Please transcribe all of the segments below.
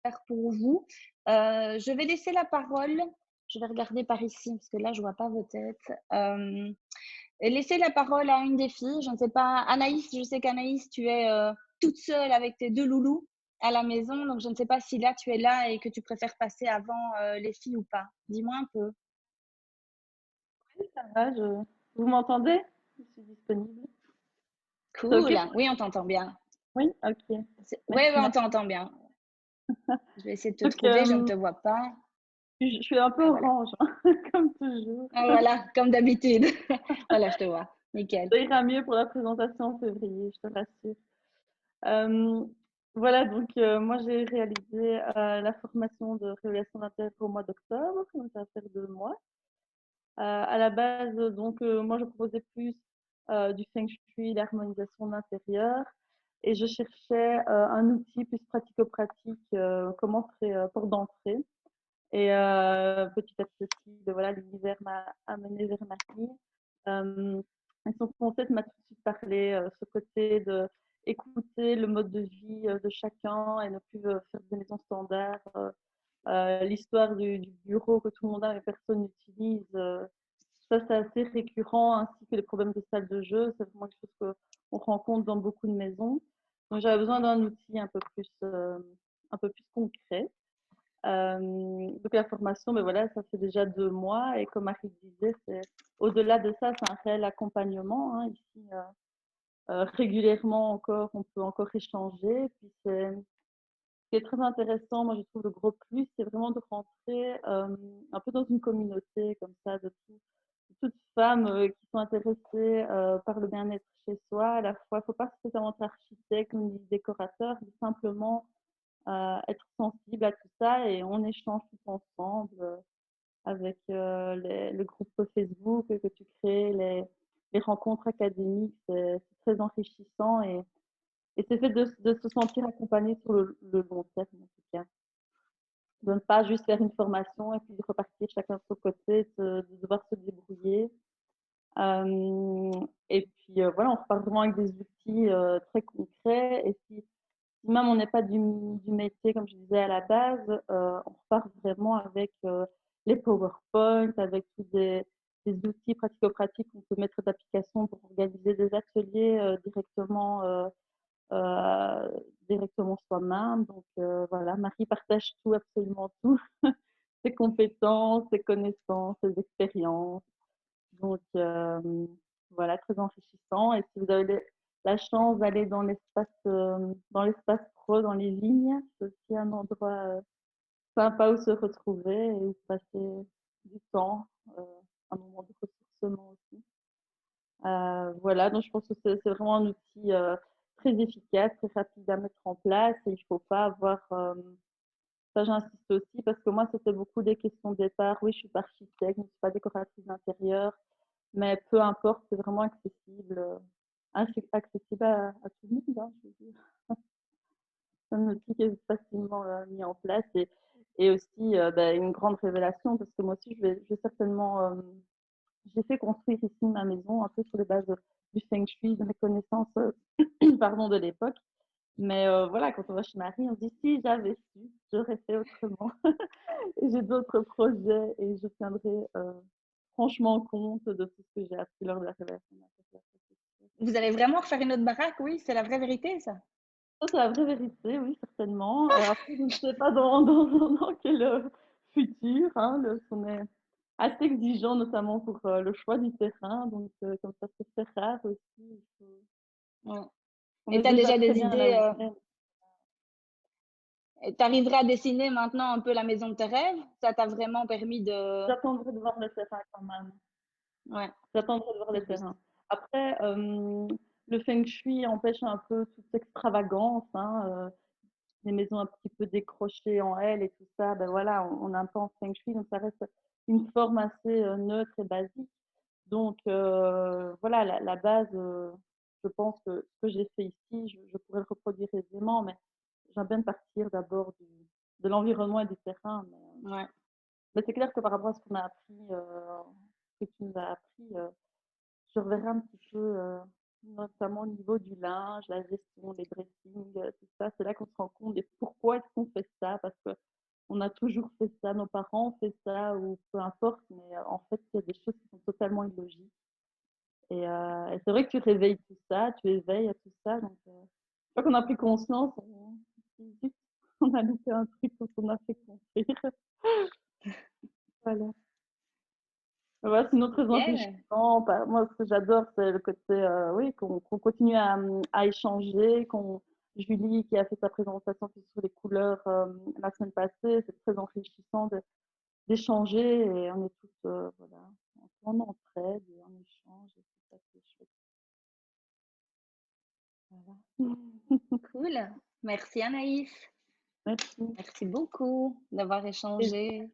faire pour vous. Je vais laisser la parole, je vais regarder par ici parce que là je vois pas vos têtes. Et laisser la parole à une des filles, je ne sais pas, Anaïs, je sais qu'Anaïs, tu es toute seule avec tes deux loulous à la maison, donc je ne sais pas si là tu es là et que tu préfères passer avant les filles ou pas. Dis-moi un peu. Oui, ça va, vous m'entendez? Je suis disponible. C'est OK Cool, pour oui, on t'entend bien. Oui? OK. Oui, Merci, ouais, on merci. t'entend bien. Je vais essayer de te Donc, trouver, je ne te vois pas. je suis un peu Ah, voilà. orange, hein, comme toujours. Ah, voilà, comme d'habitude. Voilà, je te vois. Nickel. Ça ira mieux pour la présentation en février, je te rassure. Euh, voilà, donc moi j'ai réalisé la formation de révélation d'intérêt au mois d'octobre, donc ça va faire 2 mois. À la base, donc moi je proposais plus du feng shui, l'harmonisation d'intérieur, et je cherchais un outil plus pratico-pratique, comment ferait porte d'entrée. Et petit à petit, voilà, l'univers m'a amené vers Marie. Et son concept m'a tout de suite parlé, ce côté de écouter le mode de vie de chacun et ne plus faire des maisons standards. L'histoire du bureau que tout le monde a mais personne n'utilise. Ça, c'est assez récurrent, ainsi que les problèmes de salle de jeu. C'est vraiment quelque chose qu'on rencontre dans beaucoup de maisons. Donc, j'avais besoin d'un outil un peu plus concret. Donc la formation, mais voilà, ça fait déjà 2 mois et comme Marie disait, c'est au-delà de ça, c'est un réel accompagnement. Hein, ici, régulièrement encore, on peut encore échanger. Puis ce qui est très intéressant, moi je trouve le gros plus, c'est vraiment de rentrer un peu dans une communauté comme ça de toutes femmes qui sont intéressées par le bien-être chez soi. À la fois, il ne faut pas spécialement être architecte ni décorateur, mais simplement être sensible à tout ça et on échange tout ensemble avec le groupe Facebook que tu crées, les rencontres académiques, c'est très enrichissant et c'est fait de se sentir accompagné sur le long terme en tout cas. De ne pas juste faire une formation et puis repartir chacun de son côté, de devoir se débrouiller. Et puis voilà, on repart vraiment avec des outils très concrets et si même on n'est pas du métier, comme je disais à la base, on repart vraiment avec les PowerPoint, avec tous des outils pratico-pratiques qu'on peut mettre d'application pour organiser des ateliers euh, directement soi-même. Donc voilà, Marie partage tout, absolument tout, ses compétences, ses connaissances, ses expériences. Donc voilà, très enrichissant. Et si vous avez la chance d'aller dans l'espace pro, dans les vignes, c'est aussi un endroit sympa où se retrouver et où passer du temps, euh, un moment de ressourcement aussi. Voilà, donc je pense que c'est vraiment un outil très efficace, très rapide à mettre en place et il ne faut pas avoir ça, j'insiste aussi parce que moi, c'était beaucoup des questions de départ. Oui, je suis pas architecte, je ne suis pas décoratrice d'intérieur, mais peu importe, c'est vraiment accessible, accessible à tout le monde, hein, je veux dire. C'est un outil qui est facilement mis en place et aussi bah, une grande révélation parce que moi aussi, je vais certainement. J'ai fait construire ici ma maison un peu sur les bases du feng shui, de mes connaissances pardon, de l'époque. Mais voilà, quand on va chez Marie, on se dit si j'avais su, j'aurais fait autrement. Et j'ai d'autres projets et je tiendrai franchement compte de tout ce que j'ai appris lors de la révélation. Vous allez vraiment refaire une autre baraque, oui, c'est la vraie vérité, ça. Ça, c'est la vraie vérité, oui, certainement. Après, je ne sais pas dans quel futur. Hein, on est assez exigeant, notamment pour le choix du terrain. Donc, comme ça, c'est très rare aussi. Ouais. On Et est tu as déjà déjà très des bien là idées, où on est. tu arriverais à dessiner maintenant un peu la maison de tes rêves? Ça t'a vraiment permis de J'attendrai de voir le terrain quand même. ouais, J'attendrai de voir le c'est juste. terrain. Après, le feng shui empêche un peu toute extravagance. Hein, les maisons un petit peu décrochées en L et tout ça, ben voilà, on a un peu en feng shui, donc ça reste une forme assez neutre et basique. Donc voilà, la base, je pense que ce que j'ai fait ici, je pourrais le reproduire aisément, mais j'aime bien partir d'abord de l'environnement et du terrain. Ouais. Mais c'est clair que par rapport à ce qu'on a appris, ce que tu nous as appris, je reverrai un petit peu, notamment au niveau du linge, la gestion, les dressings, tout ça. C'est là qu'on se rend compte de pourquoi est-ce qu'on fait ça, parce a toujours fait ça, nos parents ont fait ça, ou peu importe, mais en fait, il y a des choses qui sont totalement illogiques. Et c'est vrai que tu réveilles tout ça, tu éveilles à tout ça. Donc, une fois qu'on a pris conscience, on a loupé un truc quand on a fait construire. Voilà. Ouais, sinon, très Bien. enrichissant. Moi, ce que j'adore, c'est le côté, oui, qu'on continue à échanger, Julie qui a fait sa présentation sur les couleurs la semaine passée, c'est très enrichissant d'échanger et on est tous, voilà, on entraide et on échange et c'est ça qui est chouette. Voilà. Cool. Merci Anaïs. Merci. Merci beaucoup d'avoir Et échangé.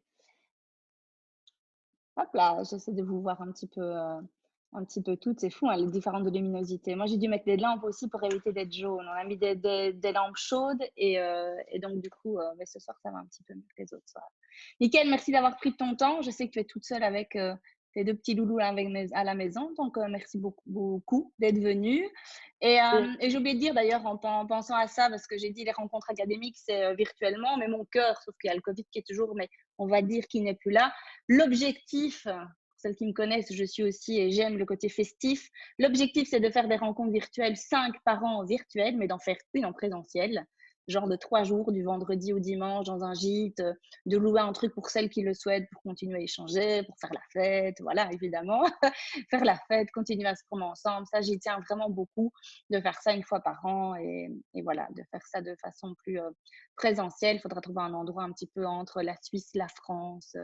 Hop là, j'essaie de vous voir un petit peu toutes. C'est fou, hein, les différentes luminosités. Moi, j'ai dû mettre des lampes aussi pour éviter d'être jaune. On a mis des lampes chaudes et donc, du coup, mais ce soir, ça va un petit peu mieux que les autres soirs. Nickel, merci d'avoir pris ton temps. Je sais que tu es toute seule avec tes deux petits loulous là à la maison. Donc, merci beaucoup, beaucoup d'être venue. Et j'ai oublié de dire d'ailleurs en pensant à ça, parce que j'ai dit les rencontres académiques, c'est virtuellement, mais mon cœur, sauf qu'il y a le Covid qui est toujours, mais on va dire qu'il n'est plus là. L'objectif, pour celles qui me connaissent, je suis aussi et j'aime le côté festif. L'objectif, c'est de faire des rencontres virtuelles, 5 par an virtuelles, mais d'en faire une en présentiel, genre de 3 jours, du vendredi au dimanche, dans un gîte, de louer un truc pour celles qui le souhaitent, pour continuer à échanger, pour faire la fête, voilà, évidemment. Faire la fête, continuer à se promener ensemble, ça, j'y tiens vraiment beaucoup, de faire ça une fois par an et voilà, de faire ça de façon plus présentielle. Il faudra trouver un endroit un petit peu entre la Suisse, la France,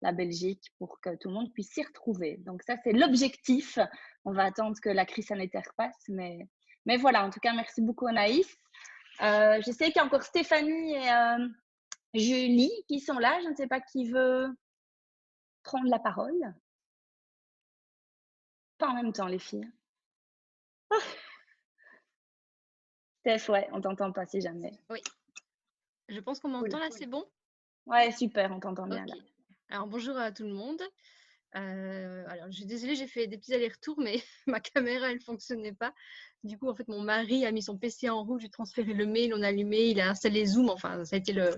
la Belgique pour que tout le monde puisse s'y retrouver. Donc ça, c'est l'objectif. On va attendre que la crise sanitaire passe, mais voilà, en tout cas, merci beaucoup Anaïs. Je sais qu'il y a encore Stéphanie et Julie qui sont là. Je ne sais pas qui veut prendre la parole. Pas en même temps, les filles. Steph, ouais, on t'entend pas si jamais. Oui, je pense qu'on Cool. m'entend là, c'est bon? Ouais, super, on t'entend bien Ok. là. Alors bonjour à tout le monde. Alors je suis désolée, j'ai fait des petits allers-retours, mais ma caméra elle fonctionnait pas. Du coup, en fait, mon mari a mis son PC en route, j'ai transféré le mail, on a allumé, il a installé Zoom. Enfin, ça a été le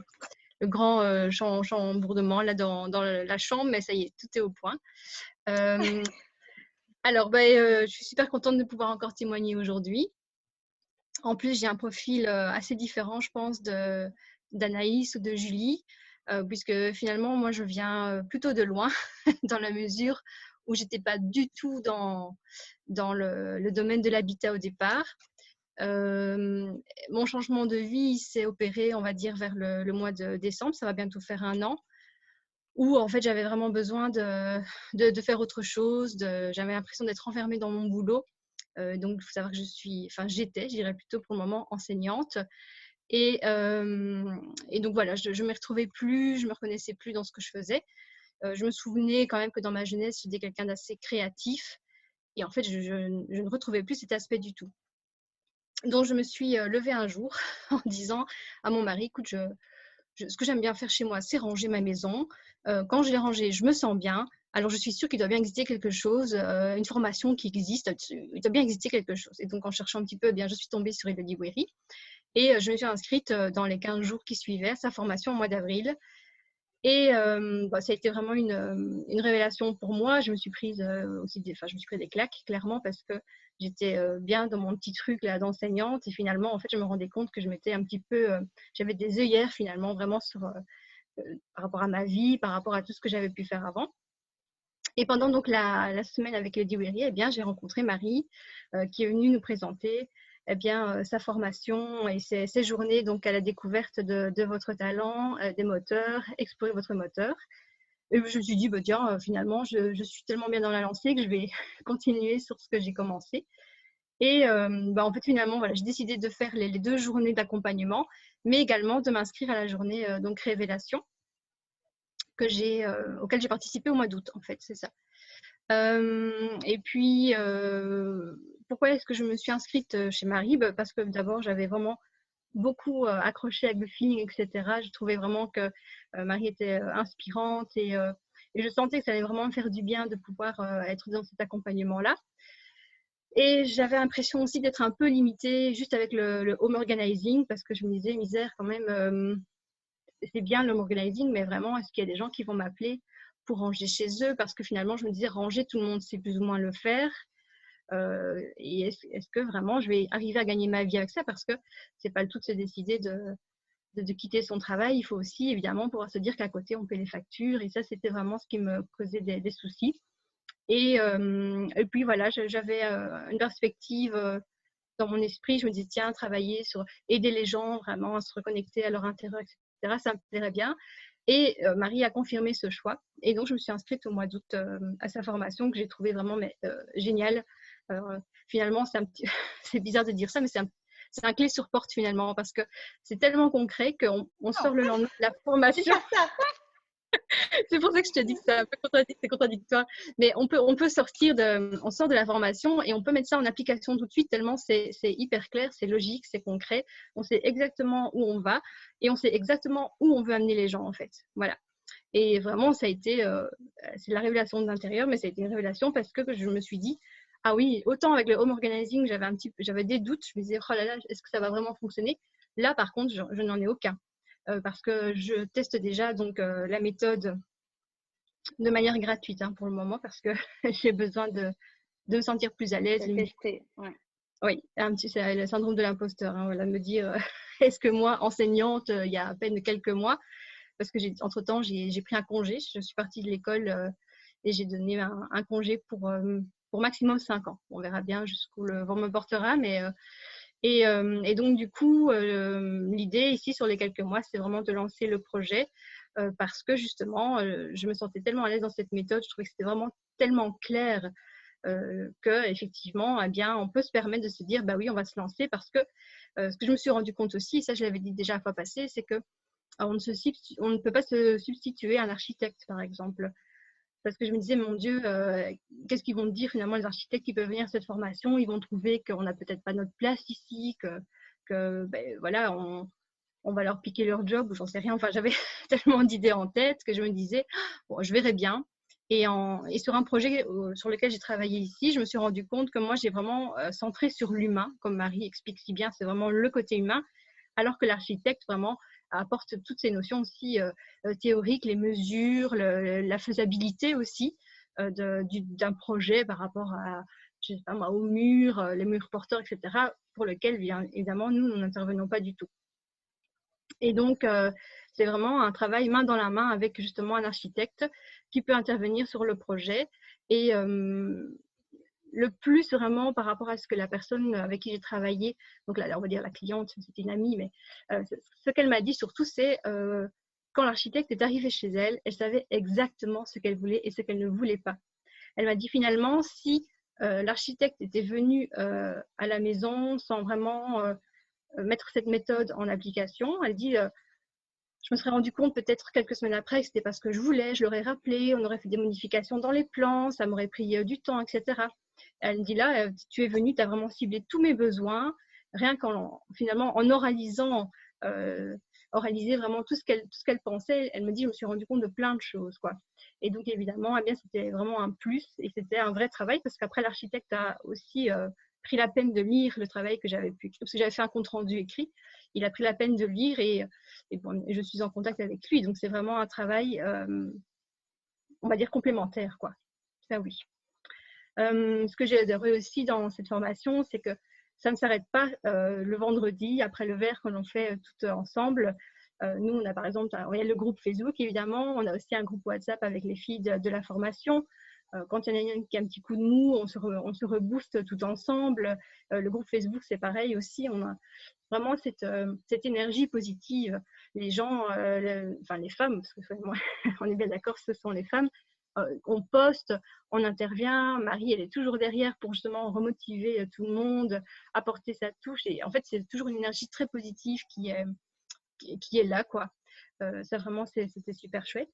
grand chambourdement là dans la chambre, mais ça y est, tout est au point. Alors, je suis super contente de pouvoir encore témoigner aujourd'hui. En plus, j'ai un profil assez différent, je pense, d'Anaïs ou de Julie, puisque finalement, moi, je viens plutôt de loin, dans la mesure où j'étais pas du tout dans le domaine de l'habitat au départ. Mon changement de vie s'est opéré, on va dire, vers le mois de décembre, ça va bientôt faire 1 an, où en fait, j'avais vraiment besoin de faire autre chose, j'avais l'impression d'être enfermée dans mon boulot. Donc, il faut savoir que j'étais, je dirais plutôt pour le moment, enseignante. Et donc voilà, je ne me retrouvais plus, je ne me reconnaissais plus dans ce que je faisais. Je me souvenais quand même que dans ma jeunesse, j'étais quelqu'un d'assez créatif. Et en fait, je ne retrouvais plus cet aspect du tout. Donc, je me suis levée un jour en disant à mon mari, écoute, ce que j'aime bien faire chez moi, c'est ranger ma maison. Quand je l'ai rangée, je me sens bien. Alors, je suis sûre qu'il doit bien exister quelque chose, une formation qui existe, il doit bien exister quelque chose. Et donc, en cherchant un petit peu, je suis tombée sur Elodie Guéry et je me suis inscrite dans les 15 jours qui suivaient à sa formation au mois d'avril. Et ça a été vraiment une révélation pour moi. Je me suis prise je me suis pris des claques, clairement, parce que j'étais bien dans mon petit truc là d'enseignante. Et finalement, en fait, je me rendais compte que je m'étais un petit peu, j'avais des œillères finalement, vraiment par rapport à ma vie, par rapport à tout ce que j'avais pu faire avant. Et pendant donc la semaine avec Elodie Guéry, j'ai rencontré Marie qui est venue nous présenter sa formation et ses journées donc à la découverte de votre talent, des moteurs, explorer votre moteur. Et je me suis dit, finalement, je suis tellement bien dans la lancée que je vais continuer sur ce que j'ai commencé. Et en fait, finalement, voilà, j'ai décidé de faire les 2 journées d'accompagnement, mais également de m'inscrire à la journée donc Révélation auquel j'ai participé au mois d'août, en fait, c'est ça. Et puis, pourquoi est-ce que je me suis inscrite chez Marie? Parce que d'abord, j'avais vraiment beaucoup accroché avec le feeling, etc. Je trouvais vraiment que Marie était inspirante et je sentais que ça allait vraiment me faire du bien de pouvoir être dans cet accompagnement-là. Et j'avais l'impression aussi d'être un peu limitée juste avec le home organizing parce que je me disais, misère quand même, c'est bien l'home organizing, mais vraiment, est-ce qu'il y a des gens qui vont m'appeler pour ranger chez eux? Parce que finalement, je me disais, ranger, tout le monde sait plus ou moins le faire. Et est-ce que vraiment je vais arriver à gagner ma vie avec ça? Parce que c'est pas le tout de se décider de quitter son travail. Il faut aussi évidemment pouvoir se dire qu'à côté on paie les factures, et ça c'était vraiment ce qui me causait des soucis. Et puis voilà, j'avais une perspective dans mon esprit. Je me dis tiens, travailler sur aider les gens vraiment à se reconnecter à leur intérieur, etc., ça me plairait bien. Et Marie a confirmé ce choix, et donc je me suis inscrite au mois d'août à sa formation, que j'ai trouvé vraiment géniale. Finalement, c'est bizarre de dire ça, mais c'est un clé sur porte finalement, parce que c'est tellement concret qu'on sort le lendemain de la formation. C'est pour ça que je te dis que c'est un peu contradictoire. Mais on peut sortir on sort de la formation et on peut mettre ça en application tout de suite, tellement c'est hyper clair, c'est logique, c'est concret. On sait exactement où on va et on sait exactement où on veut amener les gens en fait. Voilà. Et vraiment, ça a été, c'est la révélation de l'intérieur, mais ça a été une révélation parce que je me suis dit, ah oui, autant avec le home organizing, j'avais des doutes, je me disais, oh là là, est-ce que ça va vraiment fonctionner? Là, par contre, je n'en ai aucun. Parce que je teste déjà donc la méthode de manière gratuite pour le moment, parce que j'ai besoin de me sentir plus à l'aise. Tester, ouais. Oui, c'est le syndrome de l'imposteur. Voilà, me dire, est-ce que moi, enseignante, il y a à peine quelques mois, parce que entre-temps, j'ai pris un congé, je suis partie de l'école et j'ai donné un congé pour maximum 5 ans. On verra bien jusqu'où le vent me portera, mais... Et donc, du coup, l'idée ici, sur les quelques mois, c'est vraiment de lancer le projet parce que justement, je me sentais tellement à l'aise dans cette méthode, je trouvais que c'était vraiment tellement clair qu'effectivement, eh bien, on peut se permettre de se dire, bah oui, on va se lancer parce que ce que je me suis rendu compte aussi, et ça je l'avais dit déjà la fois passée, c'est que on ne peut pas se substituer à un architecte, par exemple. Parce que je me disais, mon Dieu, qu'est-ce qu'ils vont dire finalement les architectes qui peuvent venir à cette formation? Ils vont trouver qu'on n'a peut-être pas notre place ici, que ben, voilà, on va leur piquer leur job ou j'en sais rien. Enfin, j'avais tellement d'idées en tête que je me disais, bon, je verrai bien. Et sur un projet sur lequel j'ai travaillé ici, je me suis rendu compte que moi, j'ai vraiment centré sur l'humain, comme Marie explique si bien, c'est vraiment le côté humain, alors que l'architecte vraiment apporte toutes ces notions aussi théoriques, les mesures, la faisabilité aussi d'un projet par rapport à, je sais pas moi, aux murs, les murs porteurs, etc., pour lequel, bien évidemment, nous n'intervenons pas du tout. Et donc, c'est vraiment un travail main dans la main avec justement un architecte qui peut intervenir sur le projet. Et le plus vraiment par rapport à ce que la personne avec qui j'ai travaillé, donc là, on va dire la cliente, c'était une amie, mais ce qu'elle m'a dit surtout, c'est quand l'architecte est arrivé chez elle, elle savait exactement ce qu'elle voulait et ce qu'elle ne voulait pas. Elle m'a dit finalement, si l'architecte était venu à la maison sans vraiment mettre cette méthode en application, elle dit je me serais rendu compte peut-être quelques semaines après que c'était pas ce que je voulais, je l'aurais rappelé, on aurait fait des modifications dans les plans, ça m'aurait pris du temps, etc. Elle me dit là, tu es venue, tu as vraiment ciblé tous mes besoins, rien qu'en finalement en oralisant, oraliser vraiment tout ce qu'elle pensait. Elle me dit, je me suis rendu compte de plein de choses, quoi. Et donc évidemment, eh bien, c'était vraiment un plus et c'était un vrai travail parce qu'après l'architecte a aussi pris la peine de lire le travail que j'avais pu, parce que j'avais fait un compte rendu écrit. Il a pris la peine de lire et bon, je suis en contact avec lui. Donc, c'est vraiment un travail, on va dire, complémentaire, quoi. Ça, oui. Ce que j'ai adoré aussi dans cette formation, c'est que ça ne s'arrête pas le vendredi après le verre que l'on fait tout ensemble. Nous, on a par exemple le groupe Facebook, évidemment. On a aussi un groupe WhatsApp avec les filles de la formation. Quand il y en a une qui a un petit coup de mou, on se rebooste tout ensemble. Le groupe Facebook, c'est pareil aussi. On a vraiment cette énergie positive. Les gens, enfin les femmes, parce que moi, on est bien d'accord, ce sont les femmes. On poste, on intervient. Marie, elle est toujours derrière pour justement remotiver tout le monde, apporter sa touche. Et en fait, c'est toujours une énergie très positive qui est là, quoi. Ça, vraiment, c'était super chouette.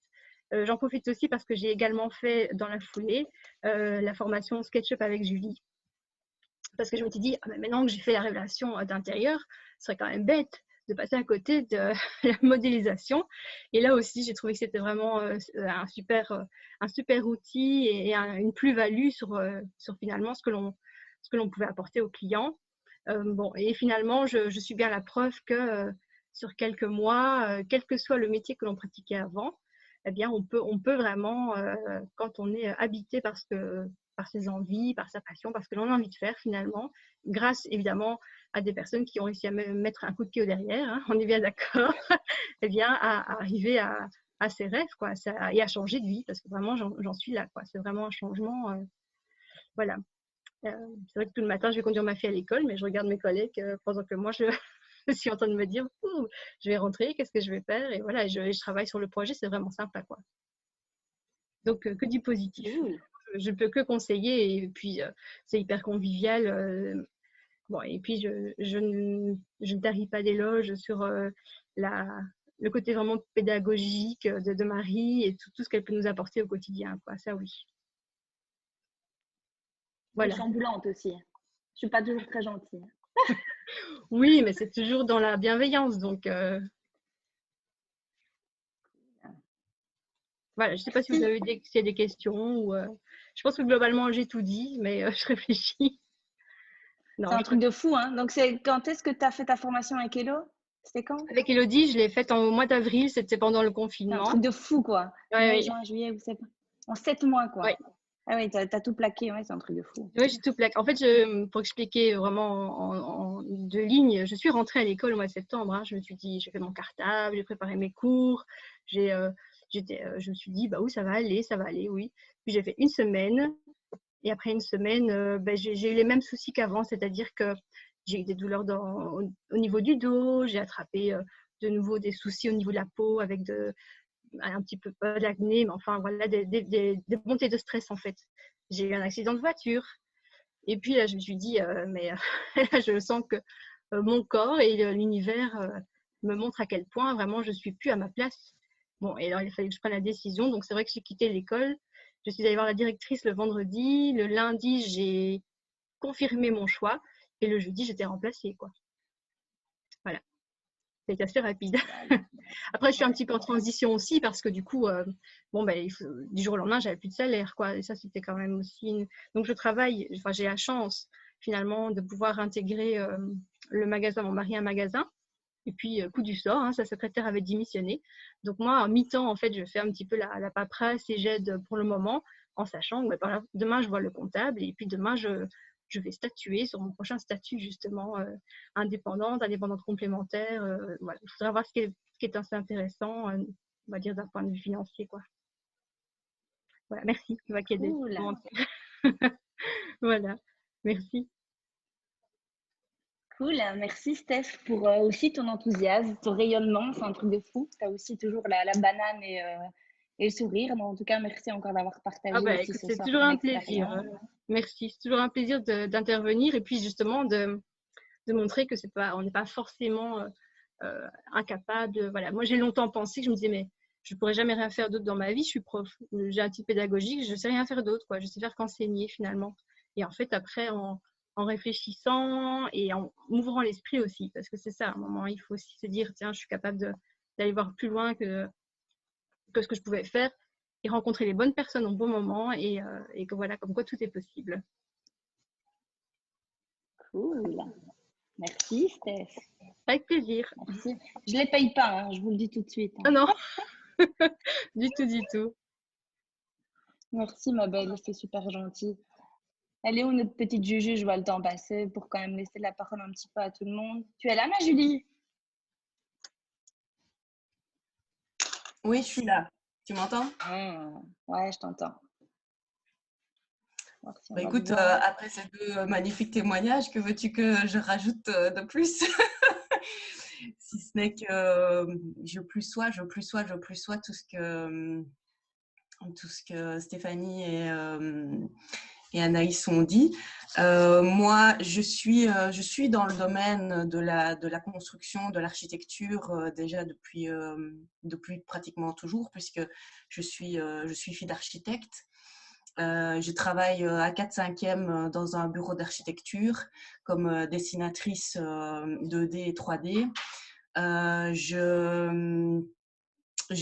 J'en profite aussi parce que j'ai également fait dans la foulée la formation SketchUp avec Julie. Parce que je me suis dit, mais maintenant que j'ai fait la révélation d'intérieur, ce serait quand même bête de passer à côté de la modélisation. Et là aussi, j'ai trouvé que c'était vraiment un super outil et une plus-value sur finalement ce que l'on pouvait apporter aux clients. Bon, et finalement, je suis bien la preuve que sur quelques mois, quel que soit le métier que l'on pratiquait avant, eh bien, on peut vraiment, quand on est habité par ses envies, par sa passion, par ce que l'on a envie de faire finalement, grâce évidemment à des personnes qui ont réussi à mettre un coup de pied au derrière, hein, on est bien d'accord, eh bien, à arriver à ses rêves, quoi, et à changer de vie, parce que vraiment, j'en suis là, quoi. C'est vraiment un changement, voilà. C'est vrai que tout le matin, je vais conduire ma fille à l'école, mais je regarde mes collègues pendant que moi, je suis en train de me dire, je vais rentrer, qu'est-ce que je vais faire? Et voilà, je travaille sur le projet, c'est vraiment sympa, quoi. Donc, que du positif. Je peux que conseiller, et puis c'est hyper convivial. Bon, et puis je ne tarie pas d'éloges sur le côté vraiment pédagogique de Marie et tout ce qu'elle peut nous apporter au quotidien, quoi. Ça, oui. Voilà. Je suis ambulante aussi. Je suis pas toujours très gentille. Oui, mais c'est toujours dans la bienveillance, donc voilà. Je sais pas si vous avez s'il y a des questions ou je pense que globalement j'ai tout dit, mais je réfléchis. C'est un truc de fou, hein. Donc quand est-ce que tu as fait ta formation avec Hello? C'était quand? Avec Elodie, je l'ai faite au mois d'avril, c'était pendant le confinement. C'est un truc de fou, quoi. Ouais, mai, juin, juillet, vous savez pas. En 7 mois, quoi. Ouais. Ah oui, t'as tout plaqué, ouais, c'est un truc de fou. Oui, j'ai tout plaqué. En fait, pour expliquer vraiment en deux lignes, je suis rentrée à l'école au mois de septembre. Hein. Je me suis dit, j'ai fait mon cartable, j'ai préparé mes cours, je me suis dit, bah oui, ça va aller, oui. Puis j'ai fait une semaine, et après une semaine, j'ai eu les mêmes soucis qu'avant, c'est-à-dire que j'ai eu des douleurs au niveau du dos, j'ai attrapé de nouveau des soucis au niveau de la peau avec un petit peu pas d'acné, mais enfin voilà, des montées de stress en fait. J'ai eu un accident de voiture. Et puis là, je me suis dit, mais là, je sens que mon corps et l'univers me montrent à quel point vraiment je ne suis plus à ma place. Bon, et alors il fallait que je prenne la décision. Donc c'est vrai que j'ai quitté l'école. Je suis allée voir la directrice le vendredi. Le lundi, j'ai confirmé mon choix. Et le jeudi, j'étais remplacée, quoi. Voilà. C'est assez rapide. Après, je suis un petit peu en transition aussi parce que du coup, du jour au lendemain, j'avais plus de salaire, quoi. Et ça, c'était quand même aussi Donc, je travaille, enfin, j'ai la chance finalement de pouvoir intégrer le magasin, mon mari a un magasin. Et puis, coup du sort, hein, sa secrétaire avait démissionné. Donc, moi, en mi-temps, en fait, je fais un petit peu la paperasse et j'aide pour le moment en sachant que demain, je vois le comptable et puis demain, je vais statuer sur mon prochain statut, justement, indépendante complémentaire. Voilà. Il faudra voir ce qui est assez intéressant, on va dire, d'un point de vue financier, quoi. Voilà, merci. Je vois qu'il y a des commentaires. Voilà, merci. Cool, merci Steph pour aussi ton enthousiasme, ton rayonnement, c'est un truc de fou. Tu as aussi toujours la banane et le sourire. Donc, en tout cas, merci encore d'avoir partagé aussi ce soir. C'est toujours un plaisir. Merci, c'est toujours un plaisir d'intervenir et puis justement de montrer que on n'est pas forcément incapable. Voilà. Moi, j'ai longtemps pensé que je me disais, mais je ne pourrais jamais rien faire d'autre dans ma vie. Je suis prof, j'ai un titre pédagogique, je ne sais rien faire d'autre, quoi. Je sais faire qu'enseigner finalement. Et en fait, après, en réfléchissant et en m'ouvrant l'esprit aussi, parce que c'est ça, à un moment, il faut aussi se dire, tiens, je suis capable d'aller voir plus loin que ce que je pouvais faire et rencontrer les bonnes personnes au bon moment et que voilà, comme quoi tout est possible. Cool. Merci, Steph. Avec plaisir. Merci. Je ne les paye pas, hein, je vous le dis tout de suite. Hein. Oh non, du tout. Merci, ma belle, c'est super gentil. Elle est où notre petite Juju? Je vois le temps passer pour quand même laisser la parole un petit peu à tout le monde. Tu es là, ma Julie? Oui, je suis là. Tu m'entends? Ouais, je t'entends. Si écoute, après ces deux magnifiques témoignages, que veux-tu que je rajoute de plus? Si ce n'est que je plus sois tout ce que Stéphanie et Anaïs ont dit. Moi, je suis dans le domaine de la construction, de l'architecture déjà depuis pratiquement toujours, puisque je suis fille d'architecte. Je travaille à 4/5e dans un bureau d'architecture comme dessinatrice 2D et 3D. Je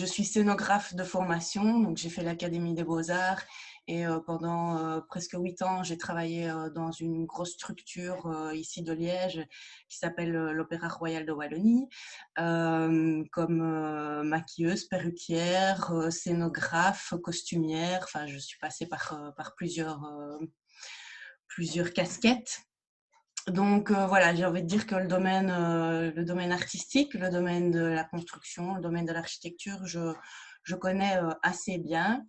suis scénographe de formation, donc j'ai fait l'Académie des Beaux-Arts Et pendant presque 8 ans, j'ai travaillé dans une grosse structure ici de Liège qui s'appelle l'Opéra Royal de Wallonie, comme maquilleuse, perruquière, scénographe, costumière. Enfin, je suis passée par plusieurs casquettes. Donc voilà, j'ai envie de dire que le domaine artistique, le domaine de la construction, le domaine de l'architecture, je connais assez bien.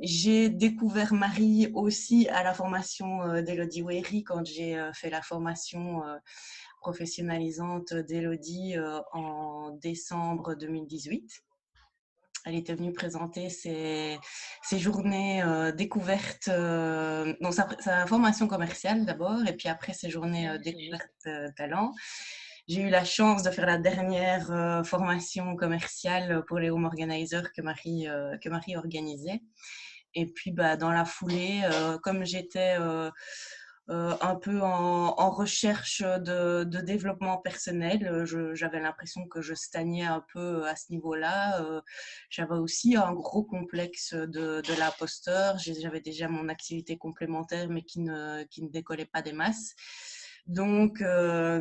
J'ai découvert Marie aussi à la formation d'Elodie Wery quand j'ai fait la formation professionnalisante d'Elodie en décembre 2018. Elle était venue présenter ses journées découvertes, donc sa formation commerciale d'abord, et puis après ses journées découvertes talent. J'ai eu la chance de faire la dernière formation commerciale pour les home organizers que Marie organisait. Et puis, dans la foulée, comme j'étais un peu en recherche de développement personnel, j'avais l'impression que je stagnais un peu à ce niveau-là. J'avais aussi un gros complexe de l'imposteur. J'avais déjà mon activité complémentaire, mais qui ne décollait pas des masses. Donc,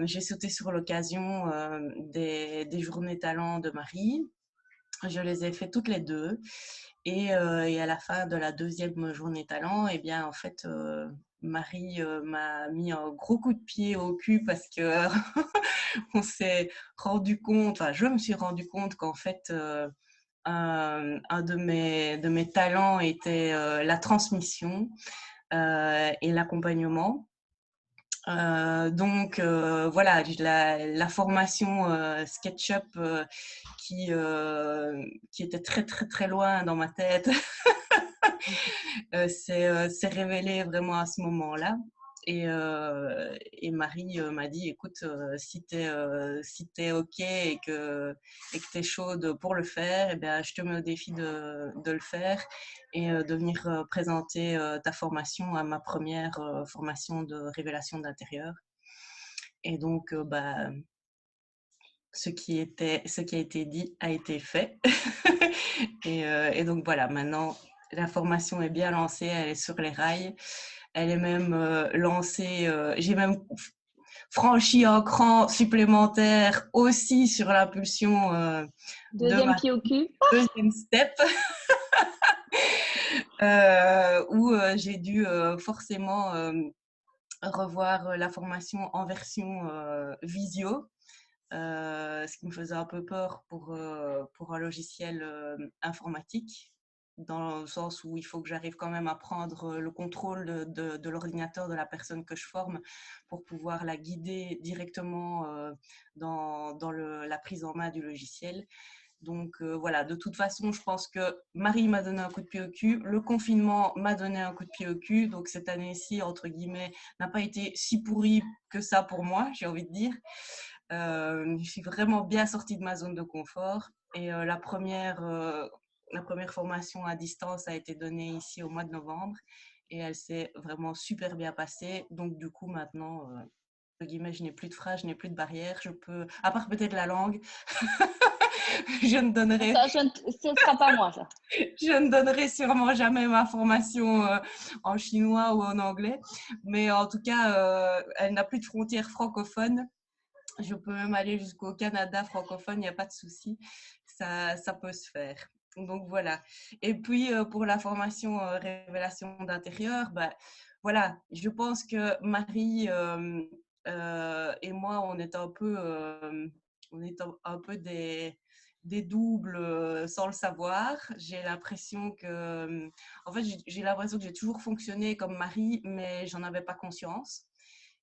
j'ai sauté sur l'occasion des journées talents de Marie. Je les ai fait toutes les deux. Et à la fin de la deuxième journée talent, eh bien, en fait, Marie m'a mis un gros coup de pied au cul parce que on s'est rendu compte, enfin, je me suis rendu compte qu'en fait, un de mes talents était la transmission et l'accompagnement. Donc voilà, la formation SketchUp qui était très très très loin dans ma tête s'est révélée vraiment à ce moment-là. Et Marie m'a dit, écoute, si t'es OK et que t'es chaude pour le faire, eh bien, je te mets au défi de le faire et de venir présenter ta formation à ma première formation de révélation d'intérieur. Et donc, ce qui a été dit a été fait. Et donc voilà, maintenant, la formation est bien lancée, elle est sur les rails. Elle est même lancée, j'ai même franchi un cran supplémentaire aussi sur l'impulsion de Deuxième ma pied au cul. deuxième step, où j'ai dû forcément revoir la formation en version visio, ce qui me faisait un peu peur pour un logiciel informatique, dans le sens où il faut que j'arrive quand même à prendre le contrôle de l'ordinateur de la personne que je forme pour pouvoir la guider directement dans la prise en main du logiciel. Donc voilà, de toute façon, je pense que Marie m'a donné un coup de pied au cul, le confinement m'a donné un coup de pied au cul, donc cette année-ci, entre guillemets, n'a pas été si pourrie que ça pour moi, j'ai envie de dire. Je suis vraiment bien sortie de ma zone de confort et la première formation à distance a été donnée ici au mois de novembre et elle s'est vraiment super bien passée. Donc du coup maintenant, entre guillemets, je n'ai plus de phrases, je n'ai plus de barrières, je peux, à part peut-être la langue, je ne donnerai Ça, ce ne sera pas moi, ça. je ne donnerai sûrement jamais ma formation en chinois ou en anglais, mais en tout cas, elle n'a plus de frontières francophones. Je peux même aller jusqu'au Canada francophone, il n'y a pas de souci, ça peut se faire. Donc voilà. Et puis pour la formation révélation d'intérieur, voilà, je pense que Marie et moi, on est un peu des doubles sans le savoir. J'ai l'impression que, en fait, j'ai l'impression que j'ai toujours fonctionné comme Marie, mais j'en avais pas conscience.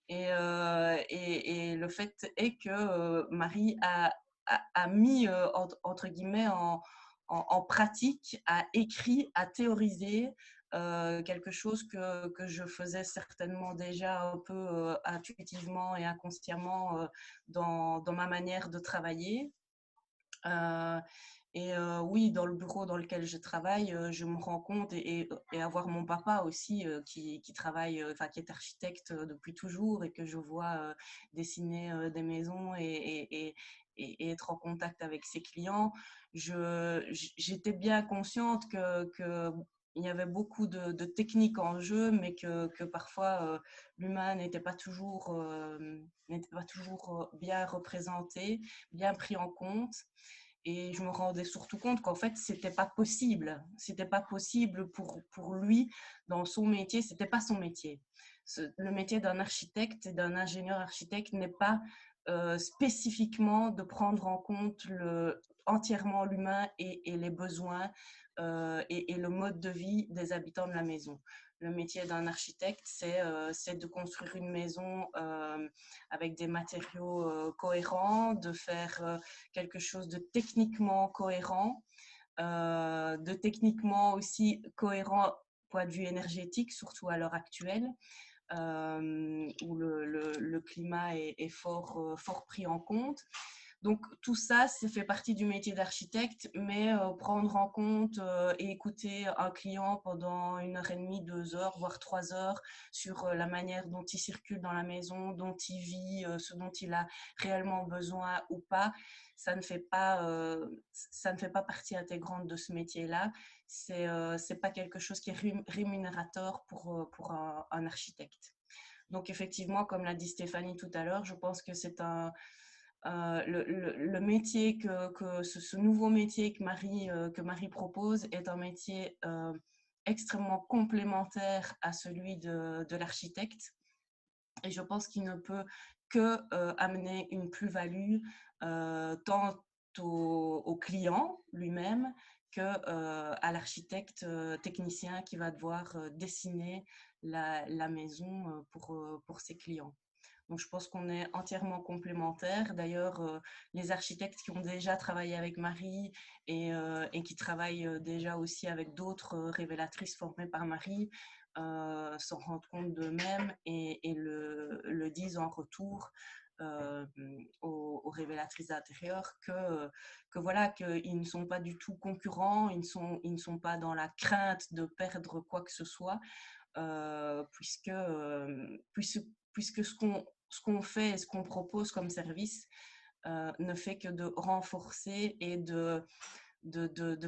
Et le fait est que Marie a mis, entre guillemets, en pratique, a écrit, a théorisé quelque chose que je faisais certainement déjà un peu intuitivement et inconsciemment dans ma manière de travailler. Oui, dans le bureau dans lequel je travaille, je me rends compte et avoir mon papa aussi qui travaille, enfin qui est architecte depuis toujours et que je vois dessiner des maisons et et être en contact avec ses clients, j'étais bien consciente que il y avait beaucoup de techniques en jeu, mais que parfois l'humain n'était pas toujours bien représenté, bien pris en compte. Et je me rendais surtout compte qu'en fait, c'était pas possible. C'était pas possible pour lui, dans son métier, c'était pas son métier. Le métier d'un architecte et d'un ingénieur architecte n'est pas spécifiquement de prendre en compte entièrement l'humain et les besoins et le mode de vie des habitants de la maison. Le métier d'un architecte, c'est de construire une maison avec des matériaux cohérents, de faire quelque chose de techniquement cohérent, de techniquement aussi cohérent point de vue énergétique, surtout à l'heure actuelle, où le climat est fort pris en compte. Donc tout ça, ça fait partie du métier d'architecte, mais prendre en compte et écouter un client pendant 1h30, 2 heures, voire 3 heures sur la manière dont il circule dans la maison, dont il vit, ce dont il a réellement besoin ou pas, ça ne fait pas partie intégrante de ce métier-là. C'est pas quelque chose qui est rémunérateur pour un architecte. Donc effectivement, comme l'a dit Stéphanie tout à l'heure, je pense que c'est le métier ce nouveau métier que Marie propose est un métier extrêmement complémentaire à celui de l'architecte. Et je pense qu'il ne peut que amener une plus-value tant au client lui-même que à l'architecte technicien qui va devoir dessiner la maison pour ses clients. Donc, je pense qu'on est entièrement complémentaires. D'ailleurs, les architectes qui ont déjà travaillé avec Marie et qui travaillent déjà aussi avec d'autres révélatrices formées par Marie s'en rendent compte d'eux-mêmes et le disent en retour aux révélatrices d'intérieur que voilà, qu'ils ne sont pas du tout concurrents, ils ne sont pas dans la crainte de perdre quoi que ce soit, puisque ce qu'on fait et ce qu'on propose comme service ne fait que de renforcer et de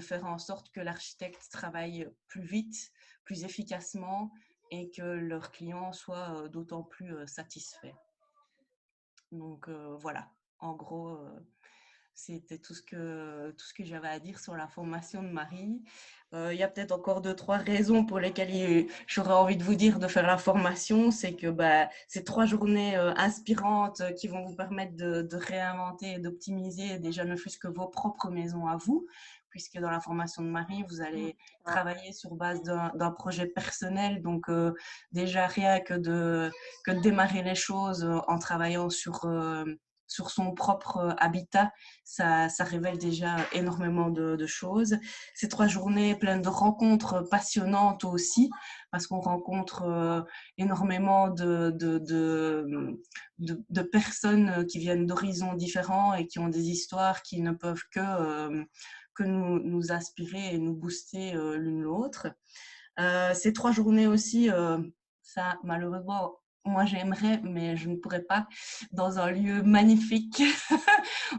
faire en sorte que l'architecte travaille plus vite, plus efficacement et que leurs clients soient d'autant plus satisfaits. Donc voilà, en gros, c'était tout ce que j'avais à dire sur la formation de Marie. Il y a peut-être encore 2-3 raisons pour lesquelles j'aurais envie de vous dire de faire la formation. C'est que c'est 3 journées inspirantes qui vont vous permettre de réinventer et d'optimiser déjà ne fût-ce que vos propres maisons à vous, puisque dans la formation de Marie, vous allez travailler sur base d'un projet personnel. Donc déjà rien que de démarrer les choses en travaillant sur son propre habitat, ça révèle déjà énormément de choses. Ces 3 journées pleines de rencontres passionnantes aussi, parce qu'on rencontre énormément de personnes qui viennent d'horizons différents et qui ont des histoires qui ne peuvent que nous inspirer et nous booster l'une l'autre. Ces 3 journées aussi, ça malheureusement, moi j'aimerais, mais je ne pourrais pas, dans un lieu magnifique.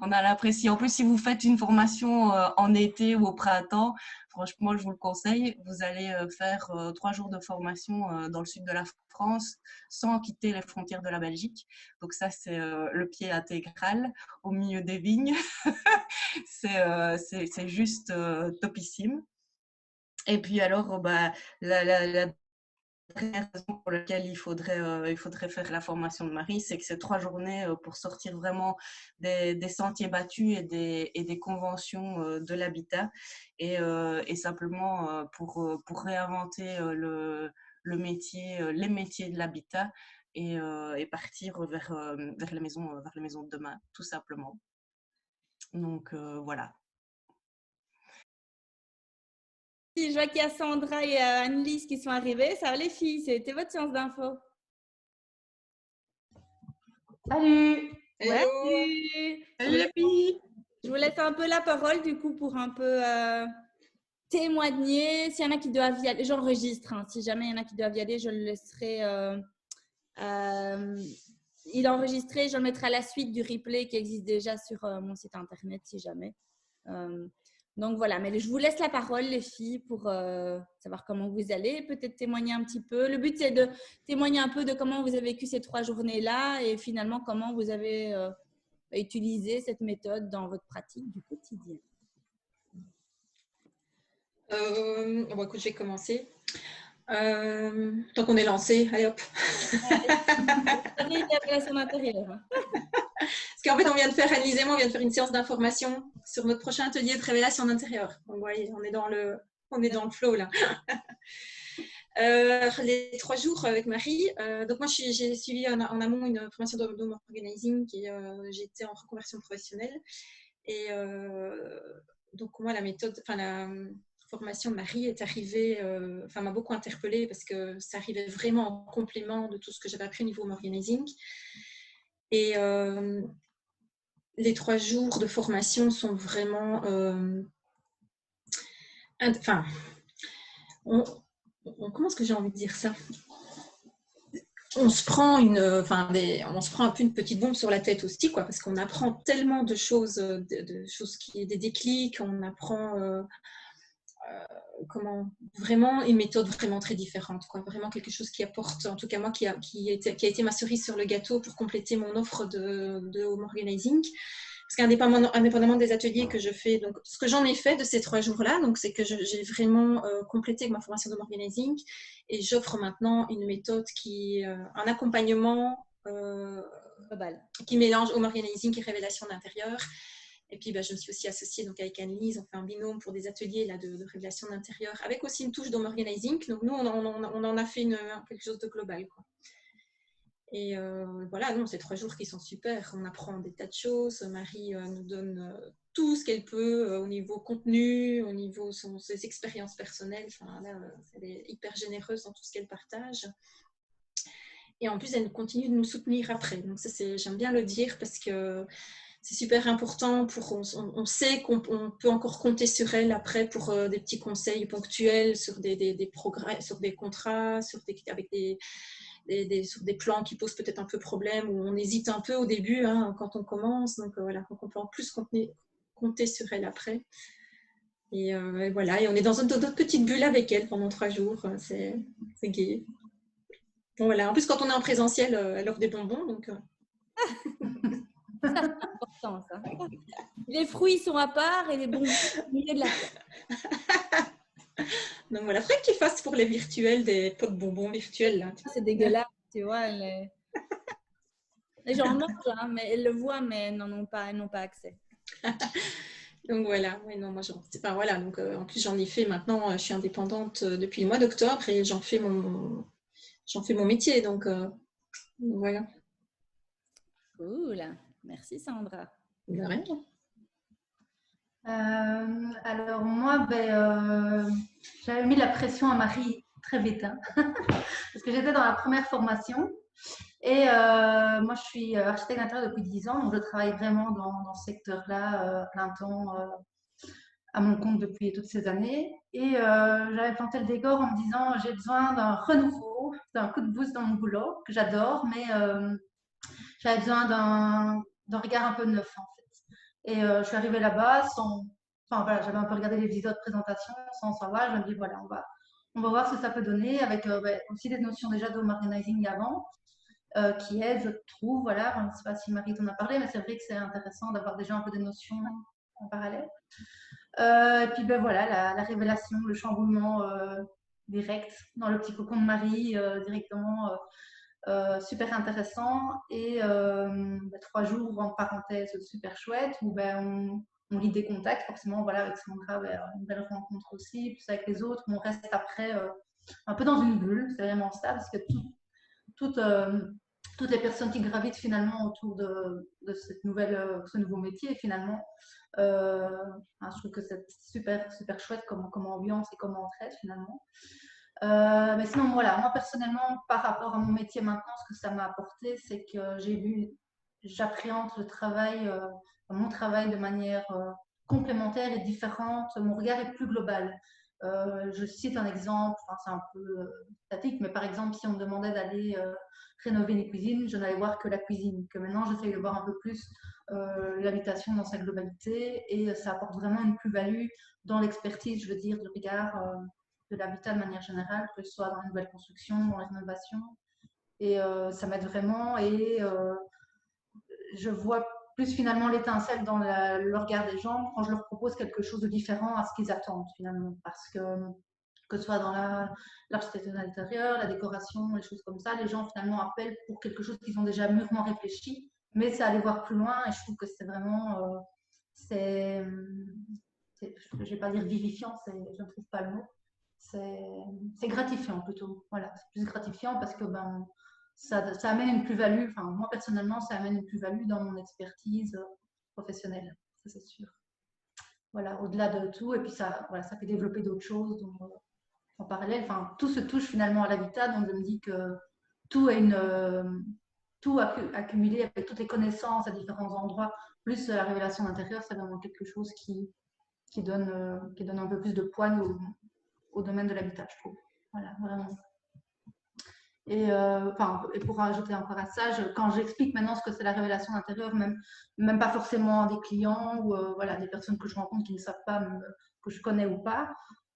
On a l'impression, en plus si vous faites une formation en été ou au printemps, franchement je vous le conseille, vous allez faire 3 jours de formation dans le sud de la France sans quitter les frontières de la Belgique. Donc ça c'est le pied intégral au milieu des vignes. C'est juste topissime. Et puis alors, la dernière raison pour laquelle il faudrait faire la formation de Marie, c'est que c'est 3 journées pour sortir vraiment des sentiers battus et des conventions de l'habitat et simplement pour réinventer les métiers de l'habitat et partir vers les maisons de demain, tout simplement. Donc voilà. Je vois qu'il y a Sandra et Annelise qui sont arrivées. Ça va les filles, c'était votre séance d'info. Salut. Salut. Salut les filles. Je vous laisse un peu la parole du coup pour un peu témoigner. S'il y en a qui doivent y aller, j'enregistre. Hein. Si jamais il y en a qui doivent y aller, je le laisserai il est enregistré. Je le mettrai à la suite du replay qui existe déjà sur mon site internet si jamais. Donc voilà, mais je vous laisse la parole les filles pour savoir comment vous allez, peut-être témoigner un petit peu. Le but c'est de témoigner un peu de comment vous avez vécu ces 3 journées-là et finalement comment vous avez utilisé cette méthode dans votre pratique du quotidien. Bon, écoute, je vais commencer. Tant qu'on est lancé, allez hop. Révélation d'intérieur. Parce qu'en fait, Annelise et moi, on vient de faire une séance d'information sur notre prochain atelier de révélation d'intérieur. Vous voyez, on est dans le flow là. Les 3 jours avec Marie. Donc moi, j'ai suivi en amont une formation d'home organizing et j'étais en reconversion professionnelle. Et donc moi, la méthode, la formation de Marie est arrivée, m'a beaucoup interpellée parce que ça arrivait vraiment en complément de tout ce que j'avais appris au niveau home organizing. Et les 3 jours de formation sont vraiment, comment est-ce que j'ai envie de dire ça? On se prend un peu une petite bombe sur la tête aussi, quoi, parce qu'on apprend tellement de choses, des déclics, on apprend vraiment une méthode vraiment très différente, quoi, vraiment quelque chose qui apporte, en tout cas moi, qui a été ma cerise sur le gâteau pour compléter mon offre de home organizing. Parce qu'indépendamment des ateliers que je fais, donc ce que j'en ai fait de ces 3 jours-là, donc c'est que j'ai vraiment complété ma formation d'home organizing et j'offre maintenant une méthode qui est un accompagnement global qui mélange home organizing et révélation d'intérieur. Et puis, je me suis aussi associée donc, avec Annelise, on fait un binôme pour des ateliers là, de révélation d'intérieur, avec aussi une touche d'home organizing. Donc, nous, on en a fait quelque chose de global, quoi. Et voilà, non, c'est 3 jours qui sont super. On apprend des tas de choses. Marie nous donne tout ce qu'elle peut au niveau contenu, au niveau de ses expériences personnelles. Enfin, là, elle est hyper généreuse dans tout ce qu'elle partage. Et en plus, elle continue de nous soutenir après. Donc ça, j'aime bien le dire parce que c'est super important. On sait qu'on peut encore compter sur elle après pour des petits conseils ponctuels sur des progrès, sur des contrats, sur des plans qui posent peut-être un peu problème, où on hésite un peu au début quand on commence. Donc voilà, donc on peut en plus compter sur elle après. Et voilà, et on est dans notre petite bulle avec elle pendant 3 jours. C'est gai. Bon, voilà. En plus, quand on est en présentiel, elle offre des bonbons. Donc, ça, c'est important, ça. Les fruits sont à part et les bonbons au milieu de la table. Donc voilà, il faudrait que tu fasses pour les virtuels des pots de bonbons virtuels. Là. C'est dégueulasse, tu vois. Les gens en mangent, mais elles le voient, mais elles n'ont pas accès. Donc voilà, oui, non, moi, voilà. Donc, en plus, j'en ai fait maintenant, je suis indépendante depuis le mois d'octobre et j'en fais mon métier. Donc, voilà. Cool. Merci, Sandra. De rien. Alors moi, j'avais mis la pression à Marie très vite, parce que j'étais dans la première formation et moi je suis architecte d'intérieur depuis 10 ans, donc je travaille vraiment dans ce secteur-là plein temps à mon compte depuis toutes ces années et j'avais planté le décor en me disant j'ai besoin d'un renouveau, d'un coup de boost dans mon boulot que j'adore, mais j'avais besoin d'un regard un peu neuf en fait. Et je suis arrivée là-bas j'avais un peu regardé les vidéos de présentation sans savoir. Je me dis, voilà, on va voir ce que ça peut donner avec aussi des notions déjà de home organizing avant, qui aident, je trouve, voilà. Je ne sais pas si Marie t'en a parlé, mais c'est vrai que c'est intéressant d'avoir déjà un peu des notions en parallèle. Et puis, voilà, la révélation, le chamboulement direct dans le petit cocon de Marie, directement. Super intéressant et 3 jours en parenthèse super chouette où on lit des contacts forcément, voilà, avec Sandra, une belle rencontre aussi, plus avec les autres, on reste après un peu dans une bulle, c'est vraiment ça, parce que toutes les personnes qui gravitent finalement autour de ce nouveau métier finalement, je trouve que c'est super super chouette comme ambiance et comme entraide finalement. Mais sinon, voilà, moi personnellement, par rapport à mon métier maintenant, ce que ça m'a apporté, c'est que j'appréhende mon travail de manière complémentaire et différente. Mon regard est plus global. Je cite un exemple, enfin, c'est un peu statique, mais par exemple, si on me demandait d'aller rénover une cuisine, je n'allais voir que la cuisine. Que maintenant, j'essaye de voir un peu plus l'habitation dans sa globalité et ça apporte vraiment une plus-value dans l'expertise, je veux dire, du regard de l'habitat de manière générale, que ce soit dans la nouvelle construction, dans la rénovation. Et ça m'aide vraiment et je vois plus finalement l'étincelle dans le regard des gens quand je leur propose quelque chose de différent à ce qu'ils attendent finalement. Parce que ce soit dans l'architecture d'intérieur, la décoration, les choses comme ça, les gens finalement appellent pour quelque chose qu'ils ont déjà mûrement réfléchi, mais c'est aller voir plus loin et je trouve que c'est vraiment, je ne vais pas dire vivifiant, je ne trouve pas le mot, c'est gratifiant plutôt. Voilà, c'est plus gratifiant parce que ça amène une plus-value. Enfin, moi personnellement, ça amène une plus-value dans mon expertise professionnelle, ça c'est sûr. Voilà, au-delà de tout, et puis ça, voilà, ça fait développer d'autres choses en parallèle. Enfin, tout se touche finalement à l'habitat, donc je me dis que tout est tout accumulé avec toutes les connaissances à différents endroits, plus la révélation d'intérieur, c'est vraiment quelque chose qui donne un peu plus de poids au domaine de l'habitat, je trouve. Voilà, vraiment. Et, et pour rajouter encore à ça, quand j'explique maintenant ce que c'est la révélation d'intérieur, même pas forcément à des clients ou voilà, des personnes que je rencontre qui ne savent pas, que je connais ou pas,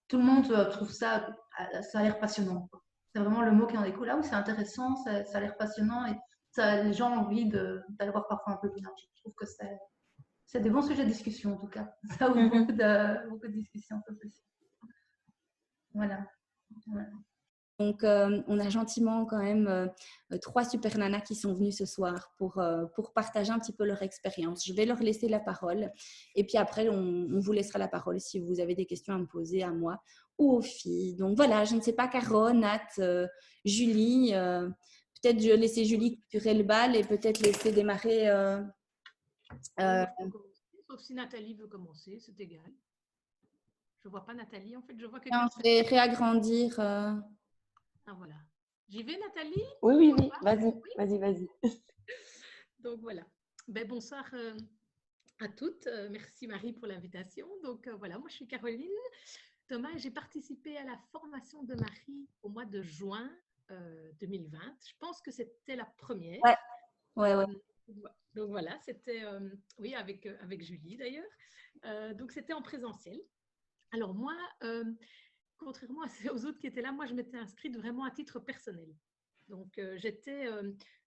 tout le monde trouve ça a l'air passionnant. C'est vraiment le mot qui en découle. Là où c'est intéressant, ça a l'air passionnant et les gens ont envie d'aller voir parfois un peu plus loin. Je trouve que c'est des bons sujets de discussion en tout cas. Ça ouvre beaucoup de discussions, ça c'est sûr. Voilà. Voilà. Donc, on a gentiment quand même 3 super nanas qui sont venues ce soir pour partager un petit peu leur expérience. Je vais leur laisser la parole et puis après, on vous laissera la parole si vous avez des questions à me poser à moi ou aux filles. Donc voilà, je ne sais pas, Caro, Nat, Julie, peut-être je vais laisser Julie clôturer le bal et peut-être laisser démarrer. Sauf si Nathalie veut commencer, c'est égal. Je ne vois pas Nathalie, en fait, je vois que... Non, je vais réagrandir. Ah, voilà. J'y vais, Nathalie? Oui. Vas-y. Donc, voilà. Bonsoir à toutes. Merci, Marie, pour l'invitation. Donc, voilà, moi, je suis Caroline Thomas et j'ai participé à la formation de Marie au mois de juin 2020. Je pense que c'était la première. Ouais. Donc, voilà, c'était, oui, avec Julie, d'ailleurs. Donc, c'était en présentiel. Alors, moi... contrairement aux autres qui étaient là, moi, je m'étais inscrite vraiment à titre personnel. Donc, j'étais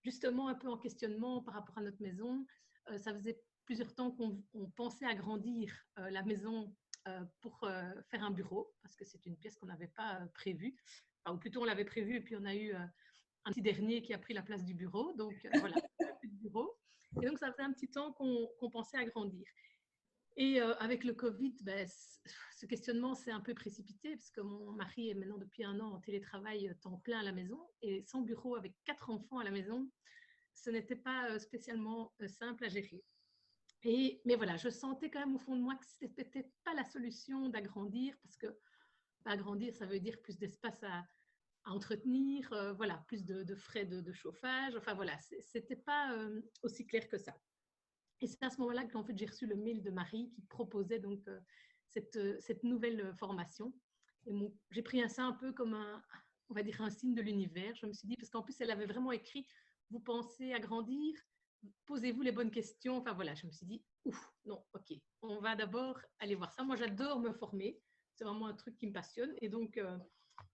justement un peu en questionnement par rapport à notre maison. Ça faisait plusieurs temps qu'on pensait agrandir la maison pour faire un bureau, parce que c'est une pièce qu'on n'avait pas prévue. Enfin, ou plutôt, on l'avait prévue et puis on a eu un petit dernier qui a pris la place du bureau. Donc, voilà, plus de bureau. Et donc, ça faisait un petit temps qu'on pensait agrandir. Et avec le Covid, ce questionnement s'est un peu précipité parce que mon mari est maintenant depuis 1 an en télétravail temps plein à la maison et sans bureau avec 4 enfants à la maison, ce n'était pas spécialement simple à gérer. Mais voilà, je sentais quand même au fond de moi que ce n'était peut-être pas la solution d'agrandir parce que agrandir, ça veut dire plus d'espace à entretenir, voilà, plus de frais de chauffage. Enfin voilà, c'était pas aussi clair que ça. Et c'est à ce moment-là que en fait, j'ai reçu le mail de Marie qui proposait donc cette nouvelle formation. Et j'ai pris ça un peu comme on va dire un signe de l'univers. Je me suis dit, parce qu'en plus, elle avait vraiment écrit, vous pensez agrandir, posez-vous les bonnes questions. Enfin voilà, je me suis dit, ouf, non, ok, on va d'abord aller voir ça. Moi, j'adore me former. C'est vraiment un truc qui me passionne. Et donc,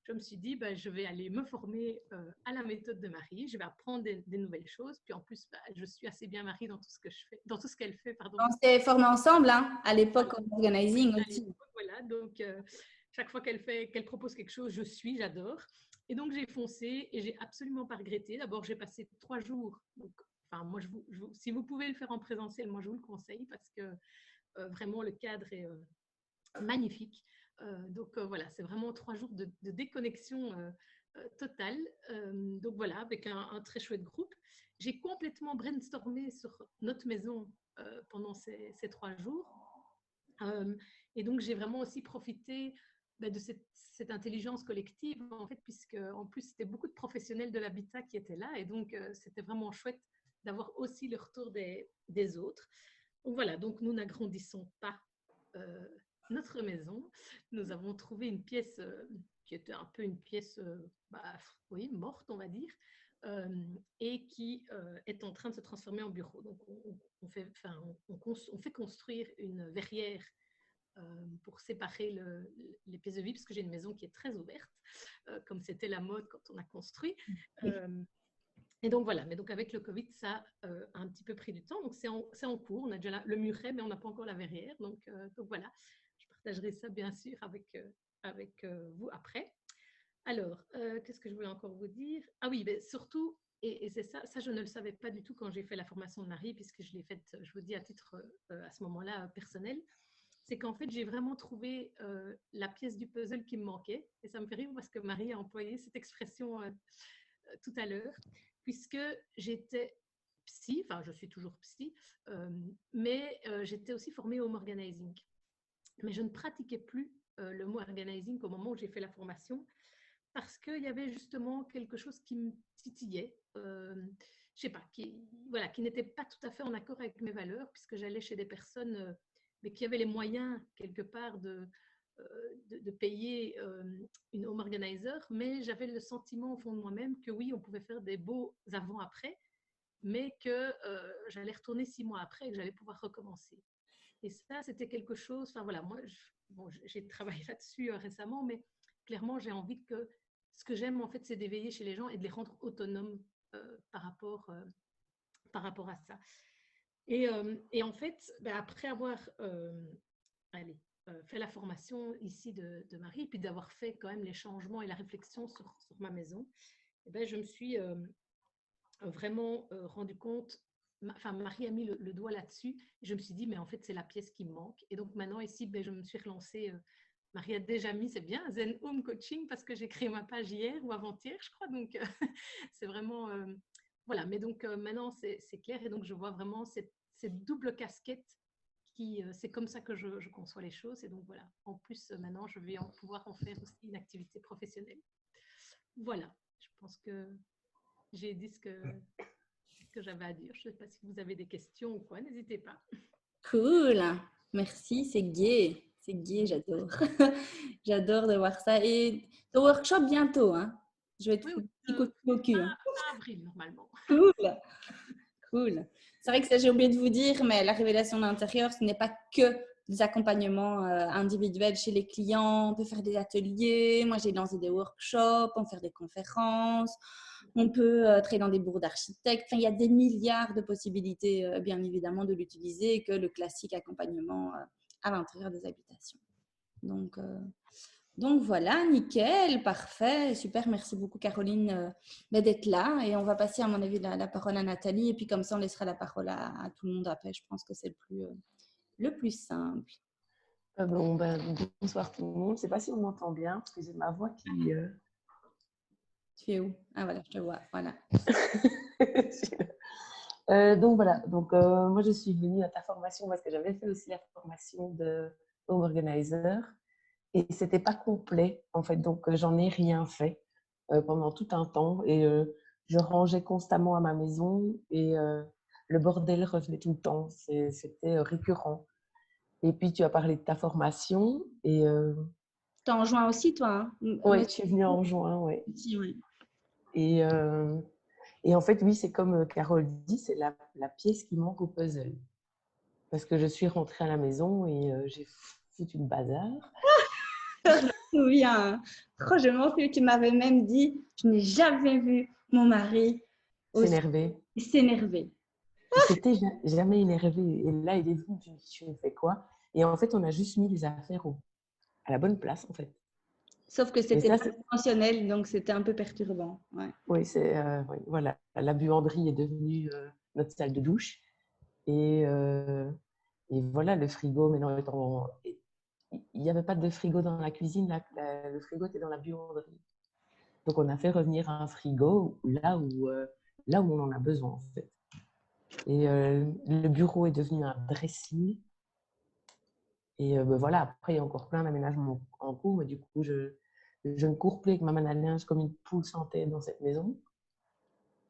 je me suis dit, je vais aller me former à la méthode de Marie, je vais apprendre des nouvelles choses, puis en plus, je suis assez bien Marie dans tout ce que je fais, dans tout ce qu'elle fait. Pardon. On s'est formés ensemble, hein, à l'époque en organizing aussi. Voilà, donc chaque fois qu'elle propose quelque chose, j'adore. Et donc, j'ai foncé et j'ai absolument pas regretté. D'abord, j'ai passé 3 jours. Donc, enfin, moi, si vous pouvez le faire en présentiel, moi, je vous le conseille parce que vraiment, le cadre est magnifique. Donc voilà, c'est vraiment 3 jours de déconnexion totale. Donc voilà, avec un très chouette groupe. J'ai complètement brainstormé sur notre maison pendant ces 3 jours. Et donc j'ai vraiment aussi profité de cette intelligence collective, en fait, puisque en plus c'était beaucoup de professionnels de l'habitat qui étaient là. Et donc c'était vraiment chouette d'avoir aussi le retour des autres. Donc voilà, donc nous n'agrandissons pas notre maison, nous avons trouvé une pièce qui était un peu une pièce oui, morte, on va dire, et qui est en train de se transformer en bureau. Donc, on fait construire une verrière pour séparer les pièces de vie, parce que j'ai une maison qui est très ouverte, comme c'était la mode quand on a construit. Et donc voilà, mais donc avec le Covid, ça a un petit peu pris du temps. Donc c'est en cours, on a déjà le muret, mais on n'a pas encore la verrière. Donc voilà, je partagerai ça bien sûr avec vous après. Alors, qu'est-ce que je voulais encore vous dire? Ah oui, mais surtout, et c'est ça je ne le savais pas du tout quand j'ai fait la formation de Marie, puisque je l'ai faite, je vous dis, à titre à ce moment-là personnel, c'est qu'en fait, j'ai vraiment trouvé la pièce du puzzle qui me manquait. Et ça me fait rire parce que Marie a employé cette expression tout à l'heure, puisque j'étais psy, enfin je suis toujours psy, mais j'étais aussi formée au home organizing. Mais je ne pratiquais plus le mot organizing au moment où j'ai fait la formation, parce qu'il y avait justement quelque chose qui me titillait, je sais pas, qui n'était pas tout à fait en accord avec mes valeurs, puisque j'allais chez des personnes mais qui avaient les moyens quelque part de payer une home organizer, mais j'avais le sentiment au fond de moi-même que oui, on pouvait faire des beaux avant-après, mais que j'allais retourner 6 mois après et que j'allais pouvoir recommencer. Et ça, c'était quelque chose, enfin voilà, moi, j'ai travaillé là-dessus récemment, mais clairement, j'ai envie que ce que j'aime, en fait, c'est d'éveiller chez les gens et de les rendre autonomes par rapport à ça. Et en fait, après avoir fait la formation ici de Marie, puis d'avoir fait quand même les changements et la réflexion sur ma maison, je me suis vraiment rendu compte, Marie a mis le doigt là-dessus, et je me suis dit, mais en fait, c'est la pièce qui me manque. Et donc maintenant, ici, je me suis relancée. Marie a déjà mis, c'est bien, Zen Home Coaching, parce que j'ai créé ma page hier ou avant-hier, je crois. Donc, c'est vraiment... voilà, mais donc maintenant, c'est clair. Et donc, je vois vraiment cette double casquette c'est comme ça que je conçois les choses. Et donc, voilà. En plus, maintenant, je vais pouvoir en faire aussi une activité professionnelle. Voilà. Je pense que j'ai dit ce que j'avais à dire. Je ne sais pas si vous avez des questions ou quoi. N'hésitez pas. Cool. Merci, c'est gai. C'est gai, j'adore. J'adore de voir ça. Et ton workshop bientôt, hein? Je vais te faire un petit coup de pied au cul. Fin avril, normalement. Cool. Cool. C'est vrai que ça, j'ai oublié de vous dire, mais la révélation d'intérieur, ce n'est pas que des accompagnements individuels chez les clients. On peut faire des ateliers. Moi, j'ai lancé des workshops, on peut faire des conférences. On peut travailler dans des bureaux d'architectes. Enfin, il y a des milliards de possibilités, bien évidemment, de l'utiliser que le classique accompagnement à l'intérieur des habitations. Donc voilà, nickel, parfait, super. Merci beaucoup, Caroline, d'être là. Et on va passer, à mon avis, la parole à Nathalie. Et puis comme ça, on laissera la parole à tout le monde après. Je pense que c'est le plus simple. Bonsoir tout le monde. Je ne sais pas si on m'entend bien parce que j'ai ma voix qui... Tu es où? Ah voilà, je te vois. Voilà. Donc voilà, moi je suis venue à ta formation parce que j'avais fait aussi la formation de Home Organizer et c'était pas complet en fait, donc j'en ai rien fait pendant tout un temps et je rangeais constamment à ma maison et le bordel revenait tout le temps, c'était récurrent. Et puis tu as parlé de ta formation et... Tu es en juin aussi toi, hein? Oui, je suis venue en juin, oui. Oui. Et en fait, oui, c'est comme Carole dit, c'est la pièce qui manque au puzzle. Parce que je suis rentrée à la maison et j'ai foutu le bazar. Je me souviens. Oh, je m'en souviens, tu m'avais même dit, je n'ai jamais vu mon mari s'énerver. Il s'était jamais énervé. Et là, il est venu, je me fais quoi? Et en fait, on a juste mis les affaires à la bonne place, en fait. Sauf que c'était pas conventionnel, donc c'était un peu perturbant. Ouais. Oui, oui, voilà. La buanderie est devenue notre salle de douche. Et voilà, le frigo, maintenant, il n'y avait pas de frigo dans la cuisine, le frigo était dans la buanderie. Donc, on a fait revenir un frigo là où on en a besoin, en fait. Et le bureau est devenu un dressing. Et voilà, après, il y a encore plein d'aménagements en cours, mais du coup, je ne cours plus avec ma manne à linge comme une poule sans tête dans cette maison.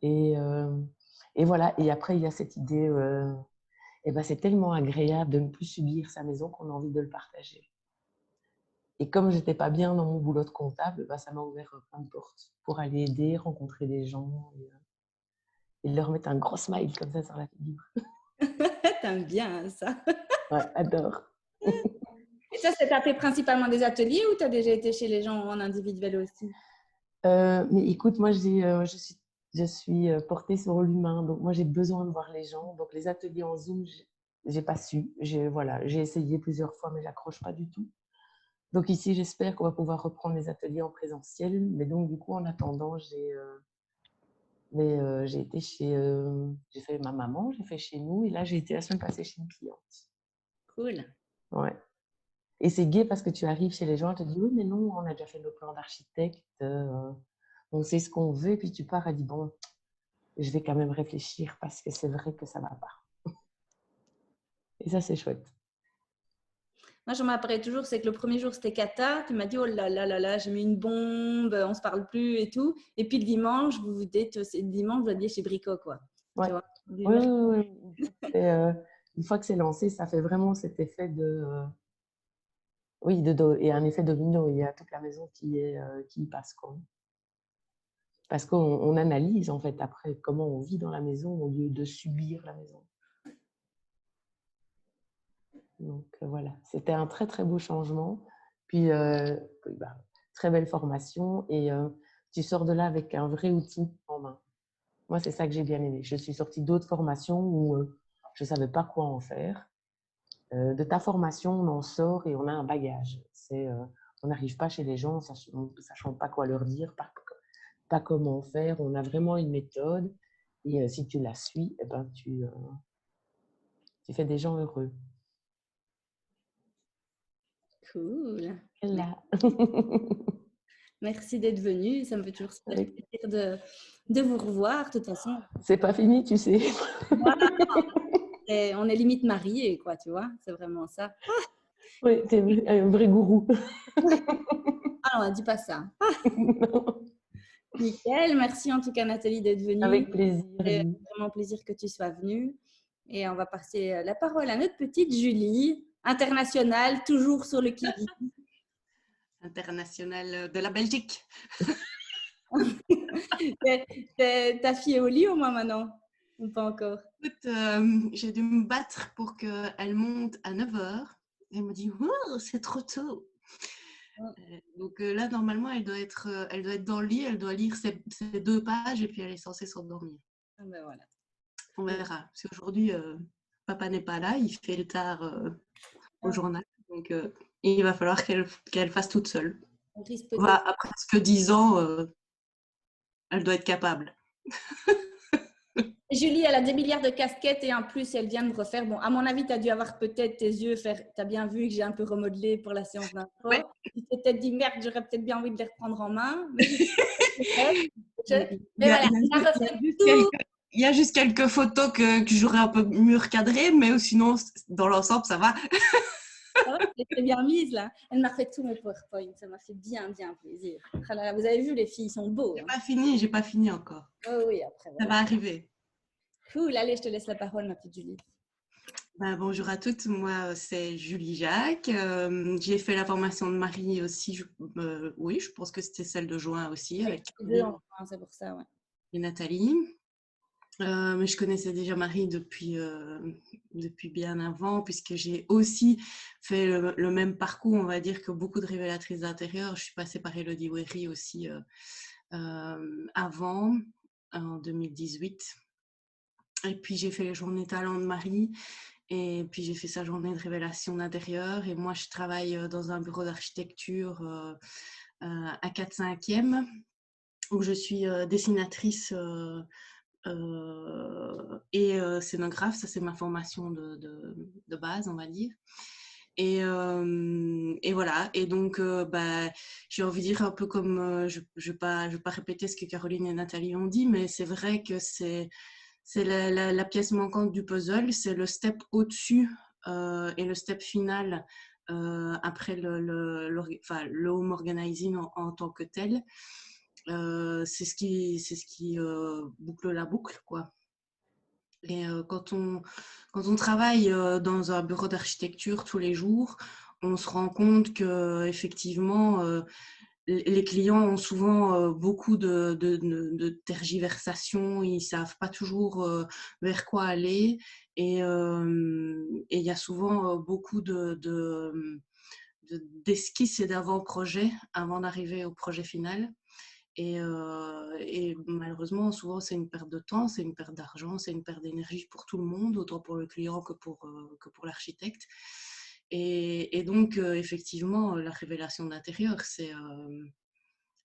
Et voilà, et après, il y a cette idée, c'est tellement agréable de ne plus subir sa maison qu'on a envie de le partager. Et comme j'étais pas bien dans mon boulot de comptable, bah, ça m'a ouvert plein de portes pour aller aider, rencontrer des gens et leur mettre un gros smile comme ça sur la figure. T'aimes bien ça. Ouais, adore. Et ça, t'as fait principalement des ateliers ou t'as déjà été chez les gens en individuel aussi? Mais écoute, moi, je suis portée sur l'humain, donc moi, j'ai besoin de voir les gens. Donc, les ateliers en Zoom, j'ai pas su. Voilà, j'ai essayé plusieurs fois, mais j'accroche pas du tout. Donc, ici, j'espère qu'on va pouvoir reprendre les ateliers en présentiel. Mais donc, du coup, en attendant, j'ai été j'ai fait ma maman, j'ai fait chez nous, et là, j'ai été la semaine passée chez une cliente. Cool. Ouais. Et c'est gai parce que tu arrives chez les gens, tu te dis, oui, mais non, on a déjà fait nos plans d'architecte, on sait ce qu'on veut, et puis tu pars et dis, bon, je vais quand même réfléchir parce que c'est vrai que ça va pas. Et ça, c'est chouette. Moi, je m'apparaît toujours, c'est que le premier jour, c'était cata. Tu m'as dit, oh là là là là, j'ai mis une bombe, on se parle plus et tout. Et puis le dimanche, vous dites, c'est le dimanche, vous alliez chez Brico, quoi. Ouais. Tu vois, Oui. Une fois que c'est lancé, ça fait vraiment cet effet et un effet domino. Il y a toute la maison qui y passe, quoi. Parce qu'on analyse, en fait, après, comment on vit dans la maison au lieu de subir la maison. Donc, voilà. C'était un très, très beau changement. Puis, très belle formation. Et tu sors de là avec un vrai outil en main. Moi, c'est ça que j'ai bien aimé. Je suis sortie d'autres formations où je ne savais pas quoi en faire. De ta formation, on en sort et on a un bagage. On n'arrive pas chez les gens ne sachant pas quoi leur dire, pas comment faire. On a vraiment une méthode. Et si tu la suis, eh ben, tu fais des gens heureux. Cool. Là. Merci d'être venu. Ça me fait toujours super plaisir de vous revoir. De toute façon, c'est pas fini, tu sais. Voilà. On est limite mariés, quoi, tu vois. C'est vraiment ça. Oui, t'es un vrai gourou. Ah non, dis pas ça. Nickel. Merci en tout cas, Nathalie, d'être venue. Avec plaisir. C'est vraiment plaisir que tu sois venue. Et on va passer la parole à notre petite Julie, internationale, toujours sur le qui-vive. Internationale de la Belgique. Ta fille est au lit au moins maintenant? Ou pas encore? Écoute, j'ai dû me battre pour qu'elle monte à 9h. Elle me dit, oh, c'est trop tôt. Donc là, normalement, elle doit être dans le lit, elle doit lire ses 2 pages et puis elle est censée s'endormir. Ah ben voilà. On verra. Parce qu'aujourd'hui, papa n'est pas là, il fait le tard au journal. Donc il va falloir qu'elle fasse toute seule. À presque 10 ans, elle doit être capable. Julie, elle a des milliards de casquettes et en plus, elle vient de refaire. Bon, à mon avis, tu as dû avoir peut-être tes yeux faire. Tu as bien vu que j'ai un peu remodelé pour la séance d'intro. Ouais. Tu t'es peut-être dit merde, j'aurais peut-être bien envie de les reprendre en main. Mais il y a juste quelques photos que j'aurais un peu mieux recadrées, mais sinon, dans l'ensemble, ça va. C'est bien mise là. Elle m'a fait tous mes PowerPoint. Ça m'a fait bien plaisir. Vous avez vu, les filles, ils sont beaux. J'ai pas fini encore. Oh oui, après. Voilà. Ça va arriver. Cool, allez, je te laisse la parole, ma petite Julie. Bonjour à toutes, moi c'est Julie Jacques. J'ai fait la formation de Marie aussi, oui, je pense que c'était celle de juin aussi. Avec c'est pour ça, ouais. Et Nathalie. Mais je connaissais déjà Marie depuis bien avant, puisque j'ai aussi fait le même parcours, on va dire, que beaucoup de révélatrices d'intérieur. Je suis passée par Elodie Wery aussi avant, en 2018. Et puis j'ai fait les journées talents de Marie. Et puis j'ai fait sa journée de révélation d'intérieur. Et moi, je travaille dans un bureau d'architecture à 4/5e, où je suis dessinatrice et scénographe. Ça, c'est ma formation de base, on va dire. Et voilà. Et donc, j'ai envie de dire un peu comme, je ne vais pas répéter ce que Caroline et Nathalie ont dit, mais c'est vrai que c'est la pièce manquante du puzzle, c'est le step au-dessus et le step final après le home organizing en tant que tel. C'est ce qui boucle la boucle, quoi. Et quand on travaille dans un bureau d'architecture tous les jours, on se rend compte que effectivement, les clients ont souvent beaucoup de tergiversations, ils ne savent pas toujours vers quoi aller et il y a souvent beaucoup d'esquisses et d'avant-projets avant d'arriver au projet final. Et malheureusement, souvent, c'est une perte de temps, c'est une perte d'argent, c'est une perte d'énergie pour tout le monde, autant pour le client que pour l'architecte. Et donc, effectivement, la révélation d'intérieur, c'est,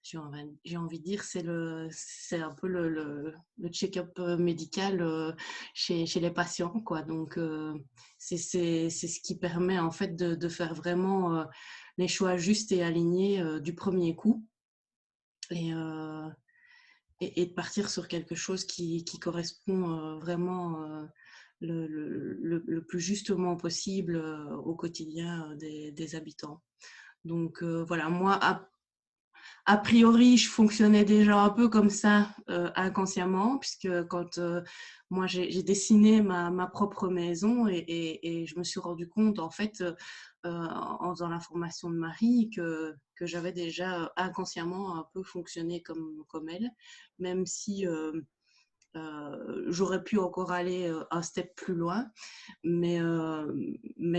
j'ai envie de dire, c'est un peu le check-up médical chez les patients, quoi. Donc, c'est ce qui permet, en fait, de faire vraiment les choix justes et alignés du premier coup. Et de partir sur quelque chose qui correspond vraiment le plus justement possible au quotidien des habitants. Donc voilà, moi, a priori, je fonctionnais déjà un peu comme ça inconsciemment, puisque quand moi j'ai dessiné ma propre maison et je me suis rendu compte en fait en faisant la formation de Marie que j'avais déjà inconsciemment un peu fonctionné comme elle, même si j'aurais pu encore aller un step plus loin. Mais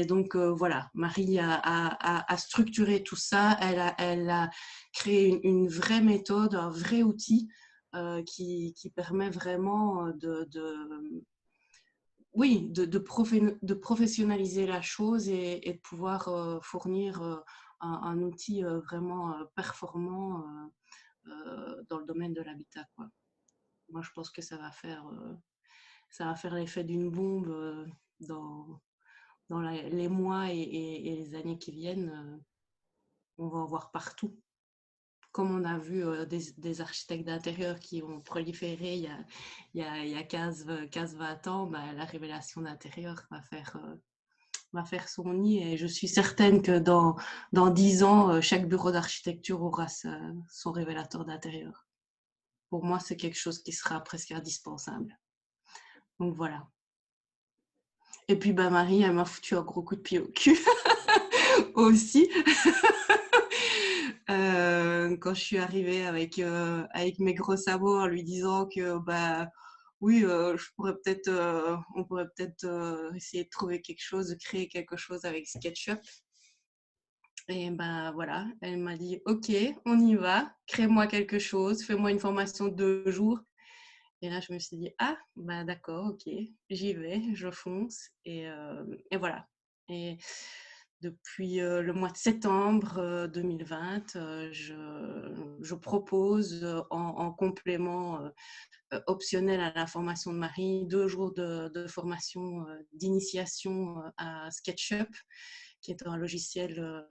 donc, voilà, Marie a structuré tout ça. Elle a créé une vraie méthode, un vrai outil qui permet vraiment de professionnaliser la chose et de pouvoir fournir un outil vraiment performant dans le domaine de l'habitat, quoi. Moi, je pense que ça va faire l'effet d'une bombe dans les mois et les années qui viennent. On va en voir partout. Comme on a vu des architectes d'intérieur qui ont proliféré il y a 15-20 ans, bah, la révélation d'intérieur va faire son nid. Et je suis certaine que dans 10 ans, chaque bureau d'architecture aura son révélateur d'intérieur. Pour moi, c'est quelque chose qui sera presque indispensable. Donc voilà. Et puis bah, Marie, elle m'a foutu un gros coup de pied au cul aussi. Quand je suis arrivée avec mes gros sabots en lui disant que bah oui, on pourrait peut-être essayer de trouver quelque chose, de créer quelque chose avec SketchUp. Et ben voilà, elle m'a dit ok, on y va, crée-moi quelque chose, fais-moi une formation de 2 jours. Et là, je me suis dit ah bah d'accord, ok, j'y vais, je fonce et voilà. Et depuis le mois de septembre 2020, je propose en complément optionnel à la formation de Marie 2 jours de formation d'initiation à SketchUp, qui est un logiciel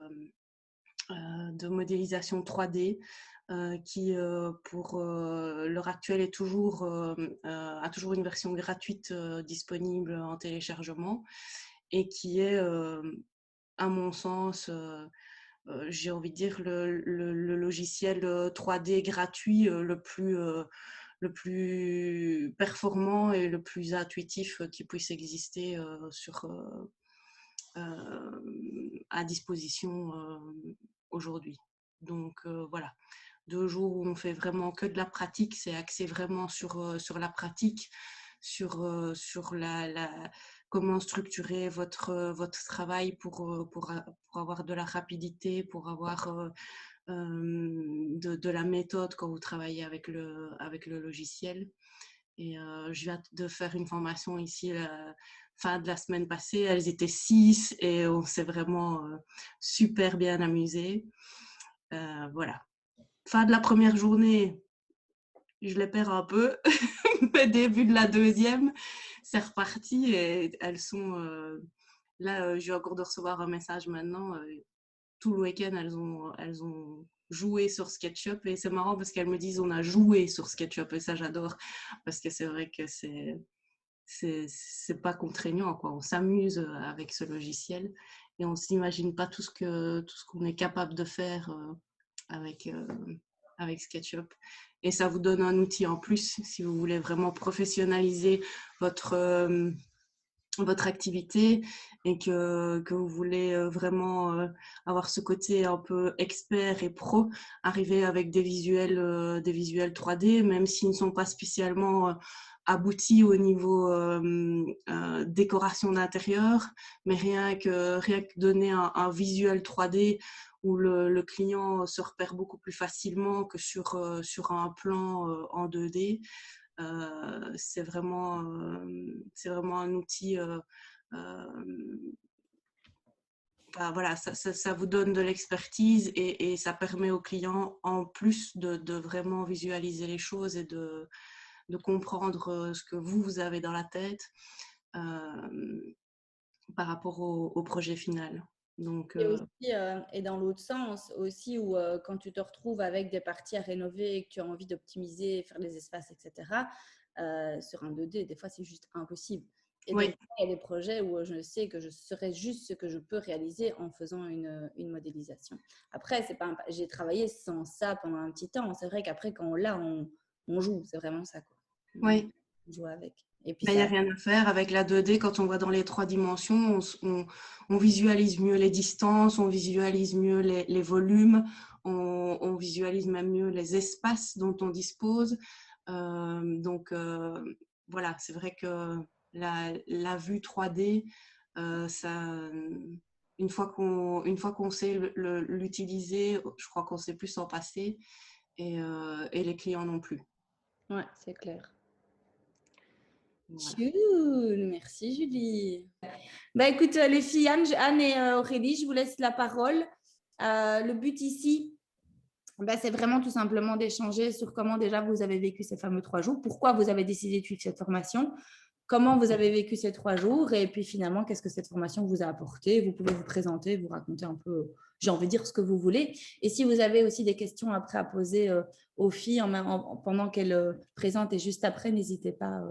de modélisation 3D qui, pour l'heure actuelle, a toujours une version gratuite disponible en téléchargement et qui est, à mon sens, j'ai envie de dire, le logiciel 3D gratuit le plus performant et le plus intuitif qui puisse exister à disposition aujourd'hui. Donc voilà, 2 jours où on fait vraiment que de la pratique, c'est axé vraiment sur la pratique, sur comment structurer votre travail pour avoir de la rapidité, pour avoir de la méthode quand vous travaillez avec le logiciel. Et je viens de faire une formation ici la fin de la semaine passée. Elles étaient 6 et on s'est vraiment super bien amusés. Voilà. Fin de la première journée, je les perds un peu. Mais début de la deuxième, c'est reparti et elles sont... là, je viens encore de recevoir un message maintenant. Tout le week-end, elles ont joué sur SketchUp et c'est marrant parce qu'elles me disent on a joué sur SketchUp et ça j'adore parce que c'est vrai que c'est pas contraignant, quoi. On s'amuse avec ce logiciel et on s'imagine pas tout ce qu'on est capable de faire avec SketchUp. Et ça vous donne un outil en plus si vous voulez vraiment professionnaliser votre votre activité et que vous voulez vraiment avoir ce côté un peu expert et pro, arriver avec des visuels 3D, même s'ils ne sont pas spécialement aboutis au niveau décoration d'intérieur, mais rien que donner un visuel 3D où le client se repère beaucoup plus facilement que sur un plan en 2D. C'est vraiment un outil. Voilà, ça vous donne de l'expertise et ça permet aux clients, en plus de vraiment visualiser les choses et de comprendre ce que vous avez dans la tête par rapport au projet final. Donc, Et aussi, et dans l'autre sens aussi, où quand tu te retrouves avec des parties à rénover et que tu as envie d'optimiser, faire les espaces, etc., sur un 2D, des fois, c'est juste impossible. Et oui. donc, il y a des projets où je sais que je saurais juste ce que je peux réaliser en faisant une modélisation. Après, j'ai travaillé sans ça pendant un petit temps. C'est vrai qu'après, quand on l'a, on joue. C'est vraiment ça, quoi. Oui. On joue avec. Et puis il n'y a rien à faire avec la 2D. Quand on voit dans les 3 dimensions, on visualise mieux les distances, on visualise mieux les volumes, on visualise même mieux les espaces dont on dispose. Voilà, c'est vrai que la vue 3D, une fois qu'on sait l'utiliser, je crois qu'on sait plus s'en passer et les clients non plus. Ouais, c'est clair. Voilà. Cool, merci Julie. Bah écoute les filles, Anne et Aurélie, je vous laisse la parole. Le but ici, c'est vraiment tout simplement d'échanger sur comment déjà vous avez vécu ces fameux 3 jours, pourquoi vous avez décidé de suivre cette formation, comment vous avez vécu ces 3 jours et puis finalement, qu'est-ce que cette formation vous a apporté. Vous pouvez vous présenter, vous raconter un peu, j'ai envie de dire ce que vous voulez. Et si vous avez aussi des questions après à poser aux filles pendant qu'elles présentent et juste après, n'hésitez pas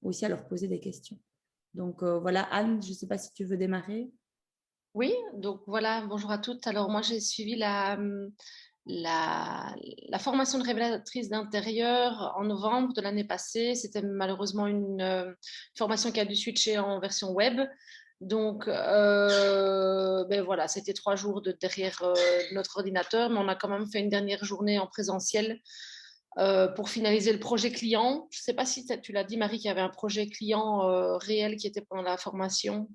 aussi à leur poser des questions. Donc voilà, Anne, je ne sais pas si tu veux démarrer. Oui, donc voilà, bonjour à toutes. Alors moi, j'ai suivi la formation de révélatrice d'intérieur en novembre de l'année passée. C'était malheureusement une formation qui a dû switcher en version web. Donc, voilà, c'était 3 jours derrière notre ordinateur, mais on a quand même fait une dernière journée en présentiel pour finaliser le projet client. Je ne sais pas si tu l'as dit, Marie, qu'il y avait un projet client réel qui était pendant la formation.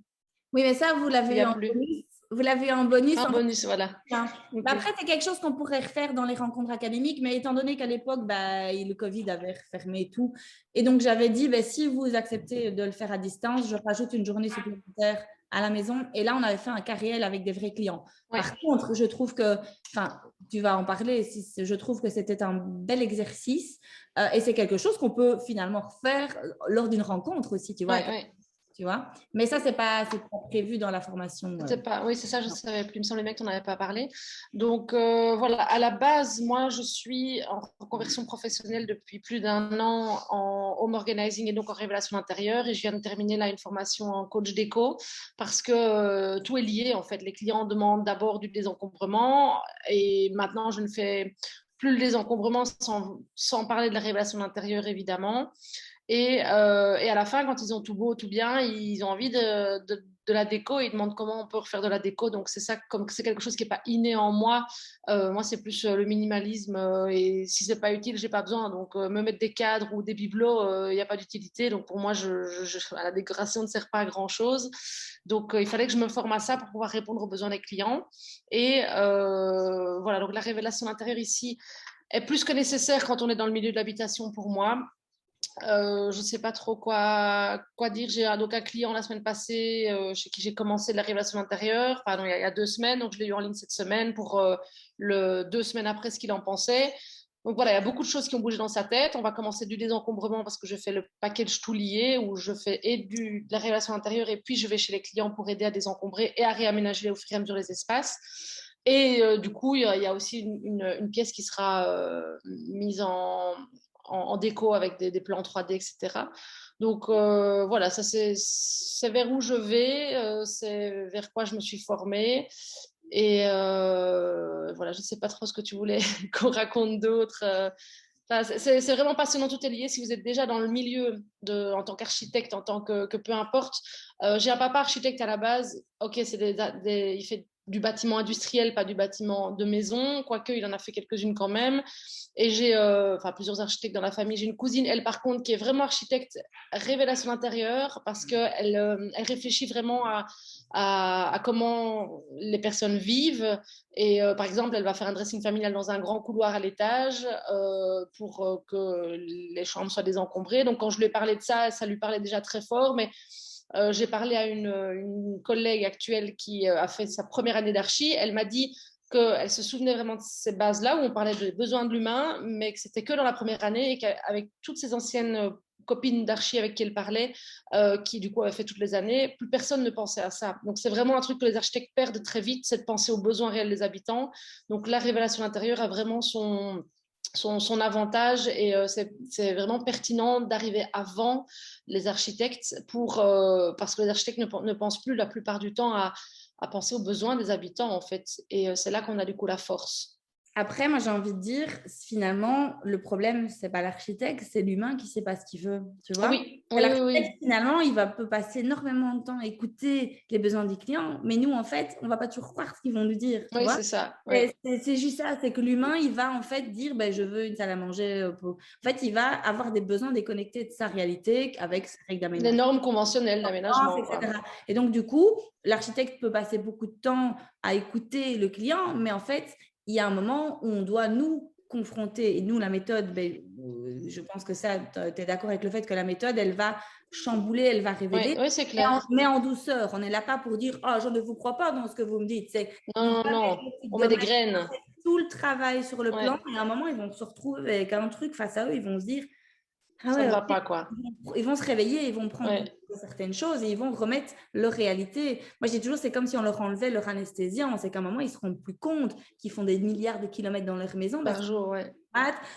Oui, mais ça, vous l'avez eu en bonus. Vous l'avez en bonus. Un bonus, voilà. Okay. Après, c'est quelque chose qu'on pourrait refaire dans les rencontres académiques, mais étant donné qu'à l'époque, le Covid avait fermé tout. Et donc, j'avais dit, si vous acceptez de le faire à distance, je rajoute une journée supplémentaire à la maison. Et là, on avait fait un cas réel avec des vrais clients. Ouais. Par contre, je trouve que, tu vas en parler, je trouve que c'était un bel exercice et c'est quelque chose qu'on peut finalement refaire lors d'une rencontre aussi, tu vois. Ouais. Tu vois, mais ça, c'est pas prévu dans la formation. Oui, c'est ça, je ne savais plus. Il me semble que tu n'en avais pas parlé. Donc, voilà, à la base, moi, je suis en conversion professionnelle depuis plus d'1 an en home organizing et donc en révélation d'intérieur. Et je viens de terminer là une formation en coach déco parce que tout est lié, en fait. Les clients demandent d'abord du désencombrement et maintenant, je ne fais plus le désencombrement sans parler de la révélation d'intérieur, évidemment. Et à la fin, quand ils ont tout beau, tout bien, ils ont envie de la déco et ils demandent comment on peut refaire de la déco. Donc, c'est ça, comme c'est quelque chose qui n'est pas inné en moi. Moi, c'est plus le minimalisme et si ce n'est pas utile, je n'ai pas besoin. Donc, me mettre des cadres ou des bibelots, il n'y a pas d'utilité. Donc, pour moi, la décoration ne sert pas à grand-chose. Donc, il fallait que je me forme à ça pour pouvoir répondre aux besoins des clients. Et voilà, donc la révélation d'intérieur ici est plus que nécessaire quand on est dans le milieu de l'habitation pour moi. Je ne sais pas trop quoi dire. J'ai donc un client la semaine passée chez qui j'ai commencé de la révélation d'intérieur, il y a 2 semaines, donc je l'ai eu en ligne cette semaine pour 2 semaines après ce qu'il en pensait. Donc voilà, il y a beaucoup de choses qui ont bougé dans sa tête. On va commencer du désencombrement parce que je fais le package tout lié où je fais de la révélation d'intérieur et puis je vais chez les clients pour aider à désencombrer et à réaménager au fur et à mesure les espaces. Et du coup, il y a aussi une pièce qui sera mise en déco avec des plans 3D, etc. Donc voilà, ça c'est vers où je vais, c'est vers quoi je me suis formée. Et voilà, je ne sais pas trop ce que tu voulais qu'on raconte d'autre. Enfin, c'est vraiment passionnant, tout est lié. Si vous êtes déjà dans le milieu en tant qu'architecte, en tant que peu importe. J'ai un papa architecte à la base. Ok, il fait du bâtiment industriel, pas du bâtiment de maison, quoique il en a fait quelques-unes quand même. Et j'ai plusieurs architectes dans la famille. J'ai une cousine, elle par contre, qui est vraiment architecte révélation d'intérieur parce qu'elle elle réfléchit vraiment à comment les personnes vivent. Et par exemple, elle va faire un dressing familial dans un grand couloir à l'étage pour que les chambres soient désencombrées. Donc quand je lui ai parlé de ça, ça lui parlait déjà très fort. Mais j'ai parlé à une collègue actuelle qui a fait sa première année d'archi. Elle m'a dit qu'elle se souvenait vraiment de ces bases-là où on parlait des besoins de l'humain, mais que c'était que dans la première année et qu'avec toutes ses anciennes copines d'archi avec qui elle parlait, qui du coup avaient fait toutes les années, plus personne ne pensait à ça. Donc c'est vraiment un truc que les architectes perdent très vite, c'est de penser aux besoins réels des habitants. Donc la révélation d'intérieur a vraiment son avantage et c'est vraiment pertinent d'arriver avant les architectes parce que les architectes ne pensent plus la plupart du temps à penser aux besoins des habitants en fait. Et c'est là qu'on a du coup la force. Après, moi, j'ai envie de dire, finalement, le problème, c'est pas l'architecte, c'est l'humain qui ne sait pas ce qu'il veut, tu vois. Oui, l'architecte, finalement, peut passer énormément de temps à écouter les besoins des clients, mais nous, en fait, on va pas toujours croire ce qu'ils vont nous dire. Tu vois, c'est ça. Ouais. C'est juste ça, c'est que l'humain, il va en fait dire, je veux une salle à manger. En fait, il va avoir des besoins déconnectés de sa réalité avec ses règles d'aménagement. Les normes conventionnelles d'aménagement. Etc. Et donc, du coup, l'architecte peut passer beaucoup de temps à écouter le client, mais en fait, il y a un moment où on doit nous confronter. Et nous, la méthode, je pense que ça, tu es d'accord avec le fait que la méthode, elle va chambouler, elle va révéler. Oui, c'est clair. Mais en douceur. On n'est là pas pour dire « Oh, je ne vous crois pas dans ce que vous me dites ». Non. On met des graines. Tout le travail sur le plan. Et à un moment, ils vont se retrouver avec un truc face à eux. Ils vont se dire ça ne va pas, quoi. Ils vont se réveiller, ils vont prendre certaines choses et ils vont remettre leur réalité. Moi, j'ai toujours, c'est comme si on leur enlevait leur anesthésiant. C'est qu'à un moment, ils ne se rendent plus compte qu'ils font des milliards de kilomètres dans leur maison. Par jour,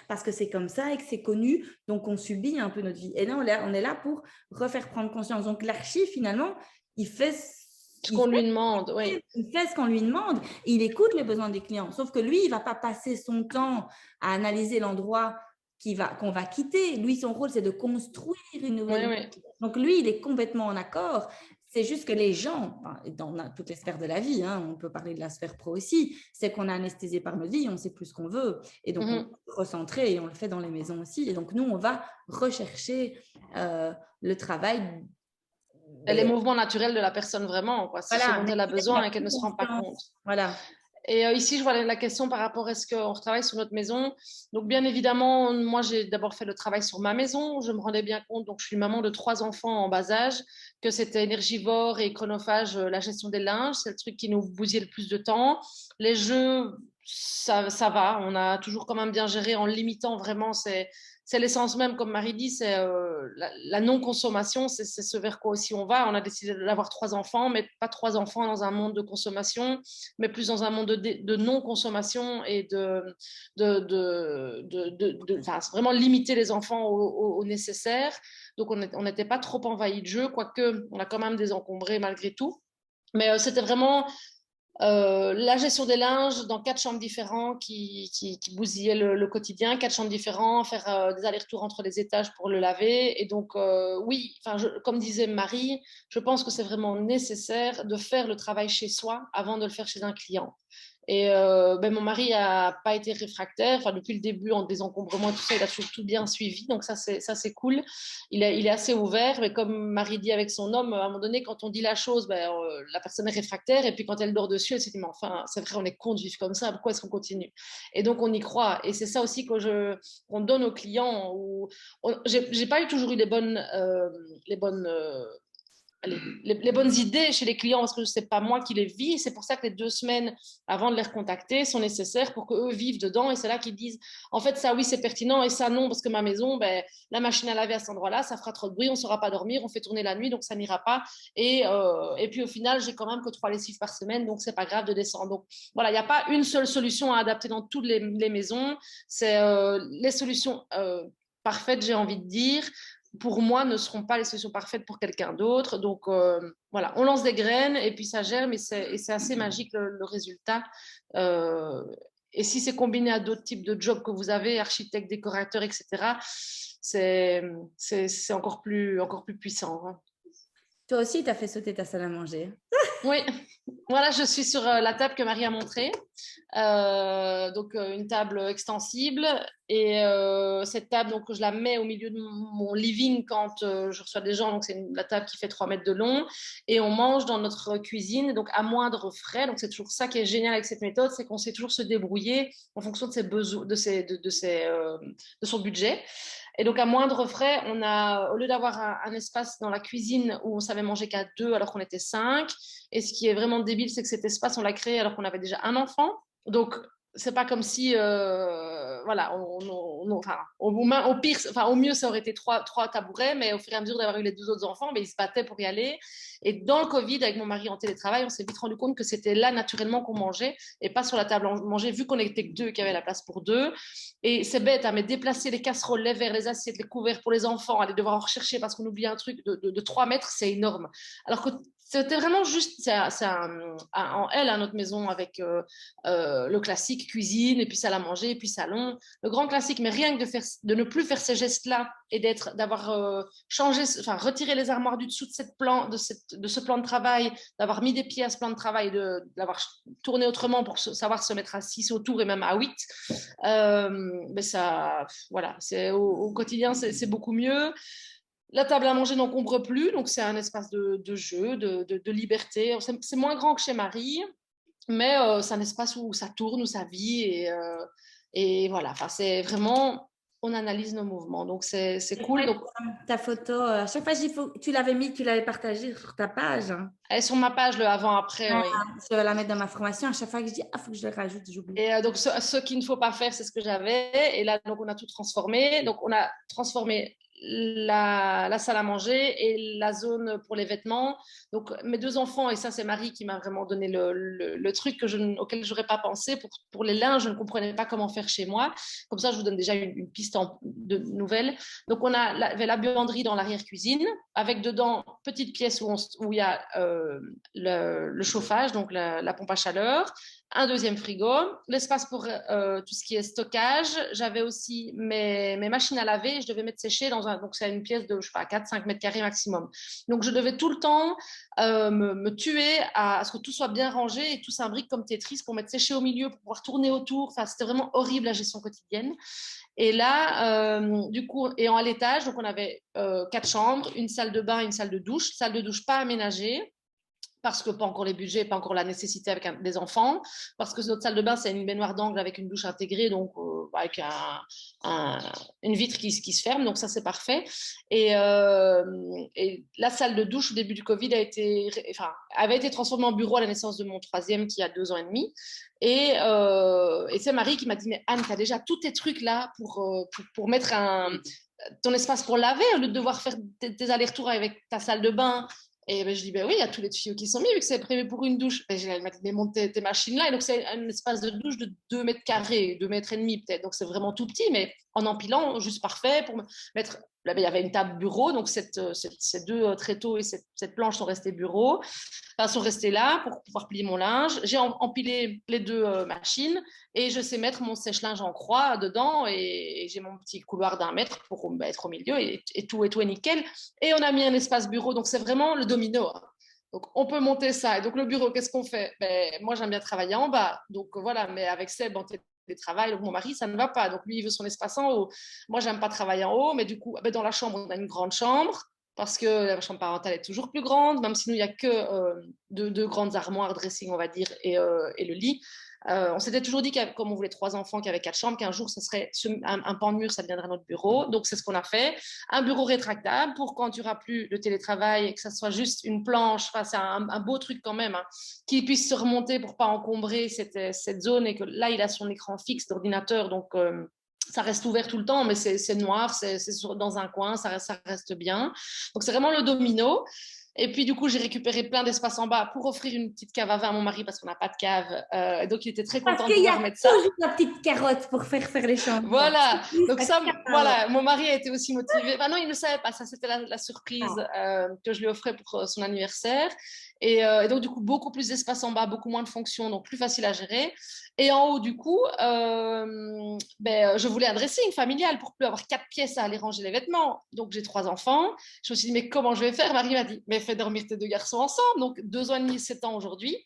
parce que c'est comme ça et que c'est connu. Donc, on subit un peu notre vie. Et là, on est là pour refaire prendre conscience. Donc, l'archi, finalement, il fait ce qu'on lui demande. Il fait ce qu'on lui demande. Et il écoute les besoins des clients. Sauf que lui, il ne va pas passer son temps à analyser l'endroit qu'on va quitter. Lui, son rôle, c'est de construire une nouvelle. Donc, lui, il est complètement en accord. C'est juste que les gens, dans toutes les sphères de la vie, on peut parler de la sphère pro aussi, c'est qu'on est anesthésié par notre vie, on ne sait plus ce qu'on veut. Et donc, on peut recentrer et on le fait dans les maisons aussi. Et donc, nous, on va rechercher le travail. Les mouvements naturels de la personne vraiment, quoi. C'est ce dont elle a besoin et qu'elle ne se rend pas compte. Voilà. Et ici, je vois la question par rapport à est-ce qu'on retravaille sur notre maison. Donc, bien évidemment, moi, j'ai d'abord fait le travail sur ma maison. Je me rendais bien compte, donc je suis maman de 3 enfants en bas âge, que c'était énergivore et chronophage, la gestion des linges. C'est le truc qui nous bousillait le plus de temps. Les jeux, ça va. On a toujours quand même bien géré en limitant vraiment. C'est l'essence même, comme Marie dit, c'est la non-consommation, c'est ce vers quoi aussi on va. On a décidé d'avoir 3 enfants, mais pas 3 enfants dans un monde de consommation, mais plus dans un monde de non-consommation et vraiment limiter les enfants au nécessaire. Donc, on n'était pas trop envahi de jeux, quoique on a quand même désencombré malgré tout. Mais c'était vraiment... la gestion des linges dans 4 chambres différentes qui bousillaient le quotidien, 4 chambres différentes, faire des allers-retours entre les étages pour le laver. Et donc, oui, comme disait Marie, je pense que c'est vraiment nécessaire de faire le travail chez soi avant de le faire chez un client. Et mon mari n'a pas été réfractaire. Depuis le début, en désencombrement et tout ça, il a toujours tout bien suivi. Donc ça, c'est cool. Il est assez ouvert. Mais comme Marie dit avec son homme, à un moment donné, quand on dit la chose, la personne est réfractaire. Et puis quand elle dort dessus, elle se dit, mais enfin, c'est vrai, on est con de vivre comme ça. Pourquoi est-ce qu'on continue? Et donc, on y croit. Et c'est ça aussi qu'on donne aux clients. J'ai pas toujours eu les bonnes idées chez les clients parce que ce n'est pas moi qui les vis. C'est pour ça que les 2 semaines avant de les recontacter sont nécessaires pour qu'eux vivent dedans. Et c'est là qu'ils disent, en fait, ça, oui, c'est pertinent et ça, non, parce que ma maison, la machine à laver à cet endroit-là, ça fera trop de bruit, on ne saura pas dormir, on fait tourner la nuit, donc ça n'ira pas. Et puis, au final, j'ai quand même que 3 lessives par semaine, donc ce n'est pas grave de descendre. Donc, voilà, il n'y a pas une seule solution à adapter dans toutes les maisons. C'est les solutions parfaites, j'ai envie de dire, pour moi, ne seront pas les solutions parfaites pour quelqu'un d'autre. Donc, voilà, on lance des graines et puis ça germe et c'est assez magique le résultat. et si c'est combiné à d'autres types de jobs que vous avez, architecte, décorateur, etc., c'est encore plus puissant. Hein. Toi aussi, tu as fait sauter ta salle à manger. Oui, voilà, je suis sur la table que Marie a montrée. Donc, une table extensible. Et cette table, donc, je la mets au milieu de mon living quand je reçois des gens. Donc, c'est la table qui fait 3 mètres de long. Et on mange dans notre cuisine, donc à moindre frais. Donc, c'est toujours ça qui est génial avec cette méthode, c'est qu'on sait toujours se débrouiller en fonction de ses besoins, de son budget. Et donc, à moindre frais, on a, au lieu d'avoir un espace dans la cuisine où on savait manger qu'à 2 alors qu'on était 5, et ce qui est vraiment débile, c'est que cet espace, on l'a créé alors qu'on avait déjà un enfant. Donc, c'est pas comme si, voilà, au pire, enfin, au mieux, ça aurait été 3 tabourets, mais au fur et à mesure d'avoir eu les 2 autres enfants, mais ils se battaient pour y aller. Et dans le Covid, avec mon mari en télétravail, on s'est vite rendu compte que c'était là naturellement qu'on mangeait et pas sur la table à manger, vu qu'on n'était que 2 et qu'il y avait la place pour 2. Et c'est bête, hein, mais déplacer les casseroles, les verres, les assiettes, les couverts pour les enfants, aller devoir en rechercher parce qu'on oublie un truc de 3 mètres, c'est énorme. Alors que c'était vraiment juste, en L, notre maison, avec le classique cuisine, et puis salle à manger, et puis salon. Le grand classique, mais rien que de ne plus faire ces gestes-là et d'avoir changé, enfin retiré les armoires du dessous de ce plan de travail, d'avoir mis des pieds à ce plan de travail, d'avoir tourné autrement pour savoir se mettre à 6 autour et même à 8. Mais ça, voilà, au quotidien, c'est beaucoup mieux. La table à manger n'encombre plus, donc c'est un espace de jeu, de liberté. C'est moins grand que chez Marie, mais c'est un espace où ça tourne, où ça vit. Et voilà, enfin, c'est vraiment, on analyse nos mouvements, donc c'est cool. Donc, ta photo, à chaque fois, tu l'avais mis, tu l'avais partagée sur ta page. Elle est sur ma page, le avant-après. Oui. Je vais la mettre dans ma formation. À chaque fois que je dis, il faut que je le rajoute, j'oublie. Et donc, ce qu'il ne faut pas faire, c'est ce que j'avais. Et là, donc, on a tout transformé. Donc, on a transformé la salle à manger et la zone pour les vêtements. Donc, mes 2 enfants, et ça, c'est Marie qui m'a vraiment donné le truc auquel je n'aurais pas pensé. Pour les linges, je ne comprenais pas comment faire chez moi. Comme ça, je vous donne déjà une piste de nouvelles. Donc, on avait la buanderie dans l'arrière-cuisine, avec dedans, petite pièce où il y a le chauffage, donc la pompe à chaleur, un deuxième frigo, l'espace pour tout ce qui est stockage. J'avais aussi mes machines à laver, je devais mettre sécher donc c'est une pièce de, je sais pas, 4-5 mètres carrés maximum. Donc, je devais tout le temps me tuer à ce que tout soit bien rangé et tout s'imbrique comme Tetris pour mettre sécher au milieu, pour pouvoir tourner autour. Enfin, c'était vraiment horrible la gestion quotidienne. Et là, du coup, et à l'étage, donc on avait 4 chambres, une salle de bain, une salle de douche pas aménagée, parce que pas encore les budgets, pas encore la nécessité avec des enfants, parce que notre salle de bain, c'est une baignoire d'angle avec une douche intégrée, donc avec une vitre qui se ferme, donc ça, c'est parfait. Et la salle de douche, au début du Covid, avait été transformée en bureau à la naissance de mon 3e, qui a 2 ans et demi. Et c'est Marie qui m'a dit, mais Anne, tu as déjà tous tes trucs là pour mettre ton espace pour laver, au lieu de devoir faire tes allers-retours avec ta salle de bain. Et ben, je dis, ben oui, il y a tous les tuyaux qui sont mis, vu que c'est prévu pour une douche. Et elle m'a dit, mais monte tes machines là. Et donc, c'est un espace de douche de 2 mètres carrés, 2 mètres et demi peut-être. Donc, c'est vraiment tout petit, mais en empilant, juste parfait pour mettre. Là, ben, il y avait une table bureau, donc ces 2 tréteaux et cette planche sont restés bureaux. Enfin, sont restés là pour pouvoir plier mon linge. J'ai empilé les 2 machines et je sais mettre mon sèche-linge en croix dedans et j'ai mon petit couloir d'1 mètre pour être au milieu et tout est nickel. Et on a mis un espace bureau, donc c'est vraiment le domino. Hein. Donc, on peut monter ça. Et donc, le bureau, qu'est-ce qu'on fait? Ben, moi, j'aime bien travailler en bas. Donc, voilà, mais avec Seb, on télétravail. Donc, mon mari, ça ne va pas. Donc, lui, il veut son espace en haut. Moi, j'aime pas travailler en haut, mais du coup, ben, dans la chambre, on a une grande chambre parce que la chambre parentale est toujours plus grande, même si nous, il n'y a que 2 grandes armoires, dressing, on va dire, et le lit. On s'était toujours dit, comme on voulait 3 enfants, qu'il y avait 4 chambres, qu'un jour, ça serait un pan de mur, ça deviendrait notre bureau. Donc, c'est ce qu'on a fait. Un bureau rétractable pour quand il n'y aura plus de télétravail et que ça soit juste une planche, enfin, c'est un beau truc quand même, hein, qui puisse se remonter pour ne pas encombrer cette zone et que là, il a son écran fixe d'ordinateur. Donc, ça reste ouvert tout le temps, mais c'est noir, c'est dans un coin, ça reste bien. Donc, c'est vraiment le domino. Et puis, du coup, j'ai récupéré plein d'espace en bas pour offrir une petite cave à vin à mon mari parce qu'on n'a pas de cave. Donc, il était très content de pouvoir mettre ça. Parce qu'il y a toujours la petite carotte pour faire les chambres. Voilà. Donc, ça, voilà. Mon mari a été aussi motivé. Enfin, non, il ne savait pas. Ça, c'était la surprise que je lui offrais pour son anniversaire. Et donc, du coup, beaucoup plus d'espace en bas, beaucoup moins de fonctions, donc plus facile à gérer. Et en haut, du coup, je voulais un dressing familial pour plus avoir 4 pièces à aller ranger les vêtements. Donc, j'ai 3 enfants. Je me suis dit, mais comment je vais faire? Marie m'a dit, mais fais dormir tes 2 garçons ensemble. Donc, 2 ans et demi, 7 ans aujourd'hui.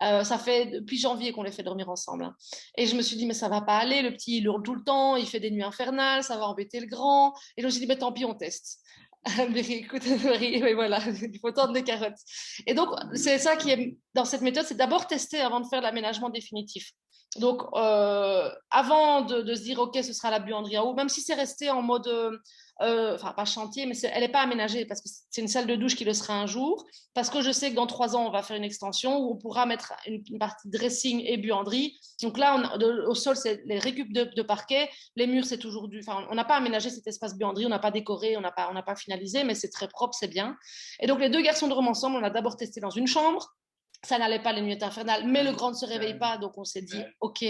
Ça fait depuis janvier qu'on les fait dormir ensemble. Hein. Et je me suis dit, mais ça va pas aller. Le petit, il hurle tout le temps. Il fait des nuits infernales. Ça va embêter le grand. Et je me suis dit, mais tant pis, on teste. Mais écoute, oui, voilà, il faut tendre des carottes. Et donc, c'est ça qui est dans cette méthode, c'est d'abord tester avant de faire l'aménagement définitif. Donc, avant de se dire, OK, ce sera la buanderie en haut, même si c'est resté en mode, enfin, pas chantier, mais elle n'est pas aménagée parce que c'est une salle de douche qui le sera un jour. Parce que je sais que dans 3 ans, on va faire une extension où on pourra mettre une partie dressing et buanderie. Donc là, au sol, c'est les récup de parquet. Les murs, c'est toujours du. Enfin, on n'a pas aménagé cet espace buanderie, on n'a pas décoré, on n'a pas finalisé, mais c'est très propre, c'est bien. Et donc, les 2 garçons dorment ensemble. On a d'abord testé dans une chambre. Ça n'allait pas les nuits infernales, mais le grand ne se réveille pas, donc on s'est dit, OK,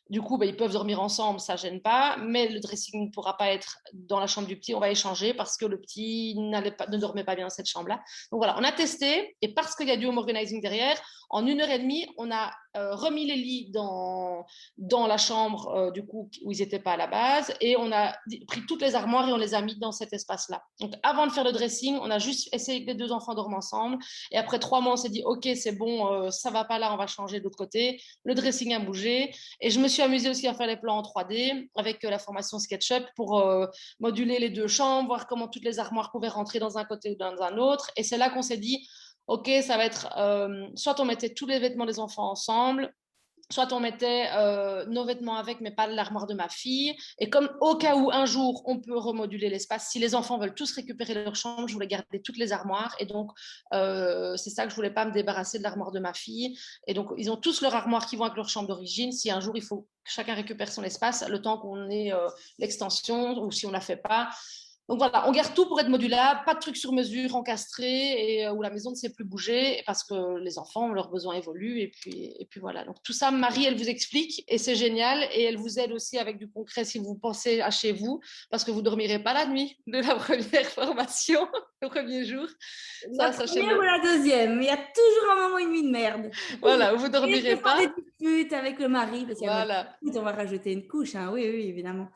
du coup, ils peuvent dormir ensemble, ça ne gêne pas, mais le dressing ne pourra pas être dans la chambre du petit, on va échanger parce que le petit ne dormait pas bien dans cette chambre-là. Donc voilà, on a testé, et parce qu'il y a du home organizing derrière, en 1h30, on a remis les lits dans la chambre du coup, où ils n'étaient pas à la base, et on a pris toutes les armoires et on les a mis dans cet espace-là. Donc avant de faire le dressing, on a juste essayé que les 2 enfants dorment ensemble, et après 3 mois, on s'est dit, OK, c'est bon, ça ne va pas là, on va changer de l'autre côté. Le dressing a bougé, et je me suis amusée aussi à faire les plans en 3D avec la formation SketchUp pour moduler les 2 chambres, voir comment toutes les armoires pouvaient rentrer dans un côté ou dans un autre, et c'est là qu'on s'est dit, OK, ça va être soit on mettait tous les vêtements des enfants ensemble, soit on mettait nos vêtements avec, mais pas l'armoire de ma fille. Et comme au cas où un jour on peut remoduler l'espace, si les enfants veulent tous récupérer leur chambre, je voulais garder toutes les armoires. Et donc, c'est ça que je voulais pas me débarrasser de l'armoire de ma fille. Et donc, ils ont tous leur armoire qui vont avec leur chambre d'origine. Si un jour il faut que chacun récupère son espace, le temps qu'on ait l'extension, ou si on la fait pas. Donc voilà, on garde tout pour être modulable, pas de trucs sur mesure, encastrés, et où la maison ne sait plus bouger parce que les enfants, leurs besoins évoluent. Et puis voilà. Donc tout ça, Marie, elle vous explique et c'est génial. Et elle vous aide aussi avec du concret si vous pensez à chez vous, parce que vous ne dormirez pas la nuit de la première formation, le premier jour. La première ou la deuxième, il y a toujours un moment et demi de merde. Voilà, vous ne dormirez pas. Des disputes avec le mari, parce qu'il voilà. on va rajouter une couche, hein. Oui, évidemment.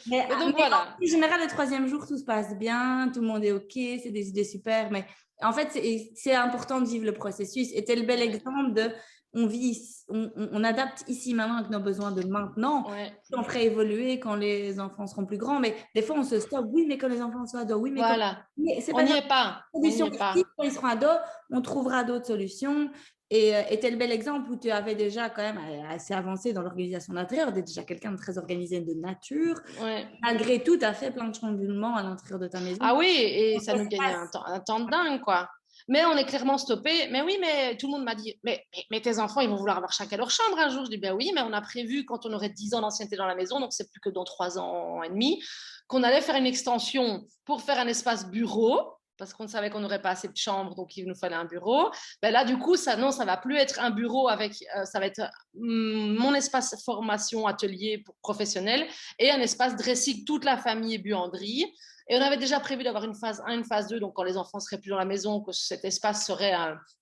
Mais donc voilà. En général, le 3e jour, tout se passe bien, tout le monde est OK, c'est des idées super, mais en fait, c'est important de vivre le processus. Et c'est le bel exemple de on adapte ici maintenant avec nos besoins de maintenant. On ferait évoluer quand les enfants seront plus grands, mais des fois on se stoppe. Oui, mais quand les enfants sont ados, oui, mais voilà. On n'y est pas. Quand ils seront ados, on trouvera d'autres solutions. Et tu es le bel exemple où tu avais déjà quand même assez avancé dans l'organisation d'intérieur, tu es déjà quelqu'un de très organisé de nature. Malgré tout, tu as fait plein de changements à l'intérieur de ta maison. Ah oui, et ça nous gagnait un temps de dingue, quoi. Mais on est clairement stoppé. Mais oui, mais tout le monde m'a dit, mais tes enfants, ils vont vouloir avoir chacun leur chambre un jour. Je dis, ben oui, mais on a prévu quand on aurait 10 ans d'ancienneté dans la maison, donc c'est plus que dans 3 ans et demi, qu'on allait faire une extension pour faire un espace bureau, parce qu'on savait qu'on n'aurait pas assez de chambres, donc il nous fallait un bureau. Ben là, du coup, ça va plus être un bureau avec, ça va être mon espace formation, atelier professionnel et un espace dressing, toute la famille et buanderie. Et on avait déjà prévu d'avoir une phase 1, une phase 2, donc quand les enfants seraient plus dans la maison, que cet espace serait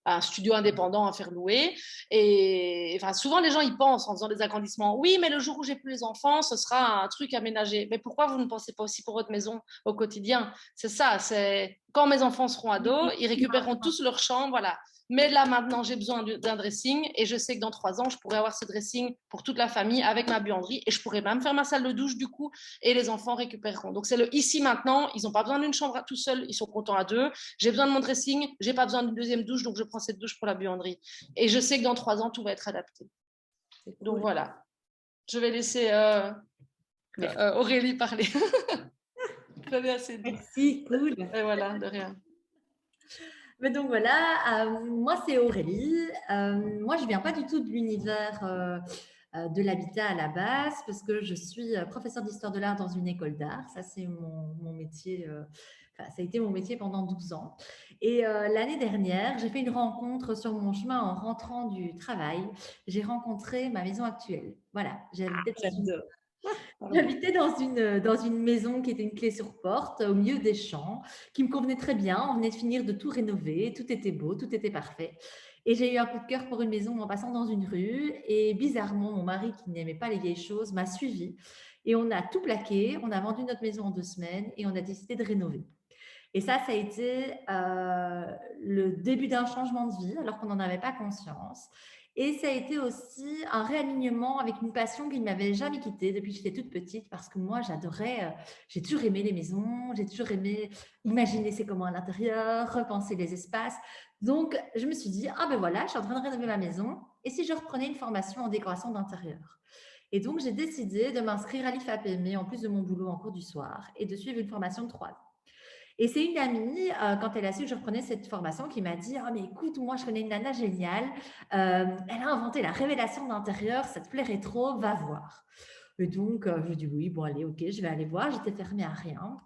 un studio indépendant à faire louer. Et enfin, souvent, les gens y pensent en faisant des agrandissements. Oui, mais le jour où j'ai plus les enfants, ce sera un truc aménagé. Mais pourquoi vous ne pensez pas aussi pour votre maison au quotidien? C'est ça, c'est quand mes enfants seront ados, ils récupéreront tous leur chambre, voilà. Mais là, maintenant, j'ai besoin d'un dressing et je sais que dans 3 ans, je pourrais avoir ce dressing pour toute la famille avec ma buanderie et je pourrais même faire ma salle de douche du coup et les enfants récupéreront. Donc, c'est le ici maintenant. Ils n'ont pas besoin d'une chambre tout seuls. Ils sont contents à 2. J'ai besoin de mon dressing. J'ai pas besoin d'une deuxième douche. Donc, je prends cette douche pour la buanderie. Et je sais que dans 3 ans, tout va être adapté. Cool. Donc, voilà. Je vais laisser Aurélie parler. J'avais assez dit. Merci, cool. Et voilà, de rien. Mais donc voilà, moi c'est Aurélie. Moi je ne viens pas du tout de l'univers de l'habitat à la base parce que je suis professeure d'histoire de l'art dans une école d'art. Ça c'est mon métier, ça a été mon métier pendant 12 ans. Et l'année dernière, j'ai fait une rencontre sur mon chemin en rentrant du travail. J'ai rencontré ma maison actuelle. Voilà, j'habitais J'habitais dans une maison qui était une clé sur porte, au milieu des champs, qui me convenait très bien. On venait de finir de tout rénover, tout était beau, tout était parfait. Et j'ai eu un coup de cœur pour une maison en passant dans une rue. Et bizarrement, mon mari, qui n'aimait pas les vieilles choses, m'a suivi. Et on a tout plaqué, on a vendu notre maison en 2 semaines et on a décidé de rénover. Et ça a été le début d'un changement de vie, alors qu'on n'en avait pas conscience. Et ça a été aussi un réalignement avec une passion qui ne m'avait jamais quittée depuis que j'étais toute petite, parce que moi, j'adorais, j'ai toujours aimé les maisons, j'ai toujours aimé imaginer c'est comment à l'intérieur, repenser les espaces. Donc, je me suis dit, ah ben voilà, je suis en train de rénover ma maison, et si je reprenais une formation en décoration d'intérieur? Et donc, j'ai décidé de m'inscrire à l'IFAPME en plus de mon boulot en cours du soir et de suivre une formation de 3 ans. Et c'est une amie, quand elle a su que je reprenais cette formation, qui m'a dit « Ah, mais écoute, moi, je connais une nana géniale. Elle a inventé la révélation d'intérieur. Ça te plairait trop, va voir. » Et donc, je dis « Oui, bon, allez, ok, je vais aller voir. » J'étais fermée à rien.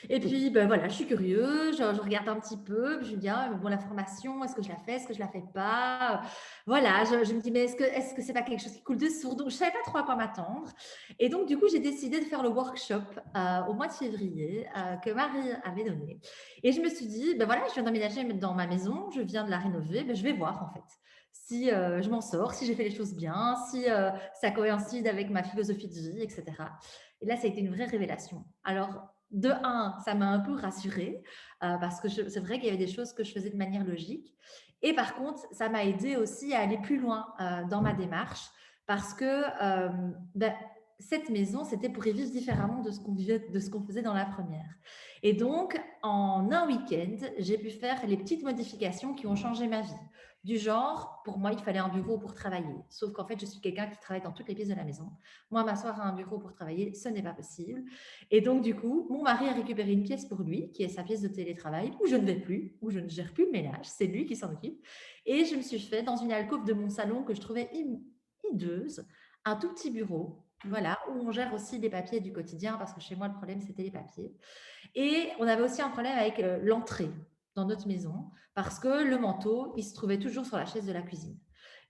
Et puis, ben voilà, je suis curieuse, je regarde un petit peu, puis je me dis, ah, bon, la formation, est-ce que je la fais, est-ce que je la fais pas? Voilà, je me dis, mais est-ce que c'est pas quelque chose qui coule de source? Donc, je savais pas trop à quoi m'attendre. Et donc, du coup, j'ai décidé de faire le workshop au mois de février que Marie avait donné. Et je me suis dit, ben voilà, je viens d'emménager dans ma maison, je viens de la rénover, ben, je vais voir en fait si je m'en sors, si j'ai fait les choses bien, si ça coïncide avec ma philosophie de vie, etc. Et là, ça a été une vraie révélation. Alors, de un, ça m'a un peu rassurée parce que c'est vrai qu'il y avait des choses que je faisais de manière logique. Et par contre, ça m'a aidé aussi à aller plus loin dans ma démarche parce que cette maison, c'était pour y vivre différemment de ce qu'on faisait dans la première. Et donc, en un week-end, j'ai pu faire les petites modifications qui ont changé ma vie. Du genre, pour moi, il fallait un bureau pour travailler. Sauf qu'en fait, je suis quelqu'un qui travaille dans toutes les pièces de la maison. Moi, m'asseoir à un bureau pour travailler, ce n'est pas possible. Et donc, du coup, mon mari a récupéré une pièce pour lui, qui est sa pièce de télétravail, où je ne vais plus, où je ne gère plus le ménage. C'est lui qui s'en occupe. Et je me suis fait, dans une alcôve de mon salon que je trouvais hideuse, un tout petit bureau, voilà, où on gère aussi les papiers du quotidien, parce que chez moi, le problème, c'était les papiers. Et on avait aussi un problème avec l'entrée dans notre maison, parce que le manteau, il se trouvait toujours sur la chaise de la cuisine.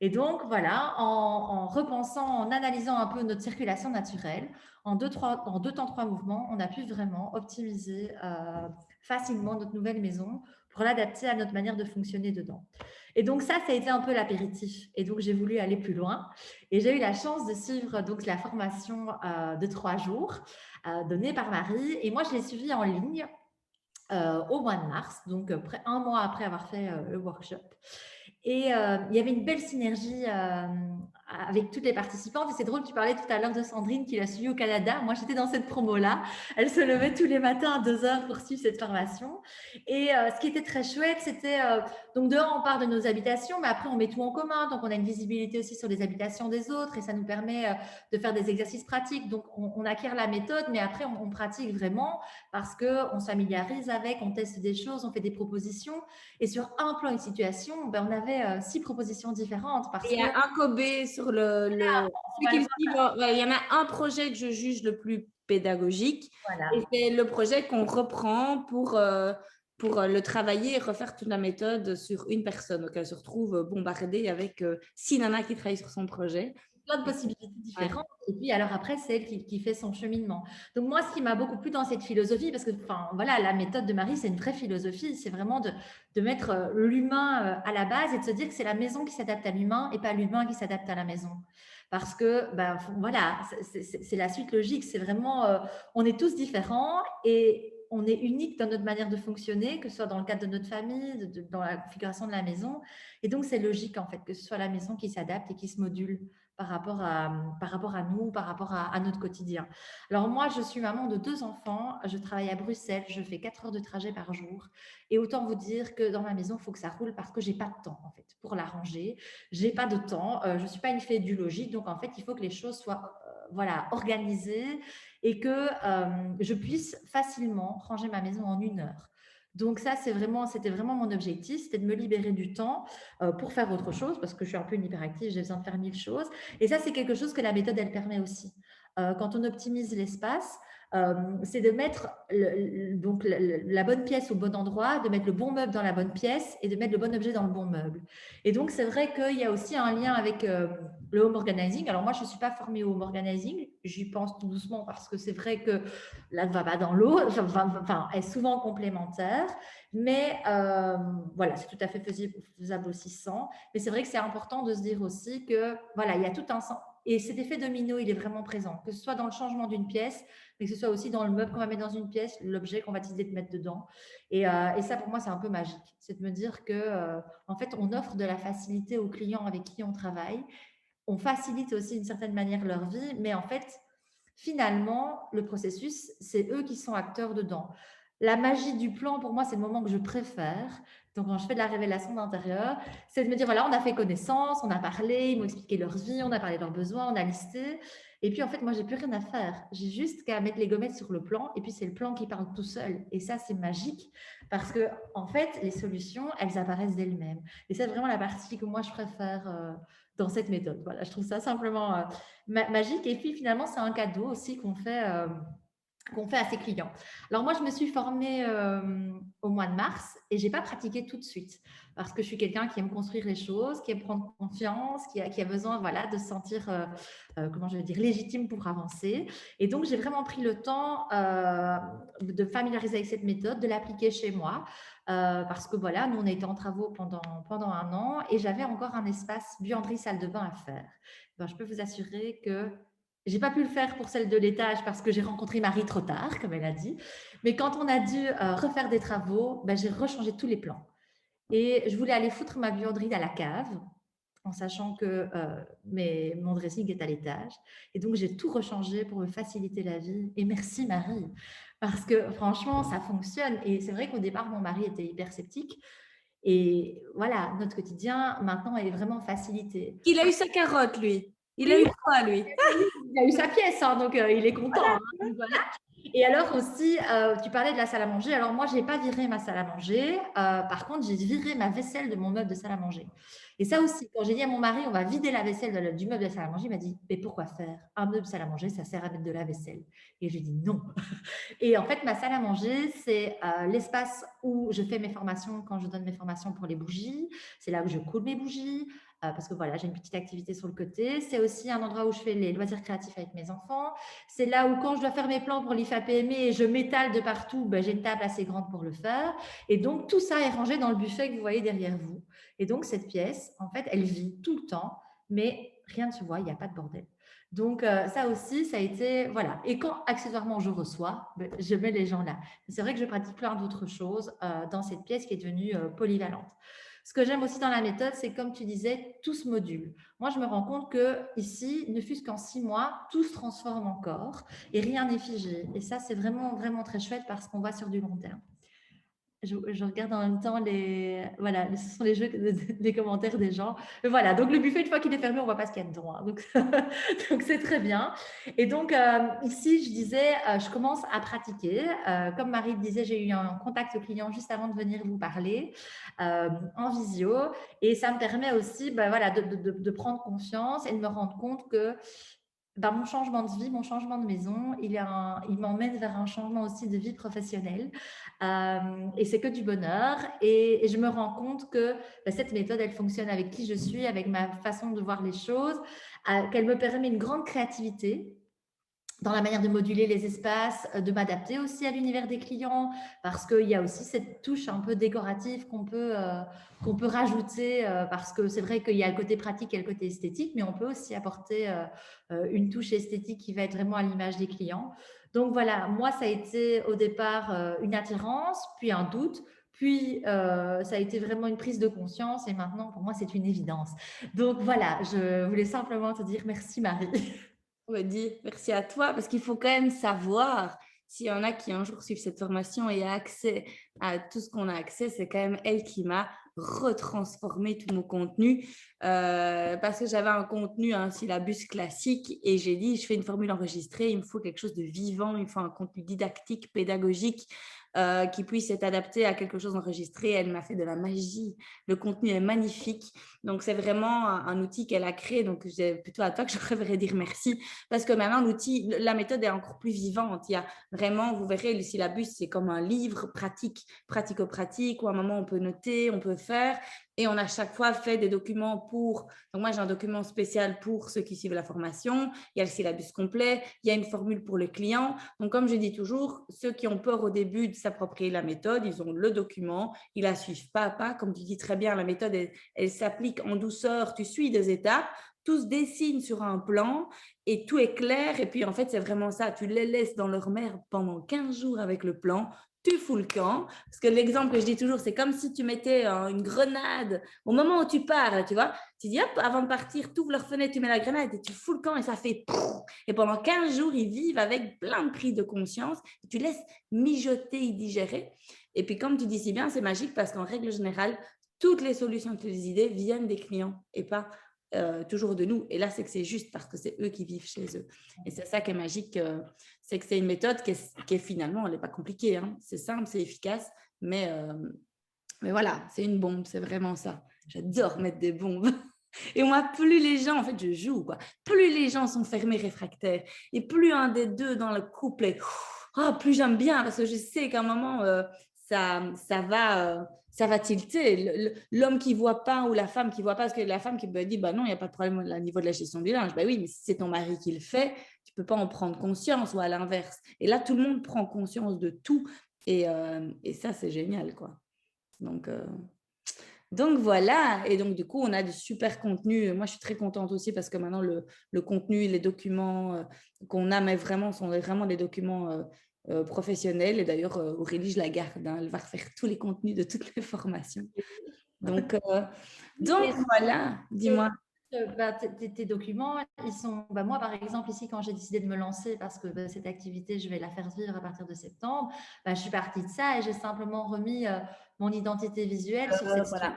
Et donc, voilà, en repensant, en analysant un peu notre circulation naturelle, en 2 temps, 3 mouvements, on a pu vraiment optimiser facilement notre nouvelle maison pour l'adapter à notre manière de fonctionner dedans. Et donc, ça a été un peu l'apéritif. Et donc, j'ai voulu aller plus loin. Et j'ai eu la chance de suivre donc, la formation de 3 jours donnée par Marie. Et moi, je l'ai suivie en ligne au mois de mars, donc un mois après avoir fait le workshop. Et il y avait une belle synergie avec toutes les participantes. Et c'est drôle, tu parlais tout à l'heure de Sandrine qui l'a suivi au Canada. Moi, j'étais dans cette promo-là. Elle se levait tous les matins à 2 heures pour suivre cette formation. Et ce qui était très chouette, c'était… donc, dehors, on part de nos habitations, mais après, on met tout en commun. Donc, on a une visibilité aussi sur les habitations des autres et ça nous permet de faire des exercices pratiques. Donc, on acquiert la méthode, mais après, on pratique vraiment parce qu'on se familiarise avec, on teste des choses, on fait des propositions. Et sur un plan, une situation, ben, on avait 6 propositions différentes. Il y a un Kobe sur le il y en a un projet que je juge le plus pédagogique. Voilà. Et c'est le projet qu'on reprend pour le travailler et refaire toute la méthode sur une personne. Donc, elle se retrouve bombardée avec 6 nanas qui travaillent sur son projet. Plein de possibilités différentes. Ouais. Et puis, alors après, c'est elle qui fait son cheminement. Donc, moi, ce qui m'a beaucoup plu dans cette philosophie, parce que, enfin, voilà, la méthode de Marie, c'est une vraie philosophie. C'est vraiment de mettre l'humain à la base et de se dire que c'est la maison qui s'adapte à l'humain et pas l'humain qui s'adapte à la maison. Parce que, ben, voilà, c'est la suite logique. C'est vraiment, on est tous différents et on est unique dans notre manière de fonctionner, que ce soit dans le cadre de notre famille, dans la configuration de la maison. Et donc, c'est logique, en fait, que ce soit la maison qui s'adapte et qui se module par rapport à nous, par rapport à notre quotidien. Alors moi, je suis maman de 2 enfants, je travaille à Bruxelles, je fais 4 heures de trajet par jour et autant vous dire que dans ma maison, il faut que ça roule parce que j'ai pas de temps en fait pour la ranger, j'ai pas de temps, je suis pas une fée du logis, donc en fait, il faut que les choses soient voilà, organisées et que je puisse facilement ranger ma maison en 1 heure. Donc ça, c'était vraiment mon objectif, c'était de me libérer du temps pour faire autre chose, parce que je suis un peu une hyperactive, j'ai besoin de faire 1000 choses. Et ça, c'est quelque chose que la méthode, elle permet aussi. quand on optimise l'espace, c'est de mettre donc la bonne pièce au bon endroit, de mettre le bon meuble dans la bonne pièce et de mettre le bon objet dans le bon meuble. Et donc, c'est vrai qu'il y a aussi un lien avec le home organizing. Alors, moi, je ne suis pas formée au home organizing. J'y pense tout doucement parce que c'est vrai que l'un ne va pas dans l'autre, enfin, est souvent complémentaire. Mais voilà, c'est tout à fait faisable aussi sans. Mais c'est vrai que c'est important de se dire aussi que, voilà, il y a tout un sens. Et cet effet domino, il est vraiment présent, que ce soit dans le changement d'une pièce, mais que ce soit aussi dans le meuble qu'on va mettre dans une pièce, l'objet qu'on va décider de mettre dedans. Et ça, pour moi, c'est un peu magique. C'est de me dire que, en fait, on offre de la facilité aux clients avec qui on travaille. On facilite aussi d'une certaine manière leur vie, mais en fait, finalement, le processus, c'est eux qui sont acteurs dedans. La magie du plan, pour moi, c'est le moment que je préfère. Donc, quand je fais de la révélation d'intérieur, c'est de me dire, voilà, on a fait connaissance, on a parlé, ils m'ont expliqué leur vie, on a parlé de leurs besoins, on a listé. Et puis, en fait, moi, j'ai plus rien à faire. J'ai juste qu'à mettre les gommettes sur le plan, et puis c'est le plan qui parle tout seul. Et ça, c'est magique, parce que, en fait, les solutions, elles apparaissent d'elles-mêmes. Et c'est vraiment la partie que moi, je préfère dans cette méthode. Voilà, je trouve ça simplement magique. Et puis, finalement, c'est un cadeau aussi qu'on fait à ses clients. Alors moi, je me suis formée au mois de mars et je n'ai pas pratiqué tout de suite parce que je suis quelqu'un qui aime construire les choses, qui aime prendre confiance, qui a besoin de se sentir, légitime pour avancer. Et donc, j'ai vraiment pris le temps de familiariser avec cette méthode, de l'appliquer chez moi parce que voilà, nous, on a été en travaux pendant un an et j'avais encore un espace buanderie salle de bain à faire. Ben, je peux vous assurer que j'ai pas pu le faire pour celle de l'étage parce que j'ai rencontré Marie trop tard, comme elle a dit. Mais quand on a dû refaire des travaux, ben, j'ai rechangé tous les plans. Et je voulais aller foutre ma buanderie à la cave, en sachant que mon dressing est à l'étage. Et donc, j'ai tout rechangé pour me faciliter la vie. Et merci Marie, parce que franchement, ça fonctionne. Et c'est vrai qu'au départ, mon mari était hyper sceptique. Et voilà, notre quotidien, maintenant, est vraiment facilité. Il a eu sa carotte, lui. Il a eu quoi, lui? Il a eu sa pièce, hein, donc il est content. Voilà. Hein, donc voilà. Et alors aussi, tu parlais de la salle à manger. Alors moi, je n'ai pas viré ma salle à manger. Par contre, j'ai viré ma vaisselle de mon meuble de salle à manger. Et ça aussi, quand j'ai dit à mon mari, on va vider la vaisselle du meuble de salle à manger, il m'a dit, mais pourquoi faire? Un meuble salle à manger, ça sert à mettre de la vaisselle. Et je lui ai dit non. Et en fait, ma salle à manger, c'est l'espace où je fais mes formations quand je donne mes formations pour les bougies. C'est là où je coule mes bougies. Parce que voilà, j'ai une petite activité sur le côté. C'est aussi un endroit où je fais les loisirs créatifs avec mes enfants. C'est là où quand je dois faire mes plans pour l'IFAPME et je m'étale de partout, ben, j'ai une table assez grande pour le faire. Et donc, tout ça est rangé dans le buffet que vous voyez derrière vous. Et donc, cette pièce, en fait, elle vit tout le temps, mais rien ne se voit, il n'y a pas de bordel. Donc, ça aussi, ça a été… Voilà. Et quand, accessoirement, je reçois, ben, je mets les gens là. C'est vrai que je pratique plein d'autres choses dans cette pièce qui est devenue polyvalente. Ce que j'aime aussi dans la méthode, c'est comme tu disais, tout se module. Moi, je me rends compte qu'ici, ne fût-ce qu'en 6 mois, tout se transforme encore et rien n'est figé. Et ça, c'est vraiment, vraiment très chouette parce qu'on va sur du long terme. Je regarde en même temps voilà, ce sont les commentaires des gens. Mais voilà, donc le buffet, une fois qu'il est fermé, on ne voit pas ce qu'il y a dedans. Hein. Donc c'est très bien. Et donc ici, je disais, je commence à pratiquer. Comme Marie le disait, j'ai eu un contact client juste avant de venir vous parler en visio. Et ça me permet aussi voilà, de prendre confiance et de me rendre compte que mon changement de vie, mon changement de maison, il m'emmène vers un changement aussi de vie professionnelle. Et c'est que du bonheur. Et je me rends compte que cette méthode, elle fonctionne avec qui je suis, avec ma façon de voir les choses, qu'elle me permet une grande créativité dans la manière de moduler les espaces, de m'adapter aussi à l'univers des clients, parce qu'il y a aussi cette touche un peu décorative qu'on peut rajouter, parce que c'est vrai qu'il y a le côté pratique et le côté esthétique, mais on peut aussi apporter une touche esthétique qui va être vraiment à l'image des clients. Donc voilà, moi, ça a été au départ une attirance, puis un doute, puis ça a été vraiment une prise de conscience, et maintenant, pour moi, c'est une évidence. Donc voilà, je voulais simplement te dire merci, Marie. On me dit merci à toi parce qu'il faut quand même savoir s'il y en a qui un jour suivent cette formation et a accès à tout ce qu'on a accès, c'est quand même elle qui m'a retransformé tout mon contenu parce que j'avais un contenu, un syllabus classique et j'ai dit je fais une formule enregistrée, il me faut quelque chose de vivant, il me faut un contenu didactique, pédagogique qui puisse être adapté à quelque chose enregistré. Elle m'a fait de la magie. Le contenu est magnifique. Donc, c'est vraiment un outil qu'elle a créé. Donc, c'est plutôt à toi que je préférerais dire merci parce que maintenant, la méthode est encore plus vivante. Il y a vraiment, vous verrez, le syllabus, c'est comme un livre pratico-pratique où à un moment, on peut noter, on peut faire. Et on a chaque fois fait des documents pour… Donc, moi, j'ai un document spécial pour ceux qui suivent la formation. Il y a le syllabus complet. Il y a une formule pour le client. Donc, comme je dis toujours, ceux qui ont peur au début de s'approprier la méthode, ils ont le document. Ils la suivent pas à pas. Comme tu dis très bien, la méthode, elle s'applique en douceur. Tu suis des étapes. Tout se dessine sur un plan et tout est clair. Et puis, en fait, c'est vraiment ça. Tu les laisses dans leur merde pendant 15 jours avec le plan. Tu fous le camp. Parce que l'exemple que je dis toujours, c'est comme si tu mettais une grenade au moment où tu pars, tu vois. Tu dis, hop, avant de partir, tu ouvres leur fenêtre, tu mets la grenade et tu fous le camp et ça fait pouf. Et pendant 15 jours, ils vivent avec plein de prises de conscience. Tu laisses mijoter et digérer. Et puis, comme tu dis si bien, c'est magique parce qu'en règle générale, toutes les solutions, toutes les idées viennent des clients et pas toujours de nous. Et là, c'est que c'est juste parce que c'est eux qui vivent chez eux. Et c'est ça qui est magique, c'est que c'est une méthode qui est finalement, elle n'est pas compliquée. Hein. C'est simple, c'est efficace, mais voilà, c'est une bombe, c'est vraiment ça. J'adore mettre des bombes. Et moi, plus les gens, en fait, je joue, quoi. Plus les gens sont fermés, réfractaires, et plus un des deux dans le couple est, plus j'aime bien, parce que je sais qu'à un moment, ça va tilter. L'homme qui ne voit pas ou la femme qui ne voit pas, parce que la femme qui me dit, bah non, il n'y a pas de problème au niveau de la gestion du linge. Bah oui, mais si c'est ton mari qui le fait, tu ne peux pas en prendre conscience ou à l'inverse. Et là, tout le monde prend conscience de tout. Et ça, c'est génial, quoi. Donc voilà, et donc du coup, on a du super contenu. Moi, je suis très contente aussi parce que maintenant, le contenu, les documents qu'on a, mais vraiment, sont vraiment des documents professionnels. Et d'ailleurs, Aurélie, je la garde. Hein, elle va refaire tous les contenus de toutes les formations. Donc voilà, dis-moi. Tes documents, ils sont… moi, par exemple, ici, quand j'ai décidé de me lancer, parce que cette activité, je vais la faire vivre à partir de septembre, je suis partie de ça et j'ai simplement remis mon identité visuelle sur cette structure.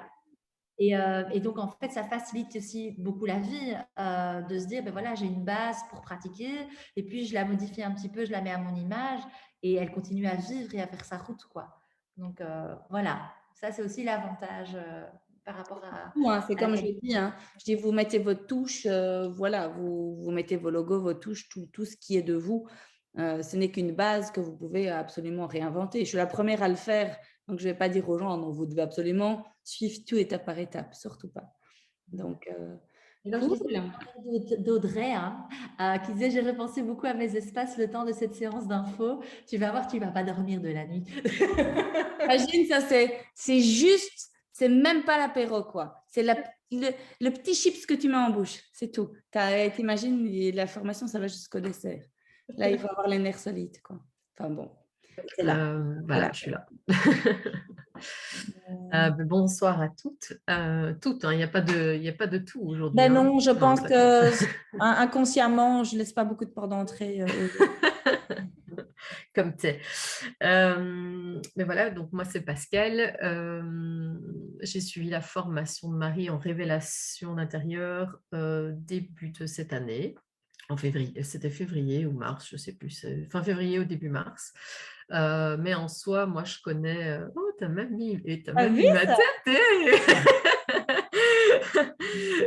Et donc, en fait, ça facilite aussi beaucoup la vie de se dire, voilà, j'ai une base pour pratiquer et puis je la modifie un petit peu, je la mets à mon image et elle continue à vivre et à faire sa route, quoi. Donc, voilà, ça, c'est aussi l'avantage par rapport à… c'est comme je dis, hein. Je dis, vous mettez votre touche, voilà, vous mettez vos logos, vos touches, tout ce qui est de vous. Ce n'est qu'une base que vous pouvez absolument réinventer. Je suis la première à le faire, donc je ne vais pas dire aux gens, non, vous devez absolument suivre tout étape par étape, surtout pas. Donc, d'Audrey, qui disait, j'ai repensé beaucoup à mes espaces le temps de cette séance d'info. Tu vas voir, tu ne vas pas dormir de la nuit. Imagine, ça, c'est juste, c'est même pas l'apéro, quoi. C'est le petit chips que tu mets en bouche, c'est tout. T'imagines, la formation, ça va jusqu'au dessert. Là, il faut avoir les nerfs solides, quoi. Enfin bon, c'est là. Voilà, je suis là. Bonsoir à toutes. Toutes, il n'y a pas de tout aujourd'hui. Ben non, je pense que inconsciemment, je ne laisse pas beaucoup de portes d'entrée. Comme tu es. Mais voilà, donc moi, c'est Pascal. J'ai suivi la formation de Marie en révélation d'intérieur début de cette année. En février, c'était février ou mars, je ne sais plus, fin février ou début mars. Mais en soi, moi, je connais… Oh, t'as même mis ma tête.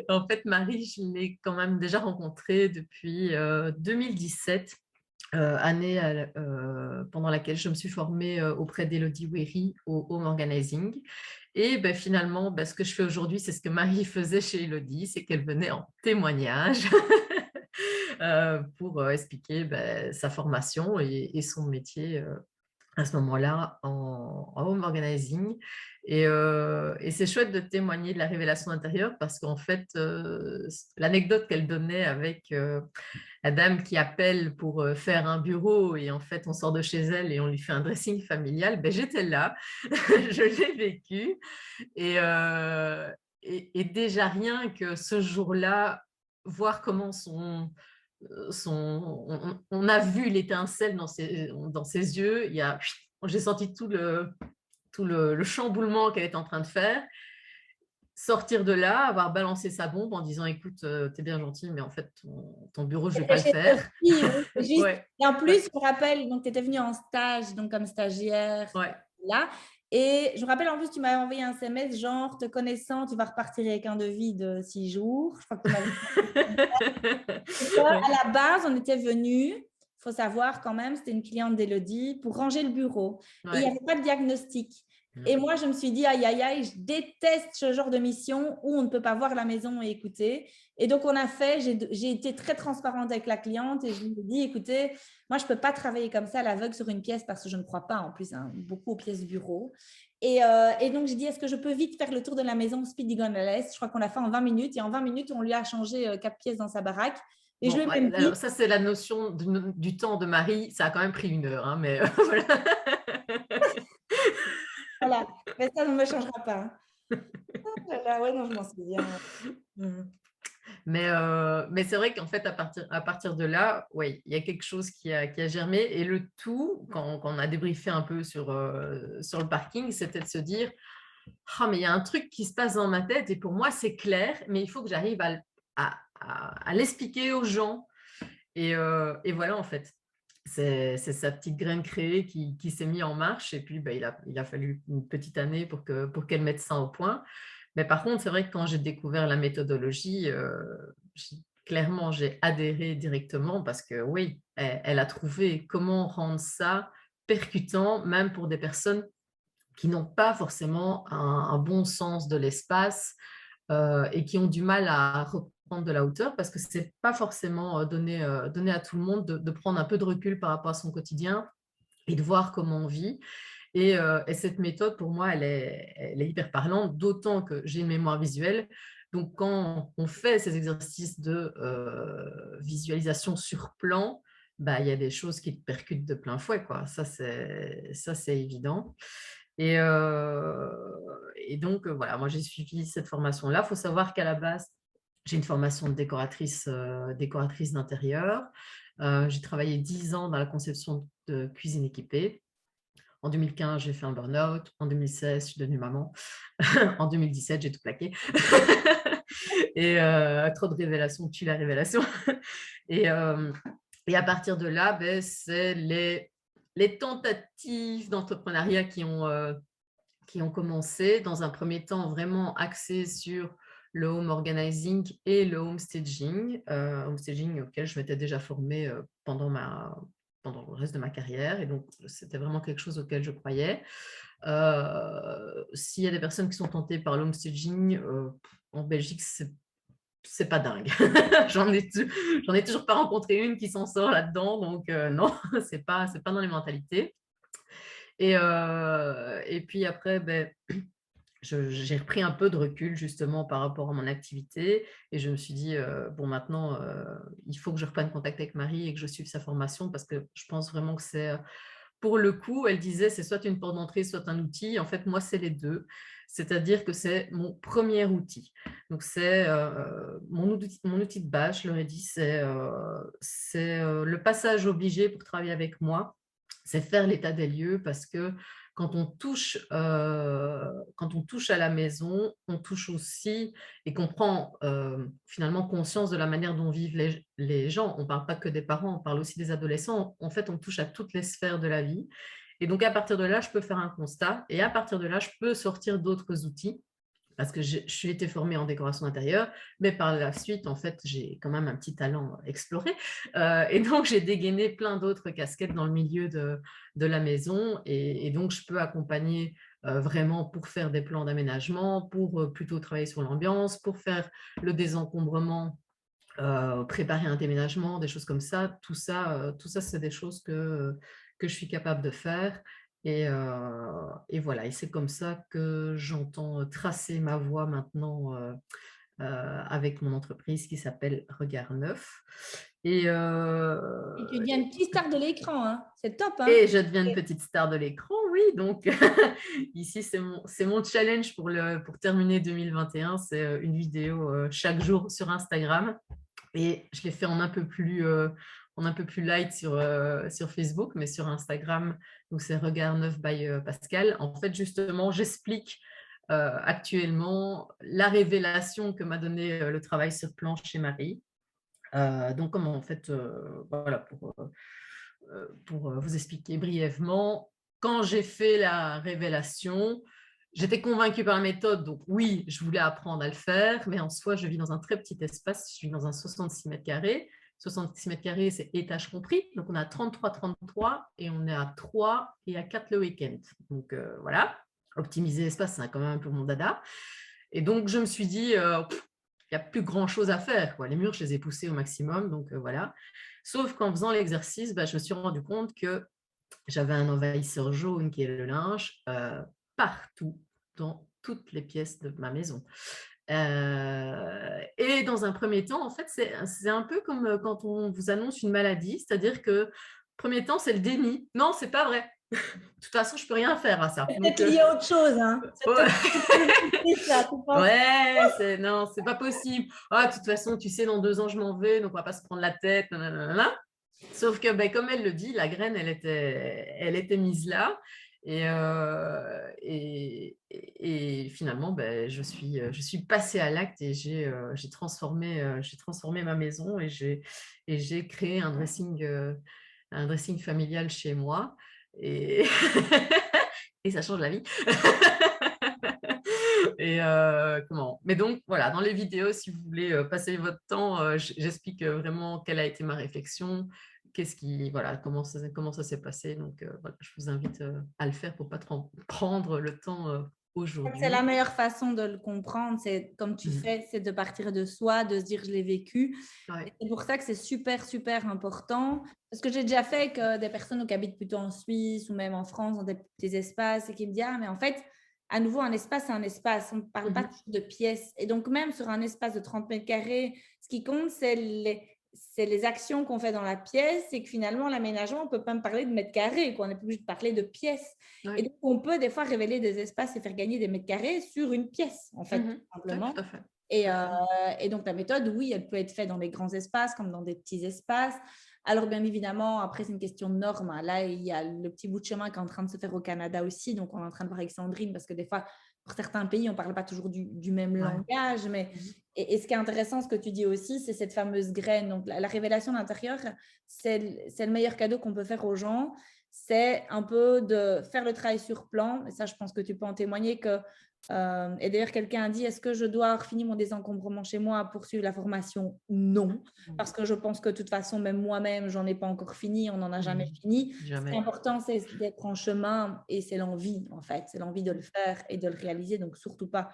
En fait, Marie, je l'ai quand même déjà rencontrée depuis 2017, année pendant laquelle je me suis formée auprès d'Elodie Wery au Home Organizing. Et finalement, ce que je fais aujourd'hui, c'est ce que Marie faisait chez Elodie, c'est qu'elle venait en témoignage pour expliquer sa formation et son métier à ce moment-là en home organizing. Et c'est chouette de témoigner de la révélation intérieure parce qu'en fait, l'anecdote qu'elle donnait avec la dame qui appelle pour faire un bureau et en fait, on sort de chez elle et on lui fait un dressing familial, j'étais là, je l'ai vécu. Et déjà rien que ce jour-là, voir comment on a vu l'étincelle dans ses yeux. J'ai senti tout le chamboulement qu'elle était en train de faire. sortir de là, avoir balancé sa bombe en disant écoute, t'es bien gentil, mais en fait, ton bureau, je vais pas le faire. Oui, c'est juste. Ouais. Et en plus, je me rappelle, donc tu étais venue en stage, donc comme stagiaire là. Et je me rappelle en plus, tu m'avais envoyé un SMS genre, te connaissant, tu vas repartir avec un devis de 6 jours. Je crois que tu m'avais à la base, on était venus, il faut savoir quand même, c'était une cliente d'Élodie, pour ranger le bureau. Et il n'y avait pas de diagnostic. Et moi, je me suis dit, aïe, aïe, aïe, je déteste ce genre de mission où on ne peut pas voir la maison et écouter. Et donc, on a fait, j'ai été très transparente avec la cliente et je lui ai dit, écoutez, moi, je ne peux pas travailler comme ça à l'aveugle sur une pièce parce que je ne crois pas en plus beaucoup aux pièces bureau. Et donc, j'ai dit, est-ce que je peux vite faire le tour de la maison Speedy Gonzalez? Je crois qu'on l'a fait en 20 minutes. Et en 20 minutes, on lui a changé 4 pièces dans sa baraque. Et bon, alors, ça, c'est la notion du temps de Marie. Ça a quand même pris 1 heure, hein, mais voilà. Voilà, mais ça ne me changera pas. Ouais, non, je m'en souviens. Mais c'est vrai qu'en fait, à partir de là, oui, il y a quelque chose qui a germé. Et le tout, quand on a débriefé un peu sur le parking, c'était de se dire oh, mais il y a un truc qui se passe dans ma tête et pour moi, c'est clair, mais il faut que j'arrive à l'expliquer aux gens. Et voilà, en fait. C'est sa petite graine créée qui s'est mise en marche. Et puis, il a fallu une petite année pour qu'elle mette ça au point. Mais par contre, c'est vrai que quand j'ai découvert la méthodologie, clairement, j'ai adhéré directement parce que oui, elle a trouvé comment rendre ça percutant, même pour des personnes qui n'ont pas forcément un bon sens de l'espace et qui ont du mal à reprendre de la hauteur parce que ce n'est pas forcément donné à tout le monde de prendre un peu de recul par rapport à son quotidien et de voir comment on vit. Et cette méthode, pour moi, elle est hyper parlante, d'autant que j'ai une mémoire visuelle. Donc, quand on fait ces exercices de visualisation sur plan, il y a des choses qui te percutent de plein fouet, quoi. Ça, c'est évident. Et donc, voilà, moi, j'ai suivi cette formation-là. Il faut savoir qu'à la base, j'ai une formation de décoratrice d'intérieur. J'ai travaillé 10 ans dans la conception de cuisine équipée. En 2015, j'ai fait un burn-out. En 2016, je suis devenue maman. En 2017, j'ai tout plaqué. Et trop de révélations tue la révélation. Et à partir de là, c'est les tentatives d'entrepreneuriat qui ont commencé. Dans un premier temps, vraiment axées sur le home organizing et le home staging auquel je m'étais déjà formée pendant le reste de ma carrière. Et donc, c'était vraiment quelque chose auquel je croyais. S'il y a des personnes qui sont tentées par l'home staging, en Belgique, c'est pas dingue. J'en ai toujours pas rencontré une qui s'en sort là-dedans. Donc, non, c'est pas dans les mentalités. Et puis après, j'ai repris un peu de recul justement par rapport à mon activité et je me suis dit, bon maintenant, il faut que je reprenne contact avec Marie et que je suive sa formation parce que je pense vraiment que c'est, pour le coup, elle disait, c'est soit une porte d'entrée, soit un outil. En fait, moi, c'est les deux. C'est-à-dire que c'est mon premier outil. Donc, c'est mon outil de base, je leur ai dit, c'est le passage obligé pour travailler avec moi. C'est faire l'état des lieux parce que quand on touche à la maison, on touche aussi et qu'on prend finalement conscience de la manière dont vivent les gens. On ne parle pas que des parents, on parle aussi des adolescents. En fait, on touche à toutes les sphères de la vie. Et donc, à partir de là, je peux faire un constat et à partir de là, je peux sortir d'autres outils parce que je suis été formée en décoration intérieure, mais par la suite, en fait, j'ai quand même un petit talent exploré. Et donc, j'ai dégainé plein d'autres casquettes dans le milieu de la maison. Et donc, je peux accompagner vraiment pour faire des plans d'aménagement, pour plutôt travailler sur l'ambiance, pour faire le désencombrement, préparer un déménagement, des choses comme ça. Tout ça, c'est des choses que je suis capable de faire. Et voilà, et c'est comme ça que j'entends tracer ma voie maintenant avec mon entreprise qui s'appelle Regard Neuf. Et tu deviens une petite star de l'écran, hein. C'est top. Hein, et je deviens une petite star de l'écran, oui. Donc ici, c'est mon challenge pour terminer 2021. C'est une vidéo chaque jour sur Instagram. Et je l'ai fait en un peu plus light sur Facebook, mais sur Instagram, donc c'est Regard Neuf by Pascal. En fait, justement, j'explique actuellement la révélation que m'a donné le travail sur plan chez Marie. Donc, comment en fait, voilà, pour vous expliquer brièvement, quand j'ai fait la révélation, j'étais convaincue par la méthode, donc oui, je voulais apprendre à le faire, mais en soi, je vis dans un très petit espace, je suis dans un 66 mètres carrés. 66 mètres carrés, c'est étage compris, donc on a 33 et on est à 3 et à 4 le week-end. Donc voilà, optimiser l'espace, c'est quand même un peu mon dada. Et donc, je me suis dit, il n'y a plus grand-chose à faire, quoi. Les murs, je les ai poussés au maximum, donc voilà. Sauf qu'en faisant l'exercice, je me suis rendu compte que j'avais un envahisseur jaune qui est le linge partout, dans toutes les pièces de ma maison. Et dans un premier temps, en fait, c'est un peu comme quand on vous annonce une maladie, c'est-à-dire que premier temps, c'est le déni. Non, c'est pas vrai. De toute façon, je peux rien faire à ça. C'est peut-être lié à autre chose, hein. Ouais, non, c'est pas possible. Ah, de toute façon, tu sais, dans 2 ans, je m'en vais, donc on va pas se prendre la tête. Nanana. Sauf que, comme elle le dit, la graine, elle était mise là. Et finalement, je suis passée à l'acte et j'ai transformé ma maison et j'ai créé un dressing familial chez moi. Et, et ça change la vie. Mais donc, voilà, dans les vidéos, si vous voulez passer votre temps, j'explique vraiment quelle a été ma réflexion, comment ça s'est passé. Donc, voilà, je vous invite à le faire pour ne pas prendre le temps aujourd'hui. C'est la meilleure façon de le comprendre, c'est comme tu fais, c'est de partir de soi, de se dire je l'ai vécu. Ouais. C'est pour ça que c'est super, super important. Parce que j'ai déjà fait que des personnes qui habitent plutôt en Suisse ou même en France dans des petits espaces et qui me disent ah mais en fait, à nouveau, un espace, c'est un espace. On ne parle pas de pièces. Et donc, même sur un espace de 30 mètres carrés, ce qui compte, c'est les actions qu'on fait dans la pièce et que finalement, l'aménagement, on ne peut pas me parler de mètres carrés, quoi. On n'est plus obligé de parler de pièces. Ouais. Et donc, on peut des fois révéler des espaces et faire gagner des mètres carrés sur une pièce, en fait, tout simplement. Tout à fait. Et donc, la méthode, oui, elle peut être faite dans les grands espaces comme dans des petits espaces. Alors, bien évidemment, après, c'est une question de normes. Là, il y a le petit bout de chemin qui est en train de se faire au Canada aussi. Donc, on est en train de voir avec Sandrine parce que des fois, pour certains pays, on ne parle pas toujours du même langage. Mais, et ce qui est intéressant, ce que tu dis aussi, c'est cette fameuse graine. Donc, la révélation d'intérieur, c'est le meilleur cadeau qu'on peut faire aux gens. C'est un peu de faire le travail sur plan. Et ça, je pense que tu peux en témoigner que... et d'ailleurs, quelqu'un a dit, est-ce que je dois finir mon désencombrement chez moi pour suivre la formation? Non, parce que je pense que de toute façon, même moi-même, j'en ai pas encore fini, on n'en a jamais fini. Jamais. Ce qui est important, c'est d'être en chemin et c'est l'envie, en fait. C'est l'envie de le faire et de le réaliser. Donc, surtout pas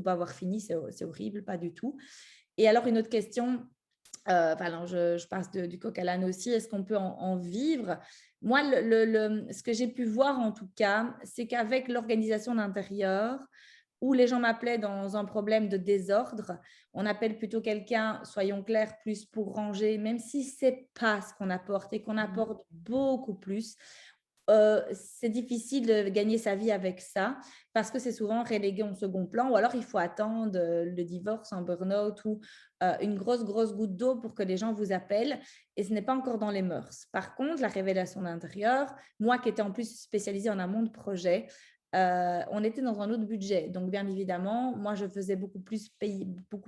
avoir fini, c'est horrible, pas du tout. Et alors, une autre question, je passe du coq à l'âne aussi, est-ce qu'on peut en vivre? Moi, ce que j'ai pu voir en tout cas, c'est qu'avec l'organisation d'intérieur, où les gens m'appelaient dans un problème de désordre, on appelle plutôt quelqu'un, soyons clairs, plus pour ranger, même si ce n'est pas ce qu'on apporte et qu'on apporte beaucoup plus. C'est difficile de gagner sa vie avec ça parce que c'est souvent relégué en second plan ou alors il faut attendre le divorce, un burn-out ou une grosse goutte d'eau pour que les gens vous appellent et ce n'est pas encore dans les mœurs. Par contre, la révélation d'intérieur, moi qui étais en plus spécialisée en amont de projet, on était dans un autre budget. Donc, bien évidemment, moi, je faisais beaucoup plus payer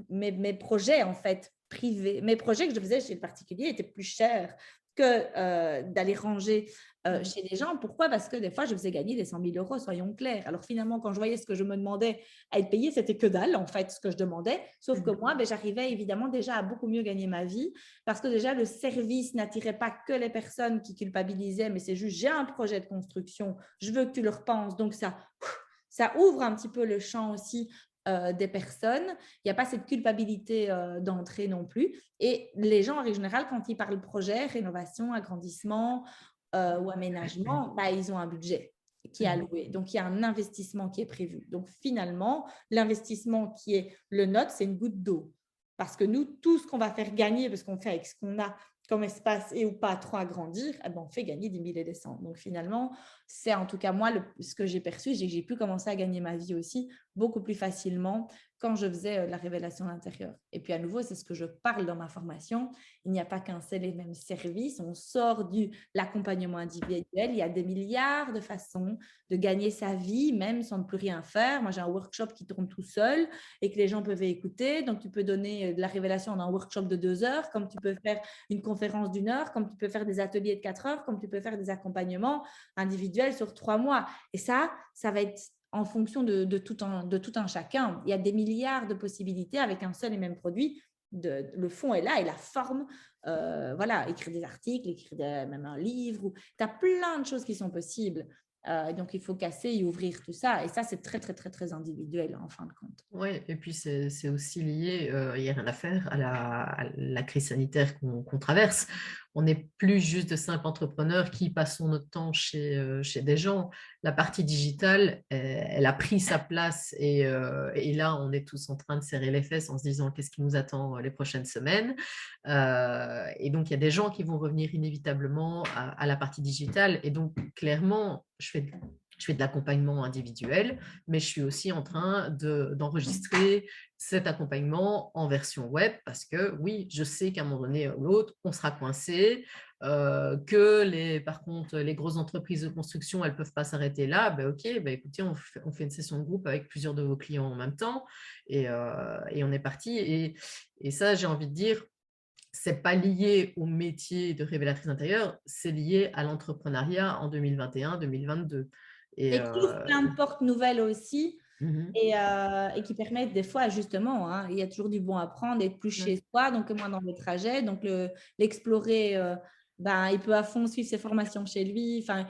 mes projets en fait privés. Mes projets que je faisais chez le particulier étaient plus chers que d'aller ranger chez les gens. Pourquoi? Parce que des fois, je faisais gagner des 100 000 euros, soyons clairs. Alors finalement, quand je voyais ce que je me demandais à être payé, c'était que dalle, en fait, ce que je demandais. Sauf que moi, j'arrivais évidemment déjà à beaucoup mieux gagner ma vie parce que déjà, le service n'attirait pas que les personnes qui culpabilisaient, mais c'est juste, j'ai un projet de construction, je veux que tu le repenses. Donc, ça ouvre un petit peu le champ aussi des personnes. Il n'y a pas cette culpabilité d'entrée non plus. Et les gens, en règle générale, quand ils parlent projet, rénovation, agrandissement ou aménagement, ils ont un budget qui est alloué. Donc, il y a un investissement qui est prévu. Donc, finalement, l'investissement qui est le nôtre, c'est une goutte d'eau. Parce que nous, tout ce qu'on va faire gagner, parce qu'on fait avec ce qu'on a comme espace et ou pas trop agrandir, on fait gagner des 1000 et des cents. Donc, finalement, c'est en tout cas moi, ce que j'ai perçu, j'ai pu commencer à gagner ma vie aussi beaucoup plus facilement quand je faisais de la révélation d'intérieur. Et puis à nouveau, c'est ce que je parle dans ma formation. Il n'y a pas qu'un seul et même service. On sort de l'accompagnement individuel. Il y a des milliards de façons de gagner sa vie, même sans ne plus rien faire. Moi, j'ai un workshop qui tourne tout seul et que les gens peuvent écouter. Donc, tu peux donner de la révélation dans un workshop de 2 heures, comme tu peux faire une conférence d'1 heure, comme tu peux faire des ateliers de 4 heures, comme tu peux faire des accompagnements individuels sur 3 mois. Et ça va être en fonction de tout un chacun. Il y a des milliards de possibilités avec un seul et même produit. Le fond est là et la forme, voilà, écrire des articles, écrire même un livre. Tu as plein de choses qui sont possibles. Donc, il faut casser et ouvrir tout ça. Et ça, c'est très, très, très, très individuel en fin de compte. Oui, et puis c'est aussi lié, il n'y a rien à faire, à la crise sanitaire qu'on traverse. On n'est plus juste de simples entrepreneurs qui passons notre temps chez des gens. La partie digitale, elle a pris sa place et là, on est tous en train de serrer les fesses en se disant qu'est-ce qui nous attend les prochaines semaines. Et donc, il y a des gens qui vont revenir inévitablement à la partie digitale. Et donc, clairement, je fais de l'accompagnement individuel, mais je suis aussi en train d'enregistrer cet accompagnement en version web parce que oui, je sais qu'à un moment donné ou l'autre, on sera coincé, par contre, les grosses entreprises de construction, elles ne peuvent pas s'arrêter là. Ben, ok, ben, écoutez, on fait une session de groupe avec plusieurs de vos clients en même temps et on est parti. Et ça, j'ai envie de dire, c'est pas lié au métier de révélatrice intérieure, c'est lié à l'entrepreneuriat en 2021-2022. Et qui ouvre plein de portes nouvelles aussi et qui permettent des fois, justement, hein, il y a toujours du bon à prendre, d'être plus chez soi, donc moins dans les trajets, donc l'explorer, il peut à fond suivre ses formations chez lui. Enfin,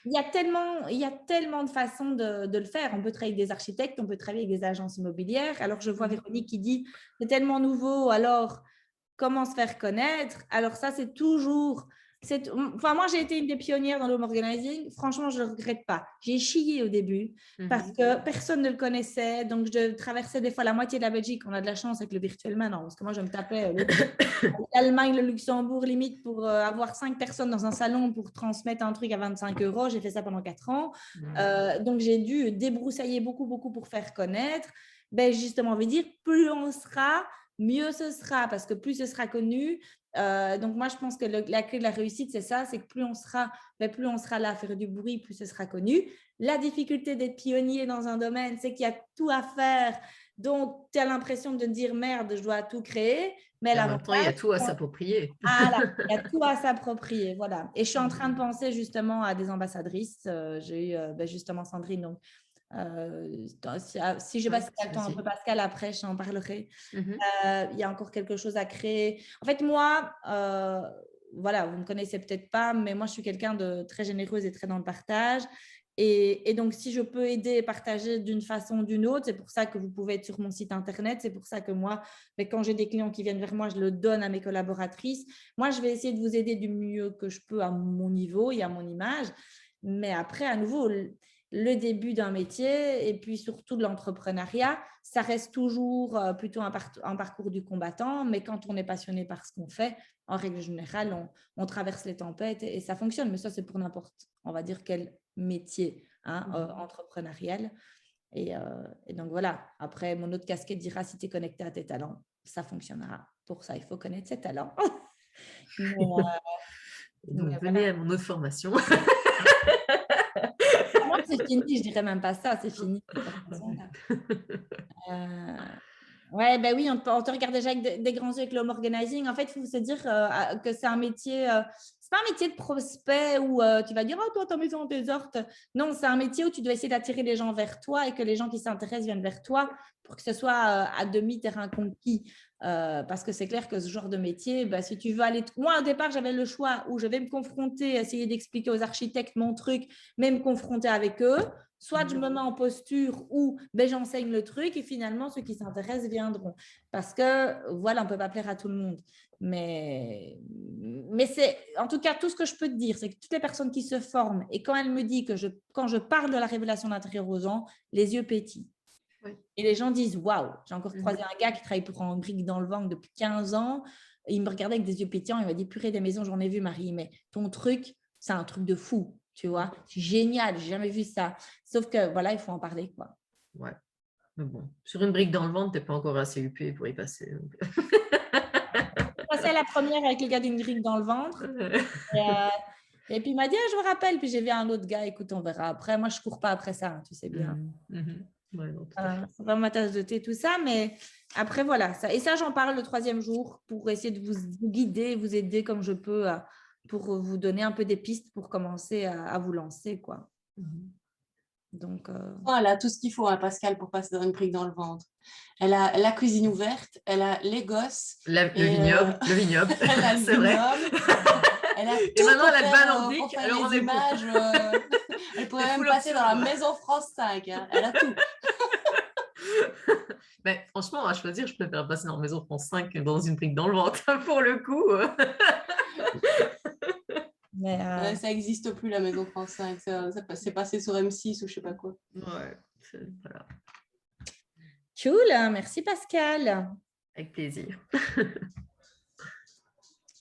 il y a tellement de façons de le faire. On peut travailler avec des architectes, on peut travailler avec des agences immobilières. Alors, je vois Véronique qui dit, c'est tellement nouveau, alors comment se faire connaître? Alors ça, c'est toujours... Enfin, moi, j'ai été une des pionnières dans l'home organizing. Franchement, je ne regrette pas. J'ai chié au début parce que personne ne le connaissait. Donc, je traversais des fois la moitié de la Belgique. On a de la chance avec le virtuel maintenant parce que moi, je me tapais l'Allemagne, le Luxembourg, limite pour avoir 5 personnes dans un salon pour transmettre un truc à 25 €. J'ai fait ça pendant 4 ans. Donc, j'ai dû débroussailler beaucoup, beaucoup pour faire connaître. Ben, justement, on veut dire, plus on sera, mieux ce sera parce que plus ce sera connu. Donc, moi, je pense que la clé de la réussite, c'est ça, c'est que plus on sera là à faire du bruit, plus ce sera connu. La difficulté d'être pionnier dans un domaine, c'est qu'il y a tout à faire. Donc, tu as l'impression de dire merde, je dois tout créer. Mais en même temps, il y a tout à s'approprier. Voilà, il y a tout à s'approprier. Voilà. Et je suis en train de penser justement à des ambassadrices. J'ai eu justement Sandrine, donc. Si je passe le temps un peu Pascal, après, j'en parlerai. Il y a encore quelque chose à créer. En fait, moi, voilà, vous ne me connaissez peut-être pas, mais moi, je suis quelqu'un de très généreuse et très dans le partage. Et donc, si je peux aider et partager d'une façon ou d'une autre, c'est pour ça que vous pouvez être sur mon site internet. C'est pour ça que moi, quand j'ai des clients qui viennent vers moi, je le donne à mes collaboratrices. Moi, je vais essayer de vous aider du mieux que je peux à mon niveau et à mon image. Mais après, à nouveau, le début d'un métier et puis surtout de l'entrepreneuriat, ça reste toujours plutôt un parcours du combattant, mais quand on est passionné par ce qu'on fait, en règle générale, on traverse les tempêtes et ça fonctionne. Mais ça, c'est pour n'importe, on va dire, quel métier entrepreneurial. Et donc voilà, après, mon autre casquette dira, si tu es connecté à tes talents, ça fonctionnera. Pour ça, il faut connaître ses talents. Donc, venez à mon autre formation. Moi, c'est fini, je dirais même pas ça, c'est fini. Ouais, ben oui, on te regarde déjà avec des grands yeux avec l'home organizing. En fait, il faut se dire que c'est un métier, c'est pas un métier de prospect où tu vas dire, oh, toi, ta maison, tes hortes. Non, c'est un métier où tu dois essayer d'attirer les gens vers toi et que les gens qui s'intéressent viennent vers toi pour que ce soit à demi-terrain conquis. Parce que c'est clair que ce genre de métier, si tu veux aller… Moi, au départ, j'avais le choix où je vais me confronter, essayer d'expliquer aux architectes mon truc, mais me confronter avec eux. Soit je me mets en posture ou j'enseigne le truc et finalement, ceux qui s'intéressent viendront. Parce que, voilà, on ne peut pas plaire à tout le monde. Mais c'est… En tout cas, tout ce que je peux te dire, c'est que toutes les personnes qui se forment et quand elles me disent que quand je parle de la révélation d'intérieur aux gens, les yeux pétillent. Oui. Et les gens disent, waouh, j'ai encore croisé un gars qui travaille pour un brique dans le ventre depuis 15 ans. Et il me regardait avec des yeux pétillants. Il m'a dit, purée des maisons, j'en ai vu, Marie, mais ton truc, c'est un truc de fou. Tu vois, c'est génial, j'ai jamais vu ça. Sauf que voilà, il faut en parler, quoi. Ouais. Mais bon, sur une brique dans le ventre, tu n'es pas encore assez huppé pour y passer. Donc. Passé à la première avec le gars d'une brique dans le ventre. Et puis il m'a dit, ah, je vous rappelle. Puis j'ai vu un autre gars, écoute, on verra. Après, moi, je ne cours pas après ça, hein, tu sais bien. Ouais, non, c'est vraiment ma tasse de thé, tout ça. Mais après, voilà. Ça. Et ça, j'en parle le 3e jour pour essayer de vous guider, vous aider comme je peux pour vous donner un peu des pistes pour commencer à vous lancer, quoi. Donc, elle a tout ce qu'il faut, hein, Pascal, pour passer dans une brique dans le ventre. Elle a la cuisine ouverte, elle a les gosses. Le vignoble, elle a le c'est vrai. Elle a tout et maintenant, elle a pour le nordique. alors on images. Elle pourrait même passer dans la maison France 5. Hein. Elle a tout. Mais franchement, à choisir, je préfère passer dans la maison France 5 que dans une brique dans le ventre, pour le coup. Mais ça n'existe plus, la maison France 5. C'est passé sur M6 ou je sais pas quoi. Ouais, voilà. Cool, merci Pascal. Avec plaisir.